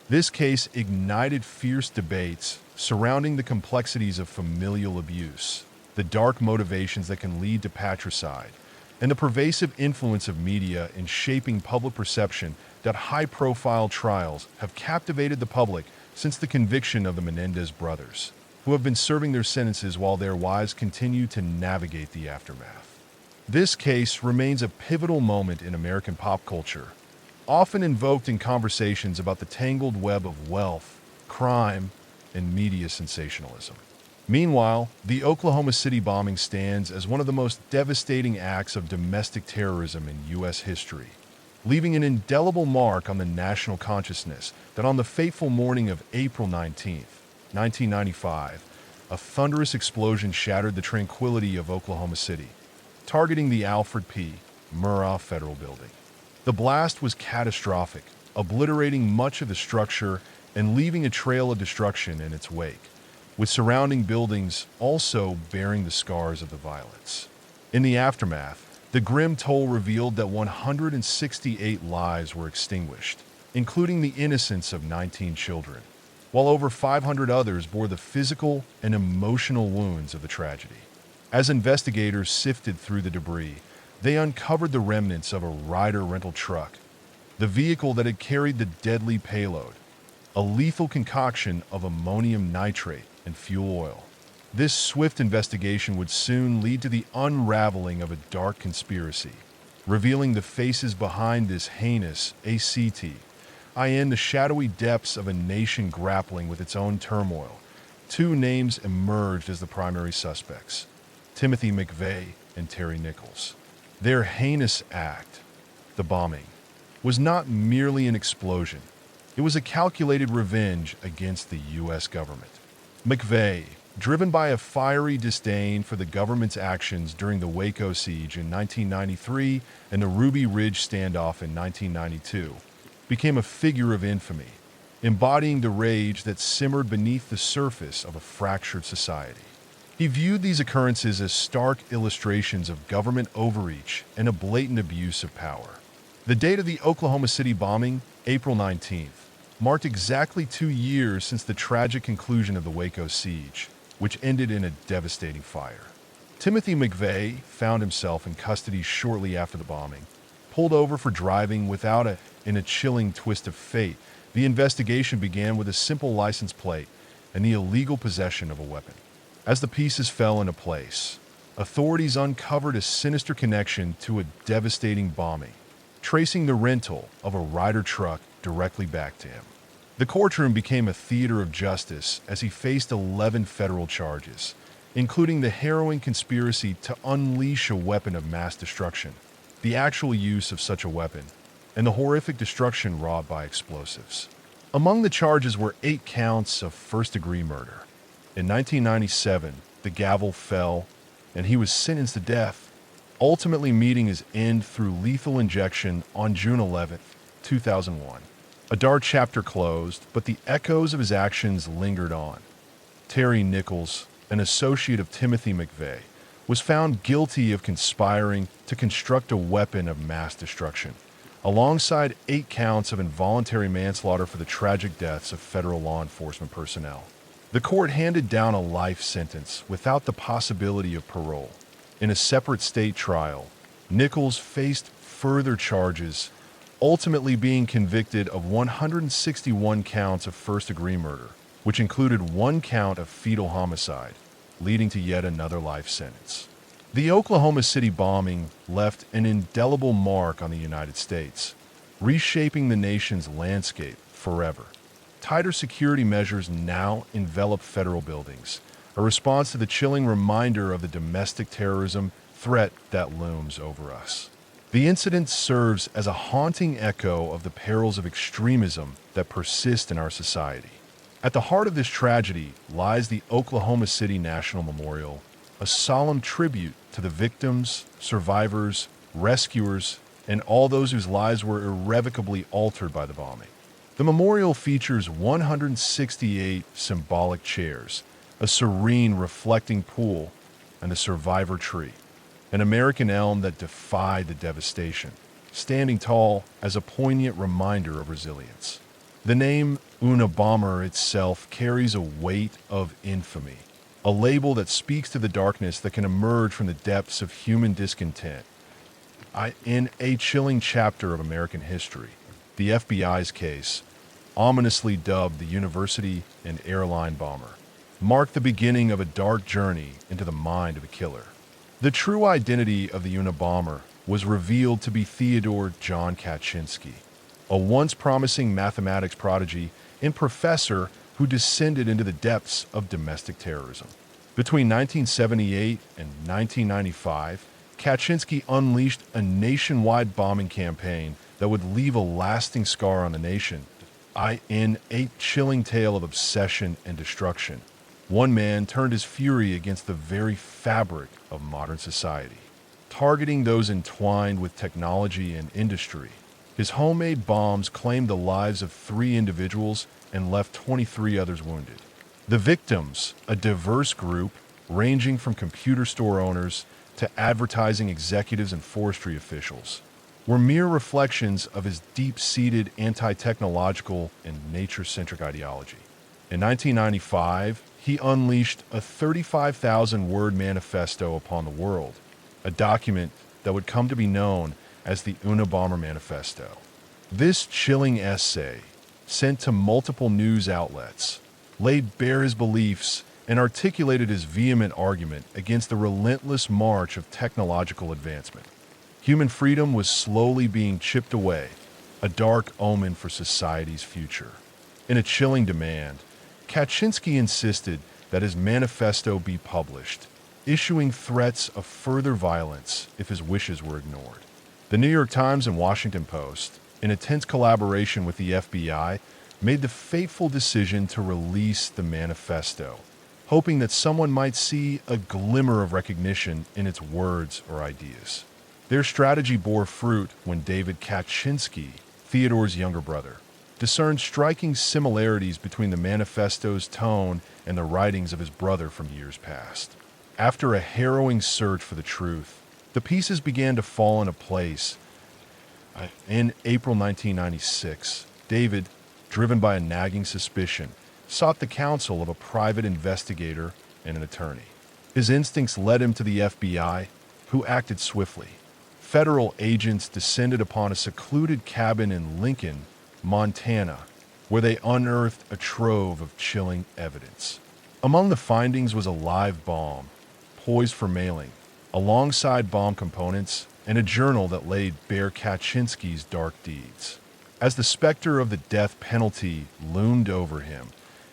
This case ignited fierce debates surrounding the complexities of familial abuse, the dark motivations that can lead to patricide, and the pervasive influence of media in shaping public perception that high-profile trials have captivated the public since the conviction of the Menendez brothers, who have been serving their sentences while their wives continue to navigate the aftermath. This case remains a pivotal moment in American pop culture, often invoked in conversations about the tangled web of wealth, crime, and media sensationalism. Meanwhile, the Oklahoma City bombing stands as one of the most devastating acts of domestic terrorism in U.S. history, leaving an indelible mark on the national consciousness that on the fateful morning of April 19, 1995, a thunderous explosion shattered the tranquility of Oklahoma City, targeting the Alfred P. Murrah Federal Building. The blast was catastrophic, obliterating much of the structure and leaving a trail of destruction in its wake, with surrounding buildings also bearing the scars of the violence. In the aftermath, the grim toll revealed that 168 lives were extinguished, including the innocence of 19 children, while over 500 others bore the physical and emotional wounds of the tragedy. As investigators sifted through the debris, they uncovered the remnants of a Ryder rental truck, the vehicle that had carried the deadly payload, a lethal concoction of ammonium nitrate and fuel oil. This swift investigation would soon lead to the unraveling of a dark conspiracy, revealing the faces behind this heinous the shadowy depths of a nation grappling with its own turmoil. Two names emerged as the primary suspects: Timothy McVeigh and Terry Nichols. Their heinous act, the bombing, was not merely an explosion. It was a calculated revenge against the U.S. government. McVeigh, driven by a fiery disdain for the government's actions during the Waco siege in 1993 and the Ruby Ridge standoff in 1992, became a figure of infamy, embodying the rage that simmered beneath the surface of a fractured society. He viewed these occurrences as stark illustrations of government overreach and a blatant abuse of power. The date of the Oklahoma City bombing, April 19th, marked exactly 2 years since the tragic conclusion of the Waco siege, which ended in a devastating fire. Timothy McVeigh found himself in custody shortly after the bombing, pulled over for driving in a chilling twist of fate. The investigation began with a simple license plate and the illegal possession of a weapon. As the pieces fell into place, authorities uncovered a sinister connection to a devastating bombing, tracing the rental of a Ryder truck directly back to him. The courtroom became a theater of justice as he faced 11 federal charges, including the harrowing conspiracy to unleash a weapon of mass destruction, the actual use of such a weapon, and the horrific destruction wrought by explosives. Among the charges were 8 counts of first-degree murder. In 1997, the gavel fell, and he was sentenced to death, ultimately meeting his end through lethal injection on June 11, 2001. A dark chapter closed, but the echoes of his actions lingered on. Terry Nichols, an associate of Timothy McVeigh, was found guilty of conspiring to construct a weapon of mass destruction, alongside 8 counts of involuntary manslaughter for the tragic deaths of federal law enforcement personnel. The court handed down a life sentence without the possibility of parole. In a separate state trial, Nichols faced further charges, ultimately being convicted of 161 counts of first-degree murder, which included 1 count of fetal homicide, leading to yet another life sentence. The Oklahoma City bombing left an indelible mark on the United States, reshaping the nation's landscape forever. Tighter security measures now envelop federal buildings, a response to the chilling reminder of the domestic terrorism threat that looms over us. The incident serves as a haunting echo of the perils of extremism that persist in our society. At the heart of this tragedy lies the Oklahoma City National Memorial, a solemn tribute to the victims, survivors, rescuers, and all those whose lives were irrevocably altered by the bombing. The memorial features 168 symbolic chairs, a serene reflecting pool, and the survivor tree, an American elm that defied the devastation, standing tall as a poignant reminder of resilience. The name Unabomber itself carries a weight of infamy, a label that speaks to the darkness that can emerge from the depths of human discontent. In a chilling chapter of American history, the FBI's case, ominously dubbed the University and Airline Bomber, marked the beginning of a dark journey into the mind of a killer. The true identity of the Unabomber was revealed to be Theodore John Kaczynski, a once promising mathematics prodigy and professor who descended into the depths of domestic terrorism. Between 1978 and 1995, Kaczynski unleashed a nationwide bombing campaign that would leave a lasting scar on the nation. In a chilling tale of obsession and destruction, one man turned his fury against the very fabric of modern society, targeting those entwined with technology and industry. His homemade bombs claimed the lives of 3 individuals and left 23 others wounded. The victims, a diverse group ranging from computer store owners to advertising executives and forestry officials, were mere reflections of his deep-seated anti-technological and nature-centric ideology. In 1995, he unleashed a 35,000-word manifesto upon the world, a document that would come to be known as the Unabomber Manifesto. This chilling essay, sent to multiple news outlets, laid bare his beliefs and articulated his vehement argument against the relentless march of technological advancement. Human freedom was slowly being chipped away, a dark omen for society's future. In a chilling demand, Kaczynski insisted that his manifesto be published, issuing threats of further violence if his wishes were ignored. The New York Times and Washington Post, in a tense collaboration with the FBI, made the fateful decision to release the manifesto, hoping that someone might see a glimmer of recognition in its words or ideas. Their strategy bore fruit when David Kaczynski, Theodore's younger brother, discerned striking similarities between the manifesto's tone and the writings of his brother from years past. After a harrowing search for the truth, the pieces began to fall into place. In April 1996, David, driven by a nagging suspicion, sought the counsel of a private investigator and an attorney. His instincts led him to the FBI, who acted swiftly. Federal agents descended upon a secluded cabin in Lincoln, Montana, where they unearthed a trove of chilling evidence. Among the findings was a live bomb, poised for mailing, alongside bomb components and a journal that laid bare Kaczynski's dark deeds. As the specter of the death penalty loomed over him,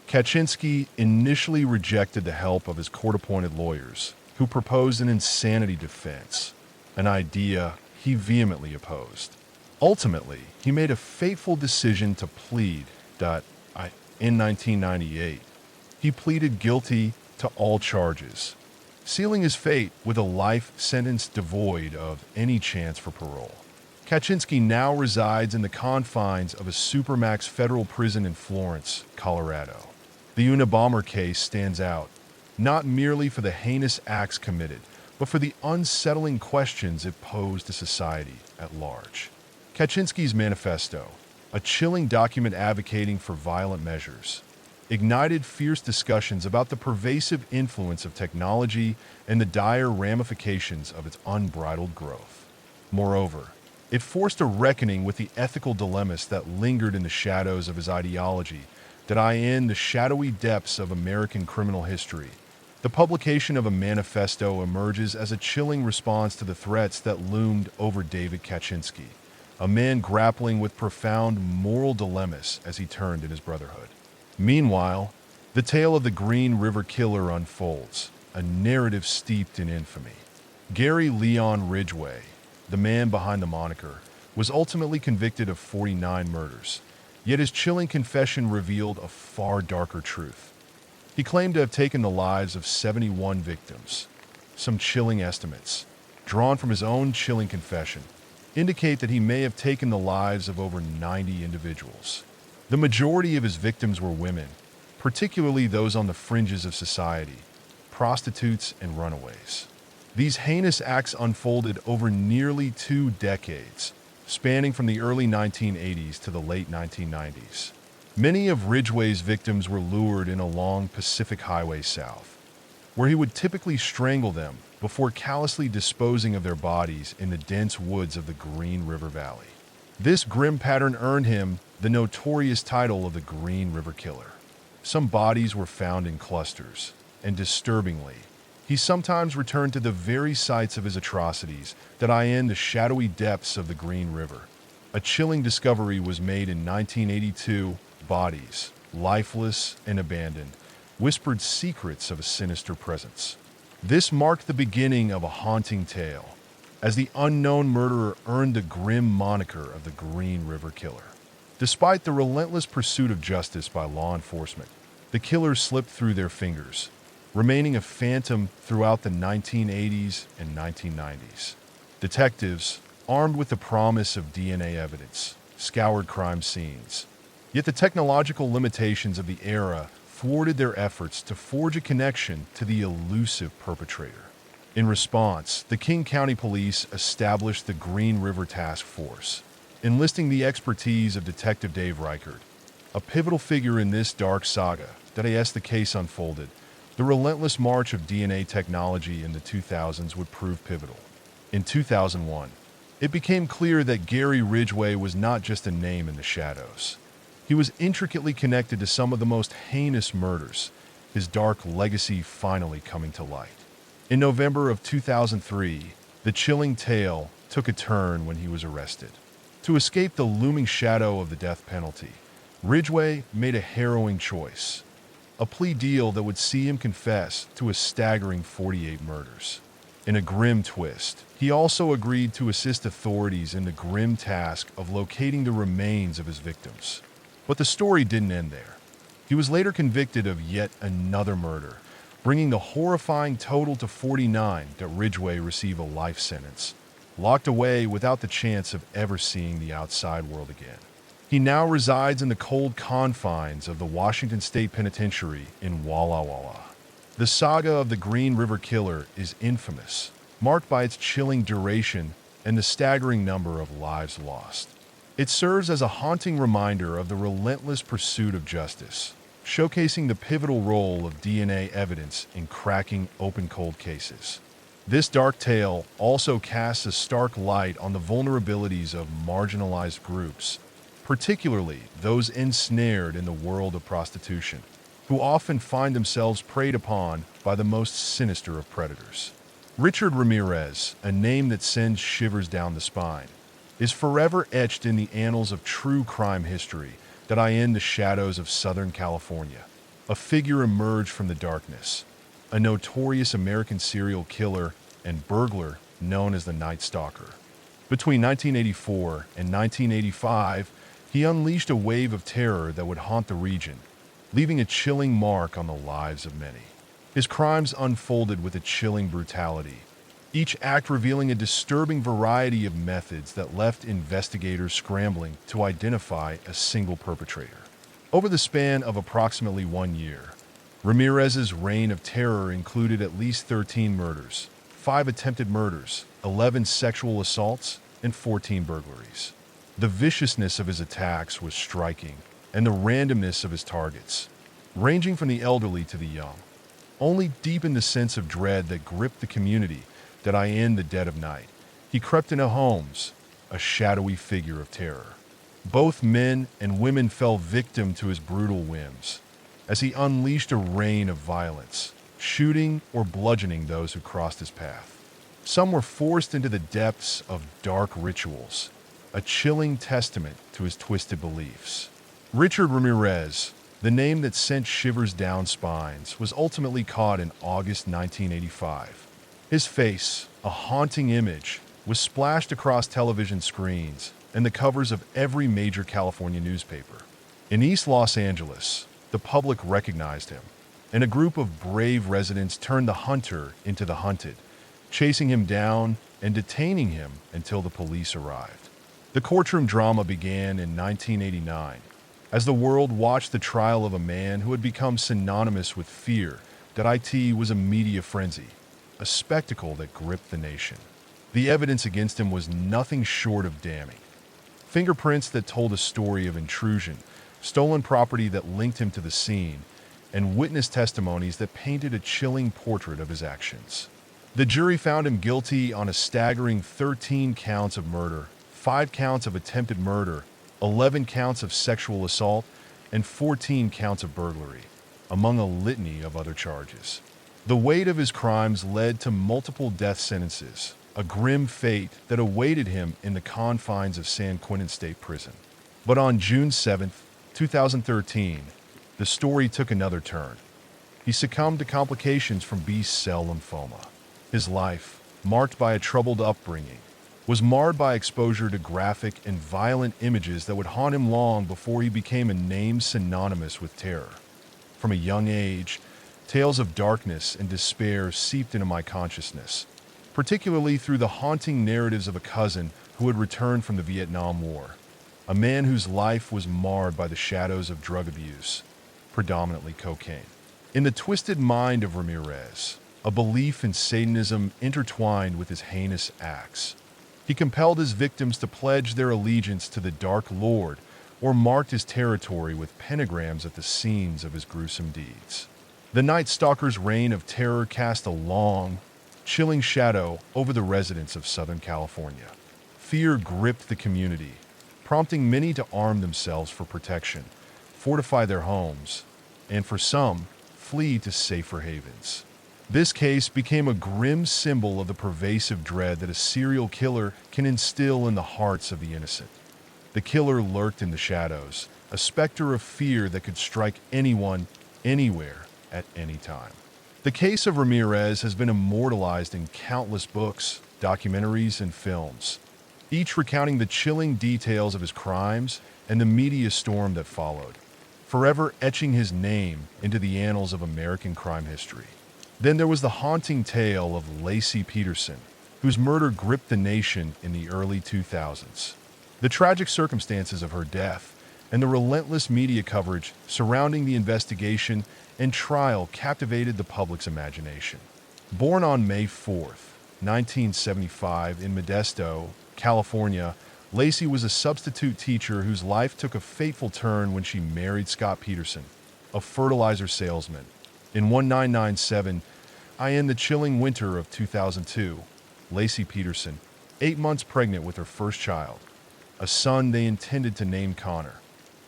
Kaczynski initially rejected the help of his court-appointed lawyers, who proposed an insanity defense, an idea he vehemently opposed. Ultimately, he made a fateful decision to plead. In 1998, he pleaded guilty to all charges, sealing his fate with a life sentence devoid of any chance for parole. Kaczynski now resides in the confines of a supermax federal prison in Florence, Colorado. The Unabomber case stands out, not merely for the heinous acts committed, but for the unsettling questions it posed to society at large. Kaczynski's manifesto, a chilling document advocating for violent measures, ignited fierce discussions about the pervasive influence of technology and the dire ramifications of its unbridled growth. Moreover, it forced a reckoning with the ethical dilemmas that lingered in the shadows of his ideology, in the shadowy depths of American criminal history. The publication of a manifesto emerges as a chilling response to the threats that loomed over David Kaczynski, a man grappling with profound moral dilemmas as he turned in his brotherhood. Meanwhile, the tale of the Green River Killer unfolds, a narrative steeped in infamy. Gary Leon Ridgway, the man behind the moniker, was ultimately convicted of 49 murders, yet his chilling confession revealed a far darker truth. He claimed to have taken the lives of 71 victims. Some chilling estimates, drawn from his own chilling confession, indicate that he may have taken the lives of over 90 individuals. The majority of his victims were women, particularly those on the fringes of society, prostitutes and runaways. These heinous acts unfolded over nearly 2 decades, spanning from the early 1980s to the late 1990s. Many of Ridgway's victims were lured in along Pacific Highway South, where he would typically strangle them before callously disposing of their bodies in the dense woods of the Green River Valley. This grim pattern earned him the notorious title of the Green River Killer. Some bodies were found in clusters, and disturbingly, he sometimes returned to the very sites of his atrocities in the shadowy depths of the Green River. A chilling discovery was made in 1982. Bodies, lifeless and abandoned, whispered secrets of a sinister presence. This marked the beginning of a haunting tale, as the unknown murderer earned the grim moniker of the Green River Killer. Despite the relentless pursuit of justice by law enforcement, the killer slipped through their fingers, remaining a phantom throughout the 1980s and 1990s. Detectives, armed with the promise of DNA evidence, scoured crime scenes. Yet the technological limitations of the era thwarted their efforts to forge a connection to the elusive perpetrator. In response, the King County Police established the Green River Task Force, enlisting the expertise of Detective Dave Reichert, a pivotal figure in this dark saga. As the case unfolded, the relentless march of DNA technology in the 2000s would prove pivotal. In 2001, it became clear that Gary Ridgway was not just a name in the shadows. He was intricately connected to some of the most heinous murders, his dark legacy finally coming to light. In November of 2003, the chilling tale took a turn when he was arrested. To escape the looming shadow of the death penalty, Ridgway made a harrowing choice, a plea deal that would see him confess to a staggering 48 murders. In a grim twist, he also agreed to assist authorities in the grim task of locating the remains of his victims. But the story didn't end there. He was later convicted of yet another murder, bringing the horrifying total to 49 that Ridgway received a life sentence, locked away without the chance of ever seeing the outside world again. He now resides in the cold confines of the Washington State Penitentiary in Walla Walla. The saga of the Green River Killer is infamous, marked by its chilling duration and the staggering number of lives lost. It serves as a haunting reminder of the relentless pursuit of justice, showcasing the pivotal role of DNA evidence in cracking open cold cases. This dark tale also casts a stark light on the vulnerabilities of marginalized groups, particularly those ensnared in the world of prostitution, who often find themselves preyed upon by the most sinister of predators. Richard Ramirez, a name that sends shivers down the spine, is forever etched in the annals of true crime history that I in the shadows of Southern California. A figure emerged from the darkness, a notorious American serial killer and burglar known as the Night Stalker. Between 1984 and 1985, he unleashed a wave of terror that would haunt the region, leaving a chilling mark on the lives of many. His crimes unfolded with a chilling brutality, each act revealing a disturbing variety of methods that left investigators scrambling to identify a single perpetrator. Over the span of approximately 1 year, Ramirez's reign of terror included at least 13 murders, 5 attempted murders, 11 sexual assaults, and 14 burglaries. The viciousness of his attacks was striking, and the randomness of his targets, ranging from the elderly to the young, only deepened the sense of dread that gripped the community that I in the dead of night. He crept into homes, a shadowy figure of terror. Both men and women fell victim to his brutal whims, as he unleashed a rain of violence, shooting or bludgeoning those who crossed his path. Some were forced into the depths of dark rituals, a chilling testament to his twisted beliefs. Richard Ramirez, the name that sent shivers down spines, was ultimately caught in August 1985. His face, a haunting image, was splashed across television screens and the covers of every major California newspaper. In East Los Angeles, the public recognized him, and a group of brave residents turned the hunter into the hunted, chasing him down and detaining him until the police arrived. The courtroom drama began in 1989, as the world watched the trial of a man who had become synonymous with fear that it was a media frenzy, a spectacle that gripped the nation. The evidence against him was nothing short of damning. Fingerprints that told a story of intrusion, stolen property that linked him to the scene, and witness testimonies that painted a chilling portrait of his actions. The jury found him guilty on a staggering 13 counts of murder, 5 counts of attempted murder, 11 counts of sexual assault, and 14 counts of burglary, among a litany of other charges. The weight of his crimes led to multiple death sentences, a grim fate that awaited him in the confines of San Quentin State Prison. But on June 7, 2013, the story took another turn. He succumbed to complications from B-cell lymphoma. His life, marked by a troubled upbringing, was marred by exposure to graphic and violent images that would haunt him long before he became a name synonymous with terror. From a young age, tales of darkness and despair seeped into my consciousness, particularly through the haunting narratives of a cousin who had returned from the Vietnam War, a man whose life was marred by the shadows of drug abuse, predominantly cocaine. In the twisted mind of Ramirez, a belief in Satanism intertwined with his heinous acts. He compelled his victims to pledge their allegiance to the Dark Lord or marked his territory with pentagrams at the scenes of his gruesome deeds. The Night Stalker's reign of terror cast a long, chilling shadow over the residents of Southern California. Fear gripped the community, prompting many to arm themselves for protection, fortify their homes, and for some, flee to safer havens. This case became a grim symbol of the pervasive dread that a serial killer can instill in the hearts of the innocent. The killer lurked in the shadows, a specter of fear that could strike anyone, anywhere, at any time. The case of Ramirez has been immortalized in countless books, documentaries, and films, each recounting the chilling details of his crimes and the media storm that followed, forever etching his name into the annals of American crime history. Then there was the haunting tale of Laci Peterson, whose murder gripped the nation in the early 2000s. The tragic circumstances of her death and the relentless media coverage surrounding the investigation and trial captivated the public's imagination. Born on May 4th, 1975 in Modesto, California, Laci was a substitute teacher whose life took a fateful turn when she married Scott Peterson, a fertilizer salesman. In 1997, in the chilling winter of 2002, Laci Peterson, 8 months pregnant with her first child, a son they intended to name Connor,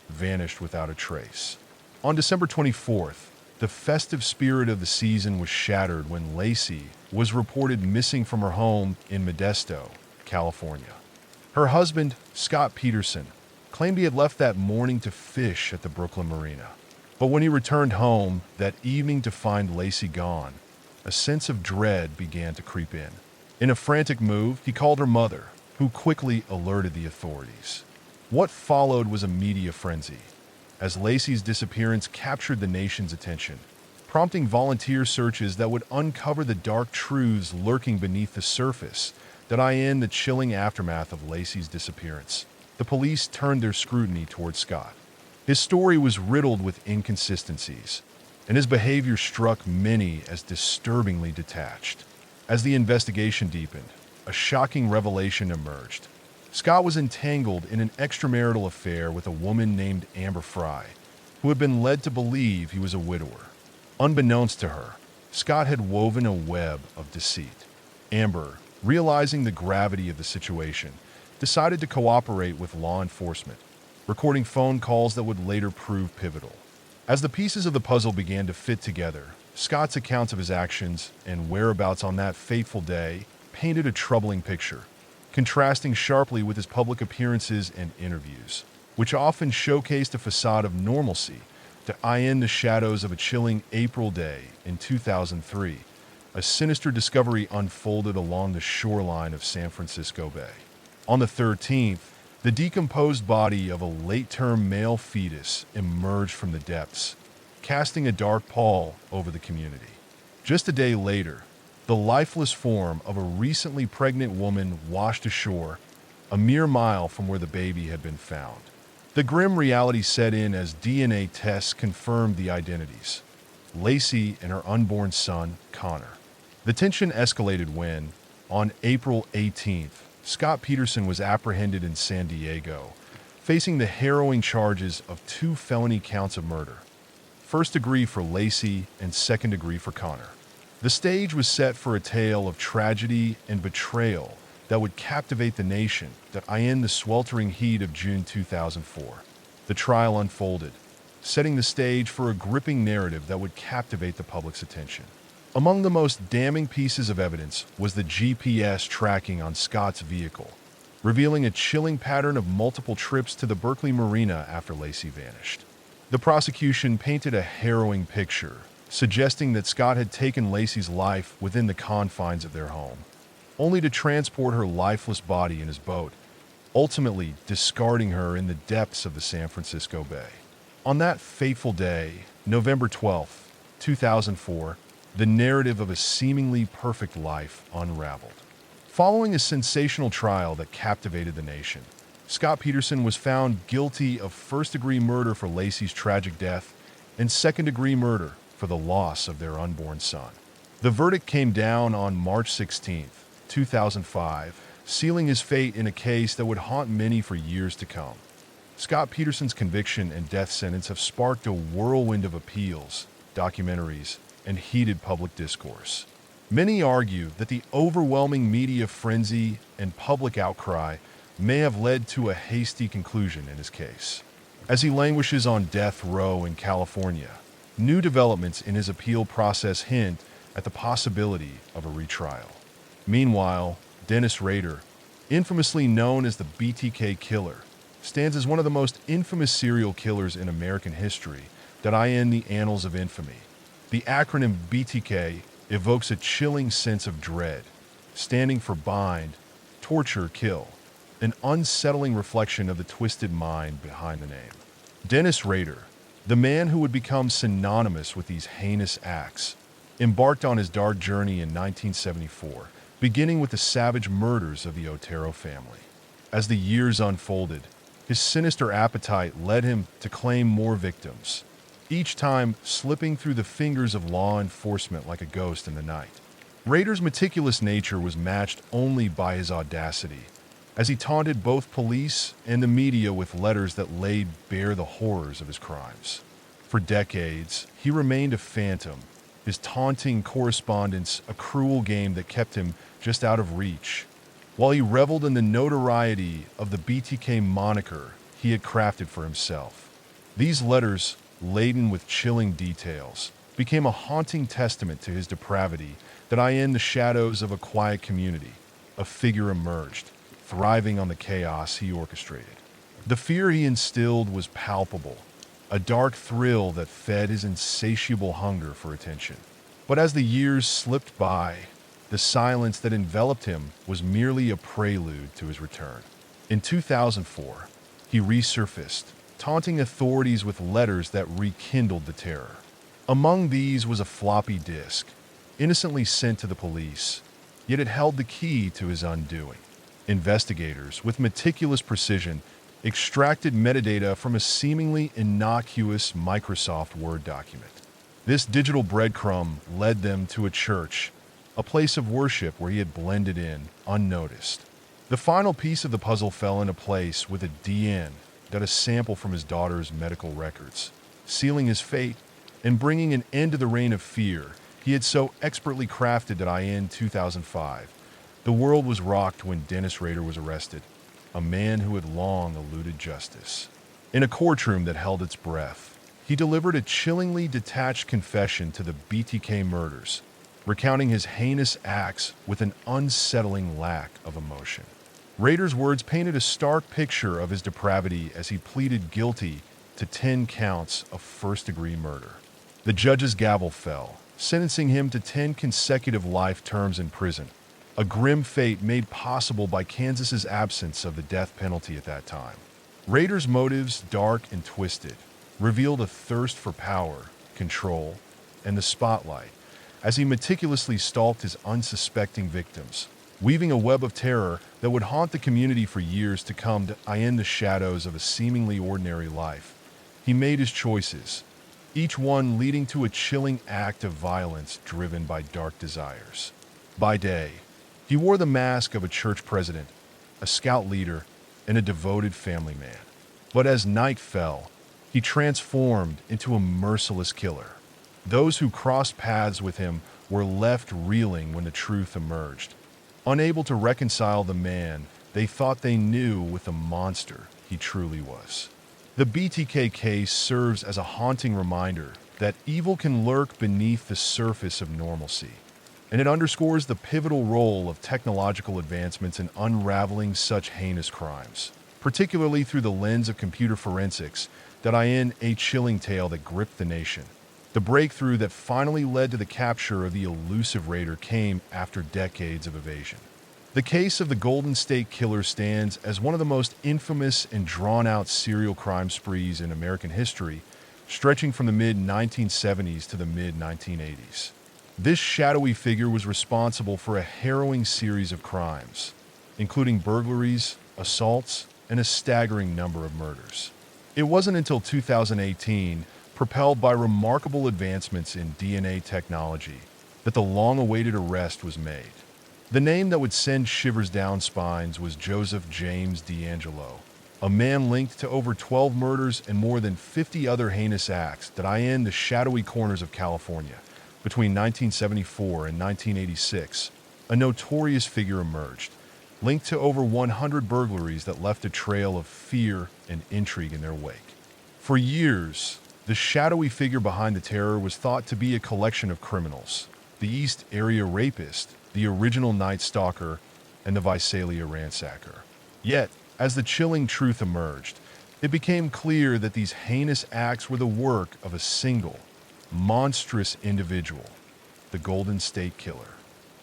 vanished without a trace. On December 24th, the festive spirit of the season was shattered when Laci was reported missing from her home in Modesto, California. Her husband, Scott Peterson, claimed he had left that morning to fish at the Brooklyn Marina. But when he returned home that evening to find Lacey gone, a sense of dread began to creep in. In a frantic move, he called her mother, who quickly alerted the authorities. What followed was a media frenzy, as Lacey's disappearance captured the nation's attention, prompting volunteer searches that would uncover the dark truths lurking beneath the surface that in the chilling aftermath of Lacey's disappearance. The police turned their scrutiny toward Scott. His story was riddled with inconsistencies, and his behavior struck many as disturbingly detached. As the investigation deepened, a shocking revelation emerged. Scott was entangled in an extramarital affair with a woman named Amber Fry, who had been led to believe he was a widower. Unbeknownst to her, Scott had woven a web of deceit. Amber, realizing the gravity of the situation, decided to cooperate with law enforcement, recording phone calls that would later prove pivotal. As the pieces of the puzzle began to fit together, Scott's accounts of his actions and whereabouts on that fateful day painted a troubling picture, contrasting sharply with his public appearances and interviews, which often showcased a facade of normalcy to in the shadows of a chilling April day in 2003. A sinister discovery unfolded along the shoreline of San Francisco Bay. On the 13th, the decomposed body of a late-term male fetus emerged from the depths, casting a dark pall over the community. Just a day later, the lifeless form of a recently pregnant woman washed ashore, a mere mile from where the baby had been found. The grim reality set in as DNA tests confirmed the identities: Lacey and her unborn son, Connor. The tension escalated when, on April 18th, Scott Peterson was apprehended in San Diego, facing the harrowing charges of 2 felony counts of murder, first degree for Lacey and second degree for Connor. The stage was set for a tale of tragedy and betrayal that would captivate the nation in the sweltering heat of June 2004. The trial unfolded, setting the stage for a gripping narrative that would captivate the public's attention. Among the most damning pieces of evidence was the GPS tracking on Scott's vehicle, revealing a chilling pattern of multiple trips to the Berkeley Marina after Lacey vanished. The prosecution painted a harrowing picture, suggesting that Scott had taken Lacey's life within the confines of their home, only to transport her lifeless body in his boat, ultimately discarding her in the depths of the San Francisco Bay. On that fateful day, November 12, 2004, the narrative of a seemingly perfect life unraveled. Following a sensational trial that captivated the nation, Scott Peterson was found guilty of first-degree murder for Lacey's tragic death and second-degree murder for the loss of their unborn son. The verdict came down on March 16, 2005, sealing his fate in a case that would haunt many for years to come. Scott Peterson's conviction and death sentence have sparked a whirlwind of appeals, documentaries, and heated public discourse. Many argue that the overwhelming media frenzy and public outcry may have led to a hasty conclusion in his case. As he languishes on death row in California, new developments in his appeal process hint at the possibility of a retrial. Meanwhile, Dennis Rader, infamously known as the BTK Killer, stands as one of the most infamous serial killers in American history in the annals of infamy. The acronym BTK evokes a chilling sense of dread, standing for bind, torture, kill, an unsettling reflection of the twisted mind behind the name. Dennis Rader, the man who would become synonymous with these heinous acts, embarked on his dark journey in 1974, beginning with the savage murders of the Otero family. As the years unfolded, his sinister appetite led him to claim more victims, each time slipping through the fingers of law enforcement like a ghost in the night. Rader's meticulous nature was matched only by his audacity, as he taunted both police and the media with letters that laid bare the horrors of his crimes. For decades, he remained a phantom, his taunting correspondence a cruel game that kept him just out of reach, while he reveled in the notoriety of the BTK moniker he had crafted for himself. These letters, laden with chilling details, became a haunting testament to his depravity in the shadows of a quiet community, a figure emerged, thriving on the chaos he orchestrated. The fear he instilled was palpable, a dark thrill that fed his insatiable hunger for attention. But as the years slipped by, the silence that enveloped him was merely a prelude to his return. In 2004, he resurfaced, taunting authorities with letters that rekindled the terror. Among these was a floppy disk, innocently sent to the police, yet it held the key to his undoing. Investigators, with meticulous precision, extracted metadata from a seemingly innocuous Microsoft Word document. This digital breadcrumb led them to a church, a place of worship where he had blended in, unnoticed. The final piece of the puzzle fell into place with a DN, got a sample from his daughter's medical records, sealing his fate and bringing an end to the reign of fear he had so expertly crafted that in 2005. The world was rocked when Dennis Rader was arrested, a man who had long eluded justice. In a courtroom that held its breath, he delivered a chillingly detached confession to the BTK murders, recounting his heinous acts with an unsettling lack of emotion. Rader's words painted a stark picture of his depravity as he pleaded guilty to 10 counts of first-degree murder. The judge's gavel fell, sentencing him to 10 consecutive life terms in prison, a grim fate made possible by Kansas's absence of the death penalty at that time. Rader's motives, dark and twisted, revealed a thirst for power, control, and the spotlight as he meticulously stalked his unsuspecting victims, weaving a web of terror that would haunt the community for years to come. In the shadows of a seemingly ordinary life, he made his choices, each one leading to a chilling act of violence driven by dark desires. By day, he wore the mask of a church president, a scout leader, and a devoted family man. But as night fell, he transformed into a merciless killer. Those who crossed paths with him were left reeling when the truth emerged, unable to reconcile the man they thought they knew with the monster he truly was. The BTK case serves as a haunting reminder that evil can lurk beneath the surface of normalcy, and it underscores the pivotal role of technological advancements in unraveling such heinous crimes, particularly through the lens of computer forensics. A chilling tale that gripped the nation. The breakthrough that finally led to the capture of the elusive Raider came after decades of evasion. The case of the Golden State Killer stands as one of the most infamous and drawn-out serial crime sprees in American history, stretching from the mid-1970s to the mid-1980s. This shadowy figure was responsible for a harrowing series of crimes, including burglaries, assaults, and a staggering number of murders. It wasn't until 2018, propelled by remarkable advancements in DNA technology, that the long-awaited arrest was made. The name that would send shivers down spines was Joseph James DeAngelo, a man linked to over 12 murders and more than 50 other heinous acts in the shadowy corners of California. Between 1974 and 1986, a notorious figure emerged, linked to over 100 burglaries that left a trail of fear and intrigue in their wake. For years, the shadowy figure behind the terror was thought to be a collection of criminals: the East Area Rapist, the original Night Stalker, and the Visalia Ransacker. Yet, as the chilling truth emerged, it became clear that these heinous acts were the work of a single, monstrous individual, the Golden State Killer.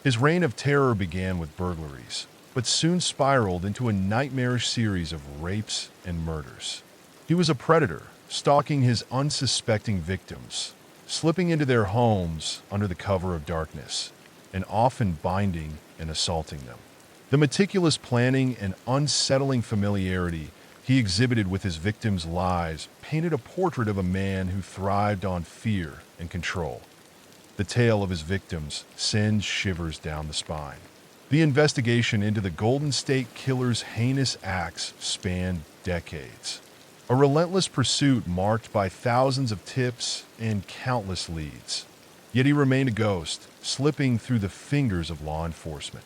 His reign of terror began with burglaries, but soon spiraled into a nightmarish series of rapes and murders. He was a predator, stalking his unsuspecting victims, slipping into their homes under the cover of darkness, and often binding and assaulting them. The meticulous planning and unsettling familiarity he exhibited with his victims' lives painted a portrait of a man who thrived on fear and control. The tale of his victims sends shivers down the spine. The investigation into the Golden State Killer's heinous acts spanned decades. A relentless pursuit marked by thousands of tips and countless leads. Yet he remained a ghost, slipping through the fingers of law enforcement.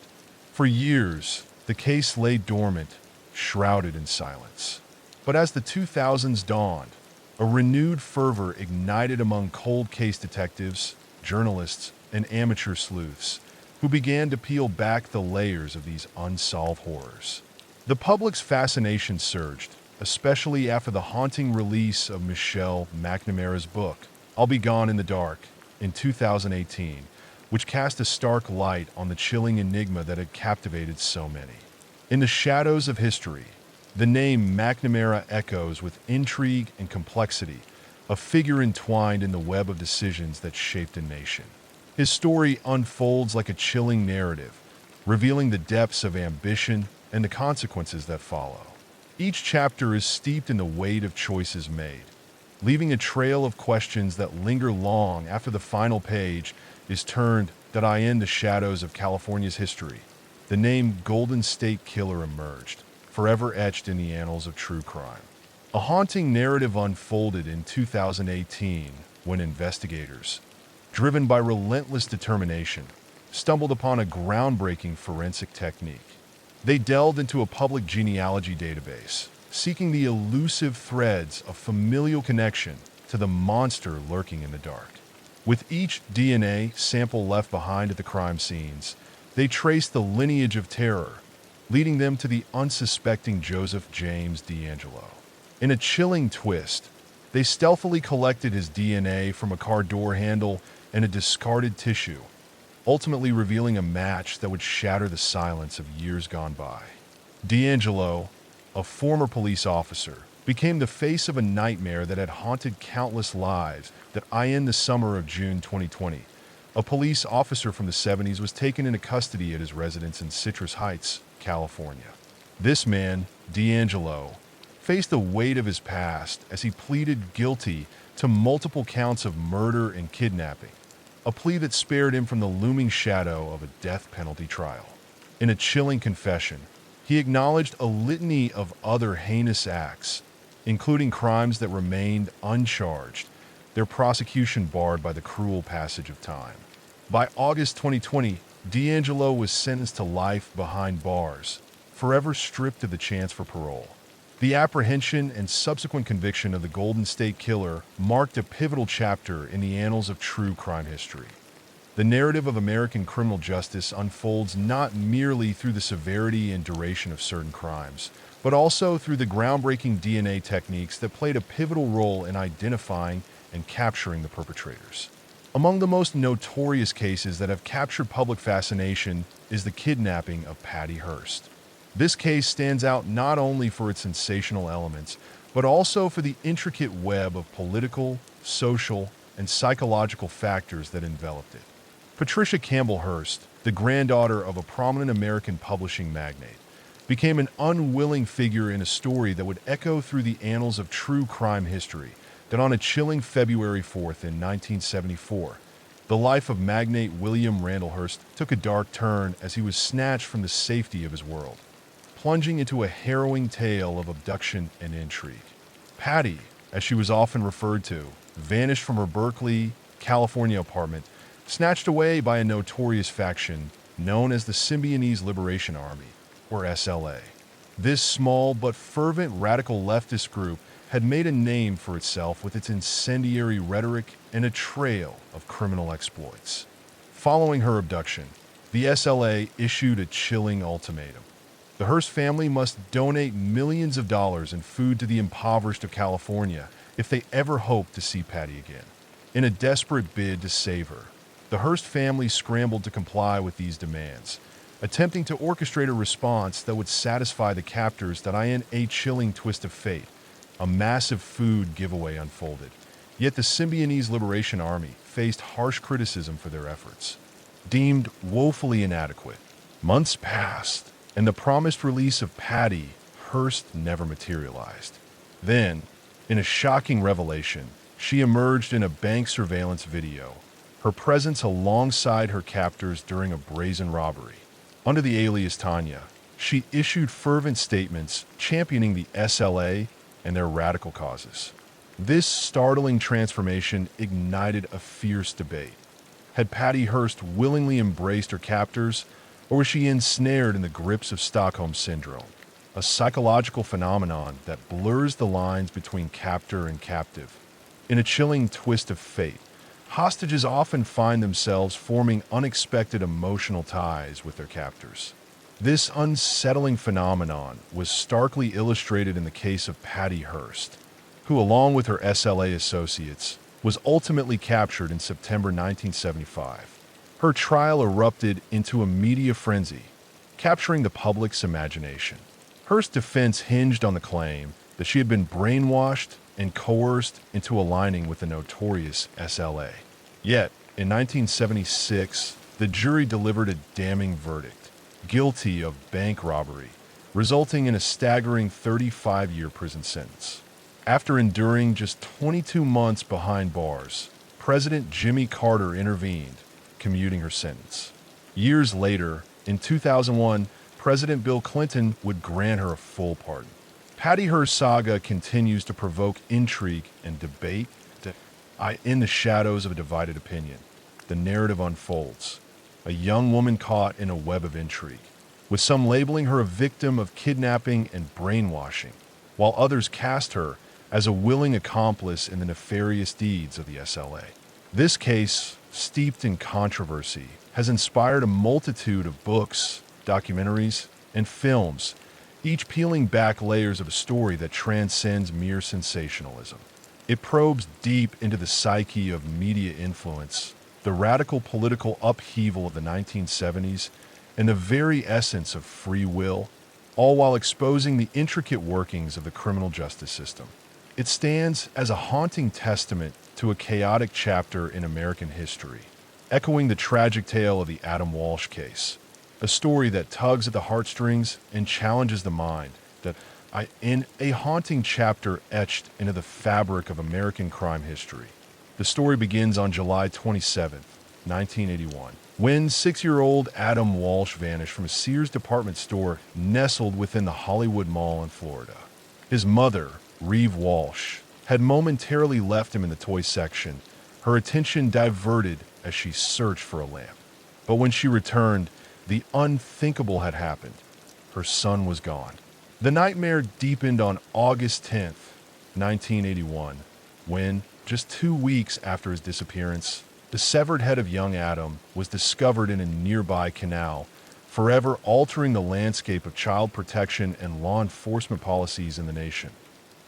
For years, the case lay dormant, shrouded in silence. But as the 2000s dawned, a renewed fervor ignited among cold case detectives, journalists, and amateur sleuths, who began to peel back the layers of these unsolved horrors. The public's fascination surged, especially after the haunting release of Michelle McNamara's book, I'll Be Gone in the Dark, in 2018, which cast a stark light on the chilling enigma that had captivated so many. In the shadows of history, the name McNamara echoes with intrigue and complexity, a figure entwined in the web of decisions that shaped a nation. His story unfolds like a chilling narrative, revealing the depths of ambition and the consequences that follow. Each chapter is steeped in the weight of choices made, leaving a trail of questions that linger long after the final page is turned. In the shadows of California's history, the name Golden State Killer emerged, forever etched in the annals of true crime. A haunting narrative unfolded in 2018 when investigators, driven by relentless determination, stumbled upon a groundbreaking forensic technique. They delved into a public genealogy database, seeking the elusive threads of familial connection to the monster lurking in the dark. With each DNA sample left behind at the crime scenes, they traced the lineage of terror, leading them to the unsuspecting Joseph James D'Angelo. In a chilling twist, they stealthily collected his DNA from a car door handle and a discarded tissue, ultimately revealing a match that would shatter the silence of years gone by. D'Angelo, a former police officer, became the face of a nightmare that had haunted countless lives. In the summer of June 2020, a police officer from the 70s was taken into custody at his residence in Citrus Heights, California. This man, D'Angelo, faced the weight of his past as he pleaded guilty to multiple counts of murder and kidnapping, a plea that spared him from the looming shadow of a death penalty trial. In a chilling confession, he acknowledged a litany of other heinous acts, including crimes that remained uncharged, their prosecution barred by the cruel passage of time. By August 2020, D'Angelo was sentenced to life behind bars, forever stripped of the chance for parole. The apprehension and subsequent conviction of the Golden State Killer marked a pivotal chapter in the annals of true crime history. The narrative of American criminal justice unfolds not merely through the severity and duration of certain crimes, but also through the groundbreaking DNA techniques that played a pivotal role in identifying and capturing the perpetrators. Among the most notorious cases that have captured public fascination is the kidnapping of Patty Hearst. This case stands out not only for its sensational elements, but also for the intricate web of political, social, and psychological factors that enveloped it. Patricia Campbell Hearst, the granddaughter of a prominent American publishing magnate, became an unwilling figure in a story that would echo through the annals of true crime history. On a chilling February 4th in 1974, the life of magnate William Randall Hearst took a dark turn as he was snatched from the safety of his world, plunging into a harrowing tale of abduction and intrigue. Patty, as she was often referred to, vanished from her Berkeley, California apartment, snatched away by a notorious faction known as the Symbionese Liberation Army, or SLA. This small but fervent radical leftist group had made a name for itself with its incendiary rhetoric and a trail of criminal exploits. Following her abduction, the SLA issued a chilling ultimatum. The Hearst family must donate millions of dollars in food to the impoverished of California if they ever hoped to see Patty again. In a desperate bid to save her, the Hearst family scrambled to comply with these demands, attempting to orchestrate a response that would satisfy the captors. In a chilling twist of fate, a massive food giveaway unfolded. Yet the Symbionese Liberation Army faced harsh criticism for their efforts. Deemed woefully inadequate, months passed, and the promised release of Patty Hearst never materialized. Then, in a shocking revelation, she emerged in a bank surveillance video, her presence alongside her captors during a brazen robbery. Under the alias Tanya, she issued fervent statements championing the SLA and their radical causes. This startling transformation ignited a fierce debate. Had Patty Hearst willingly embraced her captors, or was she ensnared in the grips of Stockholm Syndrome, a psychological phenomenon that blurs the lines between captor and captive? In a chilling twist of fate, hostages often find themselves forming unexpected emotional ties with their captors. This unsettling phenomenon was starkly illustrated in the case of Patty Hearst, who, along with her SLA associates, was ultimately captured in September 1975. Her trial erupted into a media frenzy, capturing the public's imagination. Hearst's defense hinged on the claim that she had been brainwashed and coerced into aligning with the notorious SLA. Yet, in 1976, the jury delivered a damning verdict, guilty of bank robbery, resulting in a staggering 35-year prison sentence. After enduring just 22 months behind bars, President Jimmy Carter intervened, commuting her sentence. Years later, in 2001, President Bill Clinton would grant her a full pardon. Patty Hearst's saga continues to provoke intrigue and debate. In the shadows of a divided opinion, the narrative unfolds. A young woman caught in a web of intrigue, with some labeling her a victim of kidnapping and brainwashing, while others cast her as a willing accomplice in the nefarious deeds of the SLA. This case, steeped in controversy, has inspired a multitude of books, documentaries, and films, each peeling back layers of a story that transcends mere sensationalism. It probes deep into the psyche of media influence, the radical political upheaval of the 1970s, and the very essence of free will, all while exposing the intricate workings of the criminal justice system. It stands as a haunting testament to a chaotic chapter in American history, echoing the tragic tale of the Adam Walsh case, a story that tugs at the heartstrings and challenges the mind, in a haunting chapter etched into the fabric of American crime history. The story begins on July 27, 1981, when 6-year-old Adam Walsh vanished from a Sears department store nestled within the Hollywood Mall in Florida. His mother, Reeve Walsh, had momentarily left him in the toy section, her attention diverted as she searched for a lamp. But when she returned, the unthinkable had happened. Her son was gone. The nightmare deepened on August 10th, 1981, when, just 2 weeks after his disappearance, the severed head of young Adam was discovered in a nearby canal, forever altering the landscape of child protection and law enforcement policies in the nation.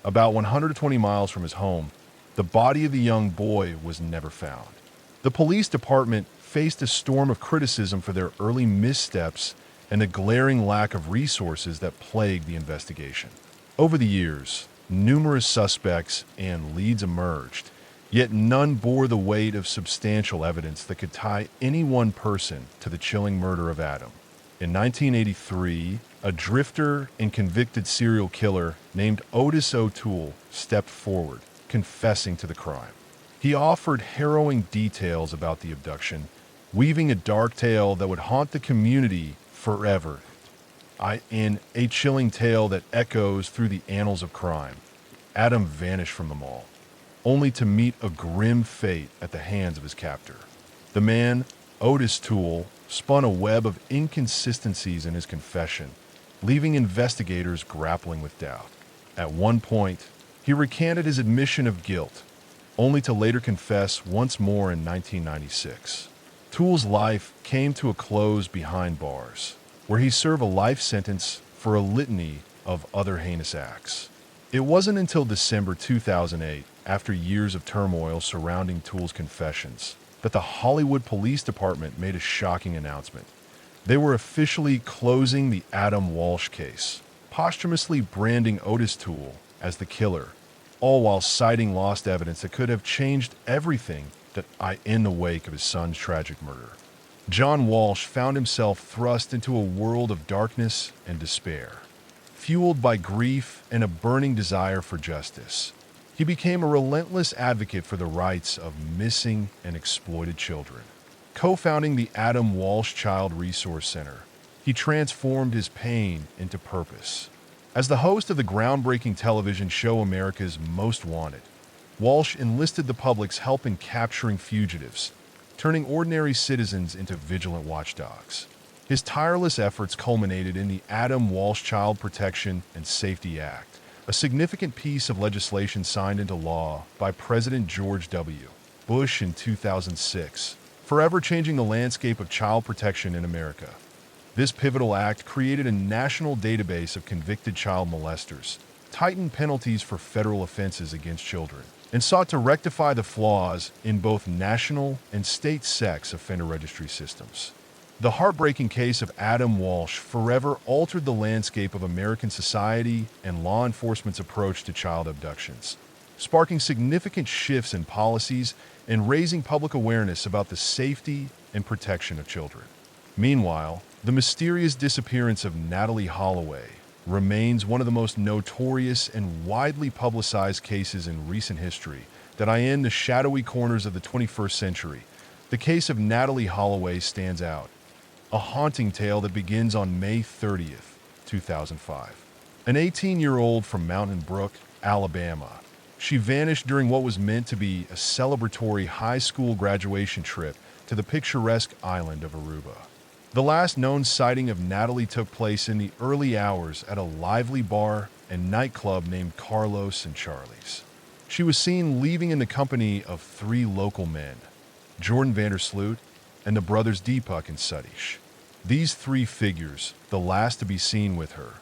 About 120 miles from his home, the body of the young boy was never found. The police department faced a storm of criticism for their early missteps and the glaring lack of resources that plagued the investigation. Over the years, numerous suspects and leads emerged, yet none bore the weight of substantial evidence that could tie any one person to the chilling murder of Adam. In 1983, a drifter and convicted serial killer named Otis O'Toole stepped forward, confessing to the crime. He offered harrowing details about the abduction, weaving a dark tale that would haunt the community forever. In a chilling tale that echoes through the annals of crime, Adam vanished from the mall, only to meet a grim fate at the hands of his captor. The man, Otis Toole, spun a web of inconsistencies in his confession, leaving investigators grappling with doubt. At one point, he recanted his admission of guilt, only to later confess once more in 1996. Toole's life came to a close behind bars, where he served a life sentence for a litany of other heinous acts. It wasn't until December 2008, after years of turmoil surrounding Toole's confessions, that the Hollywood Police Department made a shocking announcement. They were officially closing the Adam Walsh case, posthumously branding Otis Toole as the killer, all while citing lost evidence that could have changed everything in the wake of his son's tragic murder. John Walsh found himself thrust into a world of darkness and despair. Fueled by grief and a burning desire for justice, he became a relentless advocate for the rights of missing and exploited children. Co-founding the Adam Walsh Child Resource Center, he transformed his pain into purpose. As the host of the groundbreaking television show America's Most Wanted, Walsh enlisted the public's help in capturing fugitives, turning ordinary citizens into vigilant watchdogs. His tireless efforts culminated in the Adam Walsh Child Protection and Safety Act, a significant piece of legislation signed into law by President George W. Bush in 2006, forever changing the landscape of child protection in America. This pivotal act created a national database of convicted child molesters, tightened penalties for federal offenses against children, and sought to rectify the flaws in both national and state sex offender registry systems. The heartbreaking case of Adam Walsh forever altered the landscape of American society and law enforcement's approach to child abductions, sparking significant shifts in policies and raising public awareness about the safety and protection of children. Meanwhile, the mysterious disappearance of Natalie Holloway remains one of the most notorious and widely publicized cases in recent history that in the shadowy corners of the 21st century. The case of Natalie Holloway stands out, a haunting tale that begins on May 30th, 2005. An 18-year-old from Mountain Brook, Alabama. She vanished during what was meant to be a celebratory high school graduation trip to the picturesque island of Aruba. The last known sighting of Natalie took place in the early hours at a lively bar and nightclub named Carlos and Charlie's. She was seen leaving in the company of 3 local men, Jordan Vandersloot and the brothers Deepak and Satish. These 3 figures, the last to be seen with her,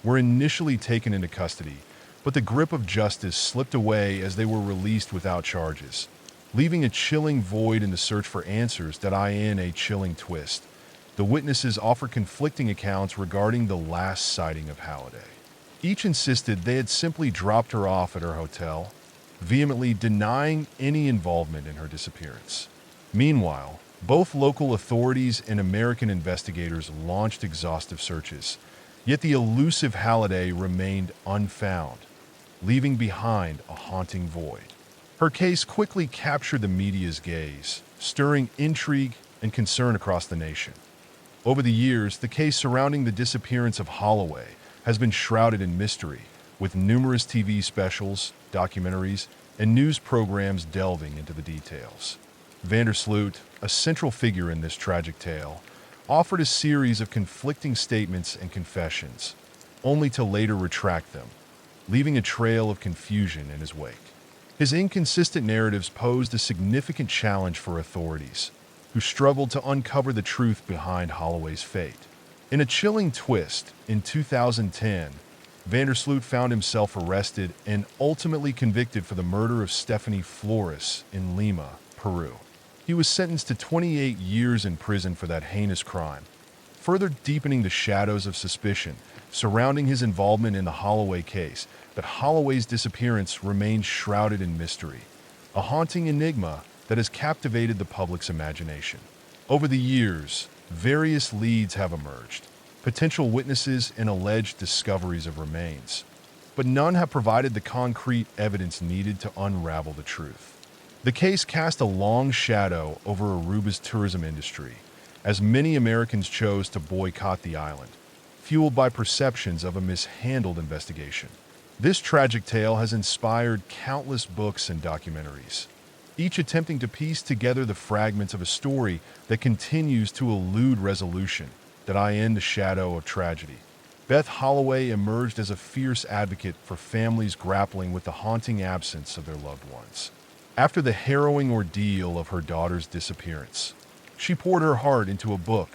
were initially taken into custody, but the grip of justice slipped away as they were released without charges, leaving a chilling void in the search for answers that in a chilling twist. The witnesses offer conflicting accounts regarding the last sighting of Halliday. Each insisted they had simply dropped her off at her hotel, vehemently denying any involvement in her disappearance. Meanwhile, both local authorities and American investigators launched exhaustive searches, yet the elusive Halliday remained unfound, leaving behind a haunting void. Her case quickly captured the media's gaze, stirring intrigue and concern across the nation. Over the years, the case surrounding the disappearance of Holloway has been shrouded in mystery, with numerous TV specials, documentaries, and news programs delving into the details. Vandersloot, a central figure in this tragic tale, offered a series of conflicting statements and confessions, only to later retract them, leaving a trail of confusion in his wake. His inconsistent narratives posed a significant challenge for authorities, who struggled to uncover the truth behind Holloway's fate. In a chilling twist, in 2010, Vandersloot found himself arrested and ultimately convicted for the murder of Stephanie Flores in Lima, Peru. He was sentenced to 28 years in prison for that heinous crime, further deepening the shadows of suspicion surrounding his involvement in the Holloway case. But Holloway's disappearance remains shrouded in mystery, a haunting enigma that has captivated the public's imagination. Over the years, various leads have emerged, potential witnesses and alleged discoveries of remains, but none have provided the concrete evidence needed to unravel the truth. The case cast a long shadow over Aruba's tourism industry, as many Americans chose to boycott the island, fueled by perceptions of a mishandled investigation. This tragic tale has inspired countless books and documentaries, each attempting to piece together the fragments of a story that continues to elude resolution, that in the shadow of tragedy. Beth Holloway emerged as a fierce advocate for families grappling with the haunting absence of their loved ones. After the harrowing ordeal of her daughter's disappearance, she poured her heart into a book,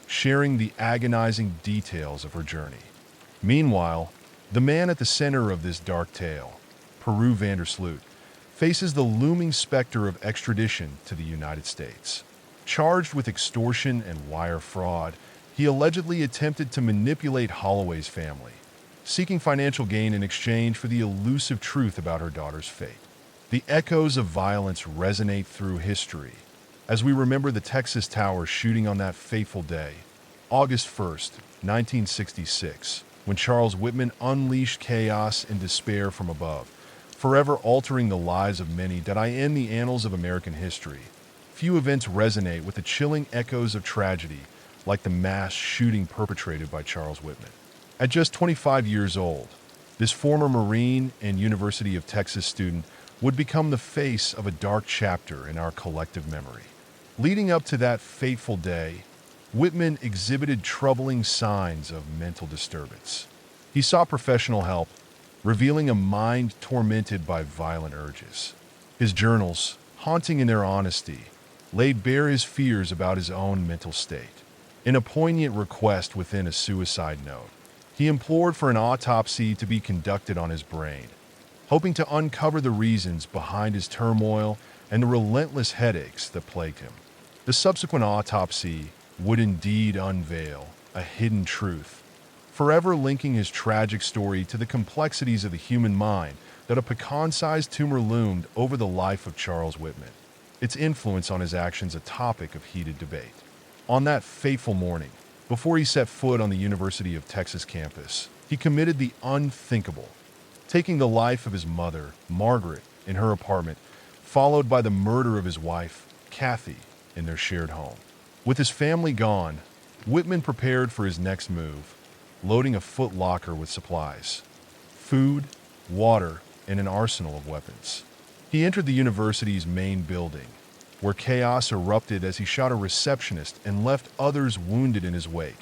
sharing the agonizing details of her journey. Meanwhile, the man at the center of this dark tale, Peru Vandersloot, faces the looming specter of extradition to the United States. Charged with extortion and wire fraud, he allegedly attempted to manipulate Holloway's family, seeking financial gain in exchange for the elusive truth about her daughter's fate. The echoes of violence resonate through history as we remember the Texas Tower shooting on that fateful day, August 1st, 1966, when Charles Whitman unleashed chaos and despair from above, forever altering the lives of many that in the annals of American history. Few events resonate with the chilling echoes of tragedy like the mass shooting perpetrated by Charles Whitman. At just 25 years old, this former Marine and University of Texas student would become the face of a dark chapter in our collective memory. Leading up to that fateful day, Whitman exhibited troubling signs of mental disturbance. He sought professional help, revealing a mind tormented by violent urges. His journals, haunting in their honesty, laid bare his fears about his own mental state. In a poignant request within a suicide note, he implored for an autopsy to be conducted on his brain, hoping to uncover the reasons behind his turmoil and the relentless headaches that plagued him. The subsequent autopsy would indeed unveil a hidden truth, forever linking his tragic story to the complexities of the human mind that a pecan-sized tumor loomed over the life of Charles Whitman, its influence on his actions a topic of heated debate. On that fateful morning, before he set foot on the University of Texas campus, he committed the unthinkable, taking the life of his mother, Margaret, in her apartment, followed by the murder of his wife, Kathy, in their shared home. With his family gone, Whitman prepared for his next move, loading a footlocker with supplies, food, water, and an arsenal of weapons. He entered the university's main building, where chaos erupted as he shot a receptionist and left others wounded in his wake.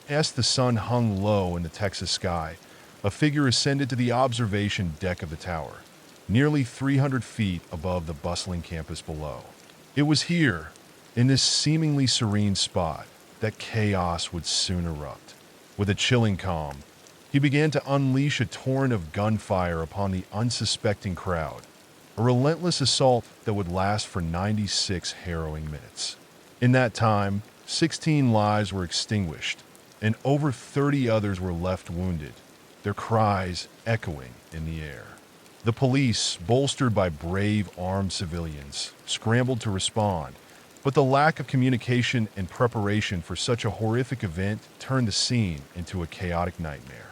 As the sun hung low in the Texas sky, a figure ascended to the observation deck of the tower, nearly 300 feet above the bustling campus below. It was here, in this seemingly serene spot, that chaos would soon erupt. With a chilling calm, he began to unleash a torrent of gunfire upon the unsuspecting crowd, a relentless assault that would last for 96 harrowing minutes. In that time, 16 lives were extinguished, and over 30 others were left wounded, their cries echoing in the air. The police, bolstered by brave armed civilians, scrambled to respond, but the lack of communication and preparation for such a horrific event turned the scene into a chaotic nightmare.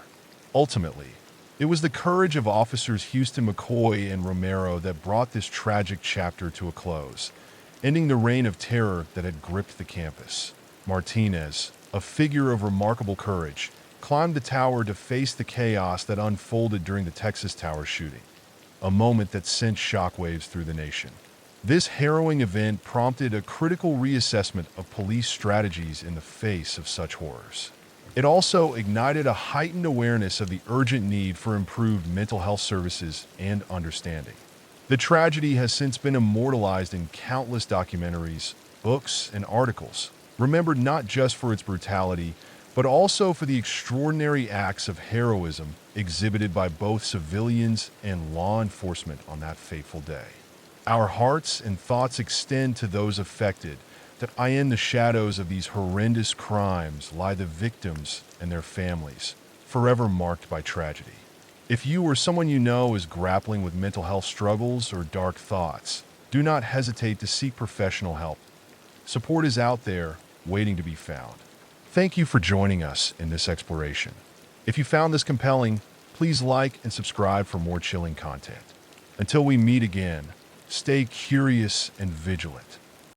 Ultimately, it was the courage of officers Houston McCoy and Romero that brought this tragic chapter to a close, ending the reign of terror that had gripped the campus. Martinez, a figure of remarkable courage, climbed the tower to face the chaos that unfolded during the Texas Tower shooting, a moment that sent shockwaves through the nation. This harrowing event prompted a critical reassessment of police strategies in the face of such horrors. It also ignited a heightened awareness of the urgent need for improved mental health services and understanding. The tragedy has since been immortalized in countless documentaries, books, and articles, remembered not just for its brutality, but also for the extraordinary acts of heroism exhibited by both civilians and law enforcement on that fateful day. Our hearts and thoughts extend to those affected, that in the shadows of these horrendous crimes lie the victims and their families, forever marked by tragedy. If you or someone you know is grappling with mental health struggles or dark thoughts, do not hesitate to seek professional help. Support is out there, waiting to be found. Thank you for joining us in this exploration. If you found this compelling, please like and subscribe for more chilling content. Until we meet again, stay curious and vigilant.